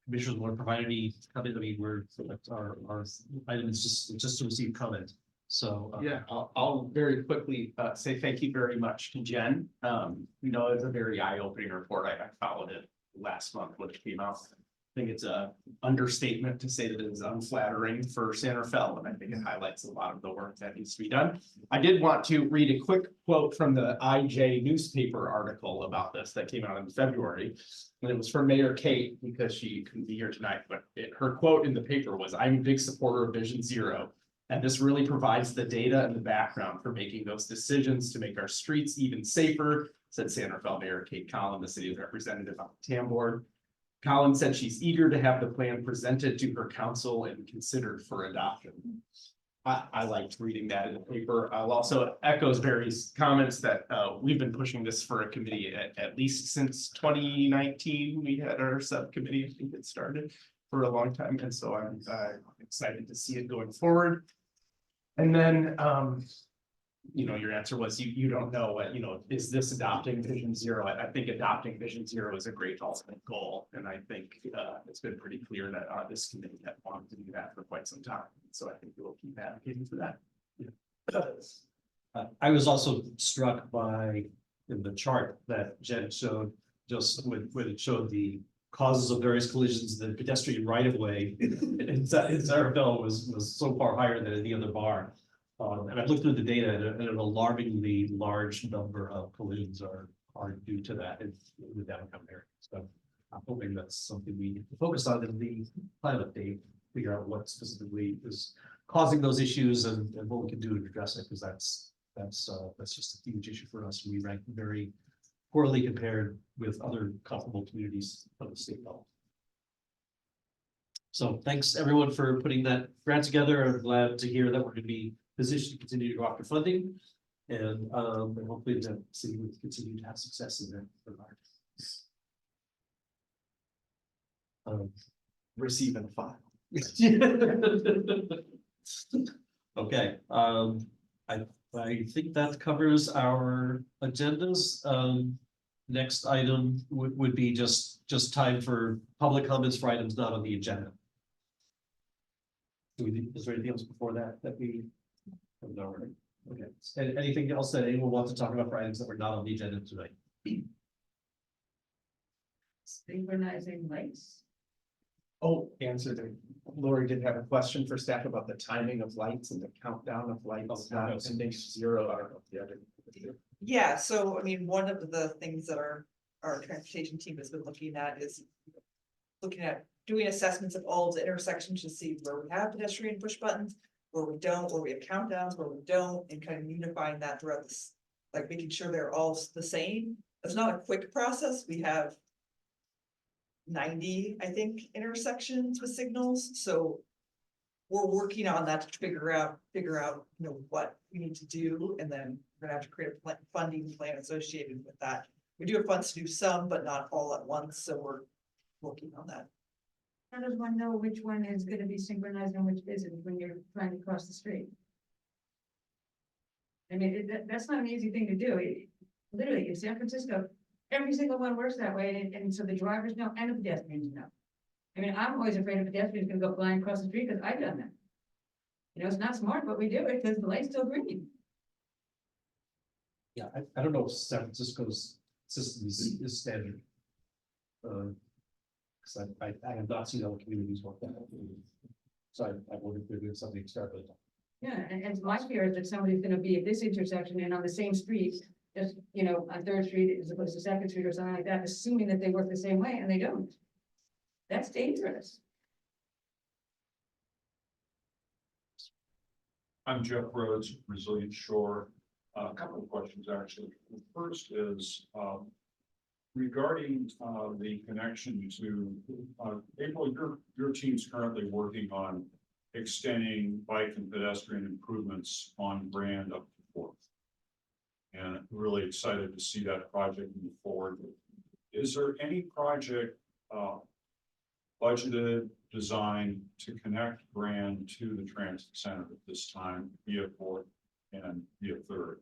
commissioners want to provide any comment. I mean, our item is just to receive comment. So yeah, I'll very quickly say thank you very much to Jen. It's a very eye-opening report. I followed it last month when it came out. think it's a understatement to say that it is unflattering for San Rafael, and I think it highlights a lot of the work that needs to be done. I did want to read a quick quote from the IJ newspaper article about this that came out in February. And it was from Mayor Kate, because she couldn't be here tonight, but her quote in the paper was, "I'm a big supporter of Vision Zero. And this really provides the data and the background for making those decisions to make our streets even safer," said San Rafael Mayor Kate Collin, the city's representative on the TAM board. Collin said she's eager to have the plan presented to her council and considered for adoption. I liked reading that in the paper. I'll also echo Barry's comments that we've been pushing this for a committee at least since 2019. We had our subcommittee, I think it started for a long time. And so I'm excited to see it going forward. And then, your answer was you don't know what, is this adopting Vision Zero? I think adopting Vision Zero is a great ultimate goal. And I think it's been pretty clear that this committee had wanted to do that for quite some time. So I think we'll keep advocating for that. I was also struck by in the chart that Jen showed, just when it showed the causes of various collisions, the pedestrian right of way in Zarabella was so far higher than any other bar. And I've looked through the data, and an alarmingly large number of collisions are due to that in the downtown area. So I'm hoping that's something we need to focus on in the plan update, figure out what specifically is causing those issues and what we can do to address it, because that's just a huge issue for us. We rank very poorly compared with other comparable communities of the state level. So thanks everyone for putting that grant together. I'm glad to hear that we're going to be positioned to continue to go after funding, and hopefully the city will continue to have success in that regard. Receive and file. Okay, I think that covers our agendas. Next item would be just time for public comments for items not on the agenda. Is there anything else before that we? No, okay. And anything else that anyone wants to talk about for items that were not on the agenda tonight? Synchronizing lights. Oh, Lori did have a question for staff about the timing of lights and the countdown of lights. Ending zero. I don't know if the other. Yeah, so I mean, one of the things that our transportation team has been looking at is doing assessments of all the intersections to see where we have pedestrian push buttons, where we don't, where we have countdowns, where we don't, and kind of unifying that throughout this, like making sure they're all the same. It's not a quick process. We have 90, I think, intersections with signals. So we're working on that to figure out, what we need to do. And then we're gonna have to create a funding plan associated with that. We do have funds to do some, but not all at once. So we're working on that. How does one know which one is gonna be synchronized and which isn't when you're trying to cross the street? I mean, that's not an easy thing to do. Literally, in San Francisco, every single one works that way, and so the drivers know and the pedestrians know. I mean, I'm always afraid a pedestrian's gonna go flying across the street because I've done that. It's not smart, but we do it because the light's still green. Yeah, I don't know if San Francisco's system is standard. Because I have not seen other communities work that out. So I wonder if they're doing something externally. Yeah, and my fear is that somebody's gonna be at this intersection and on the same street, just, on Third Street as opposed to Second Street or something like that, assuming that they work the same way, and they don't. That's dangerous. I'm Jeff Rhodes, Resilient Shore. A couple of questions, actually. The first is regarding the connection to April. Your team's currently working on extending bike and pedestrian improvements on Grand up to 4th, and I'm really excited to see that project move forward. Is there any project budgeted, designed to connect Grand to the transit center at this time via 4th and via 3rd?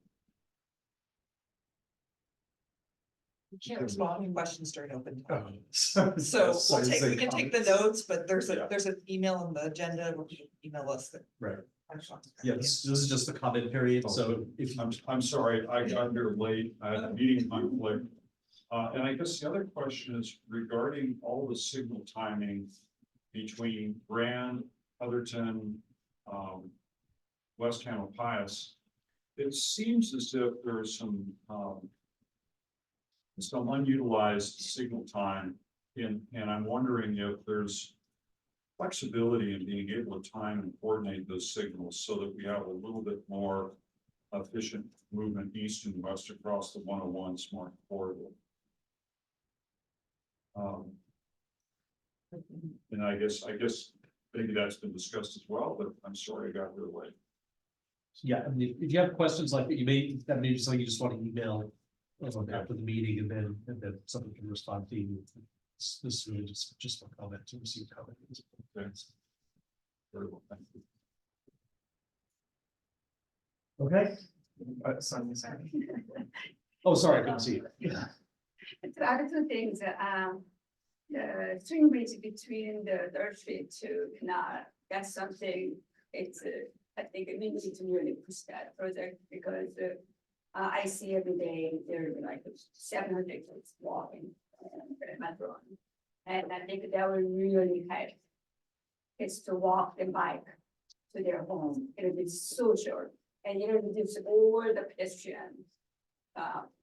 We can't respond to questions during open. So we can take the notes, but there's an email on the agenda, which you email us that. Right. Yeah, this is just the comment period. So if I'm sorry, I got here late. I had a meeting conflict. And I guess the other question is regarding all the signal timing between Grand, Otherton, West Tamalpais. It seems as if there's some unutilized signal time and I'm wondering if there's flexibility in being able to time and coordinate those signals so that we have a little bit more efficient movement east and west across the 101 smart corridor. And I guess maybe that's been discussed as well, but I'm sorry I got here late. Yeah, I mean, if you have questions like that, that may be something you just want to email after the meeting and then someone can respond to you. This is really just for comment to receive comment. Very well, thank you. Okay. Oh, sorry, I couldn't see you. The other two things, the string bridge between the Third Street to Canal, that's something, it's, I think we need to really push that project because I see every day there are like 700 kids walking metro. And I think that will really help kids to walk and bike to their home. It'll be so short. And it'll reduce all the pedestrian,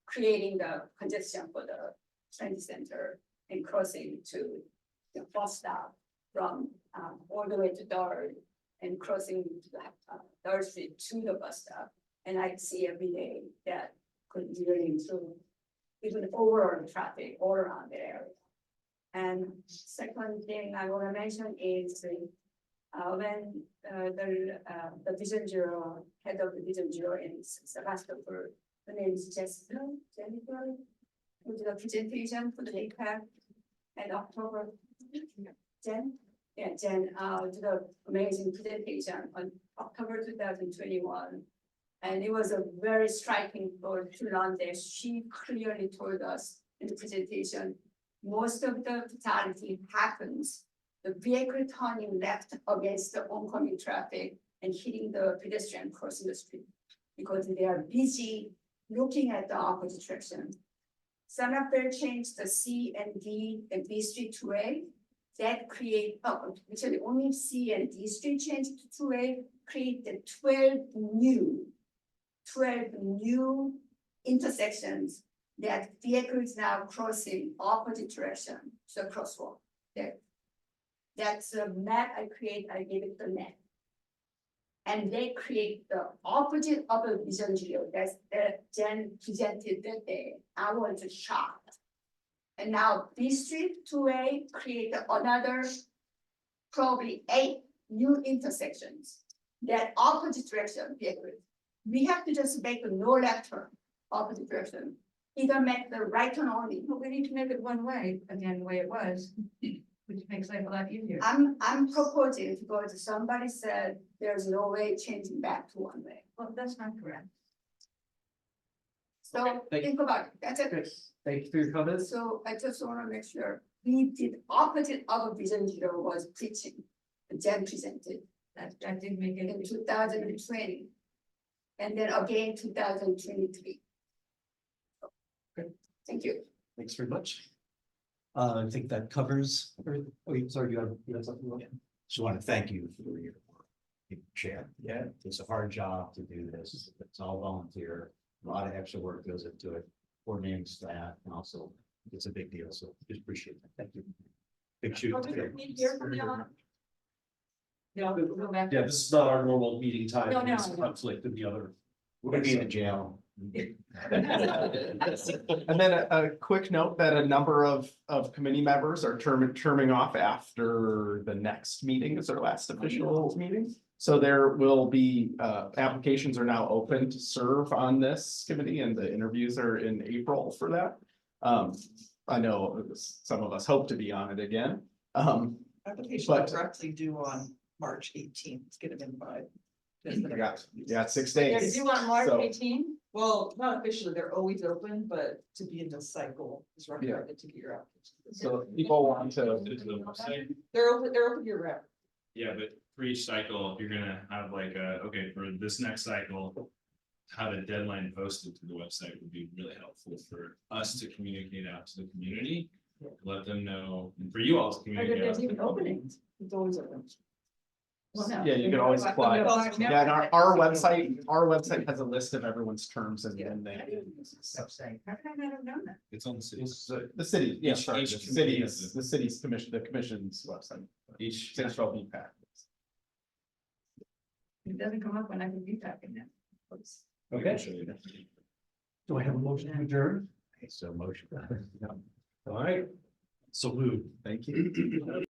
creating the congestion for the transit center and crossing to the bus stop from all the way to Third and crossing to the Third Street to the bus stop. And I see every day that could really improve even overall traffic all around the area. And second thing I want to mention is when the Vision Zero, head of the Vision Zero in Sebastopol, her name is Jennifer, who did a presentation for the APEC in October. Jen? Yeah, Jen did an amazing presentation on October 2021. And it was a very striking for to learn that she clearly told us in the presentation, most of the fatality happens, the vehicle turning left against the oncoming traffic and hitting the pedestrian crossing the street because they are busy looking at the opposite direction. Some of them changed the C and D and B street to A. That create, actually only C and D street changed to 2A, create the 12 new intersections that vehicles now crossing opposite direction, so crosswalk. That's a map I create, I gave it the net. And they create the opposite of a Vision Zero that's Jen presented that day. I was shocked. And now B Street 2A create another probably 8 new intersections that opposite direction vehicles. We have to just make a no left turn, opposite direction. Either make the right turn only. But we need to make it one way, again, the way it was, which makes life a lot easier. I'm proposing because somebody said there's no way changing back to one way. Well, that's not correct. So think about it, that's it. Thank you for your comments. So I just want to make sure we did opposite of Vision Zero was preaching. Jen presented That did make it. in 2020. And then again 2023. Okay. Thank you. Thanks very much. I think that covers, sorry, you have something? You want? Just want to thank you for your work, Chair. Yeah, it's a hard job to do this. It's all volunteer. A lot of extra work goes into it, coordinating staff, and also it's a big deal. So just appreciate that. Thank you. Big shoot. No, we'll go back. Yeah, this is not our normal meeting time. No, There's no. conflict in the other. We're gonna be in the jail. And then a quick note that a number of committee members are terming off after the next meeting is their last official meeting. So there will be, applications are now open to serve on this committee and the interviews are in April for that. I know some of us hope to be on it again. Application but- directly due on March 18th, get them in by. Yeah, 6 days. They're due on March So- 18th? Well, not officially, they're always open, but to be in the cycle is recommended to get your application. So people want to. They're open year round. Yeah, but for each cycle, you're gonna have like okay, for this next cycle, have a deadline posted to the website would be really helpful for us to communicate out to the community. Let them know, and for you all to But if communicate. out there's to the even public. openings, it's always open. Well, no. Yeah, you can always apply. No. Yeah, and our website has a list of everyone's terms and then I they. didn't use this website. How could I not have known that? It's on the city. The city, yeah, Each- sorry, each the committee has city's, the city's commission, the commission's website. Each. Central VPAC. It doesn't come up when I can be back in there. Okay. Do I have a motion to adjourn? Okay, so motion. All right. So moved. Thank you.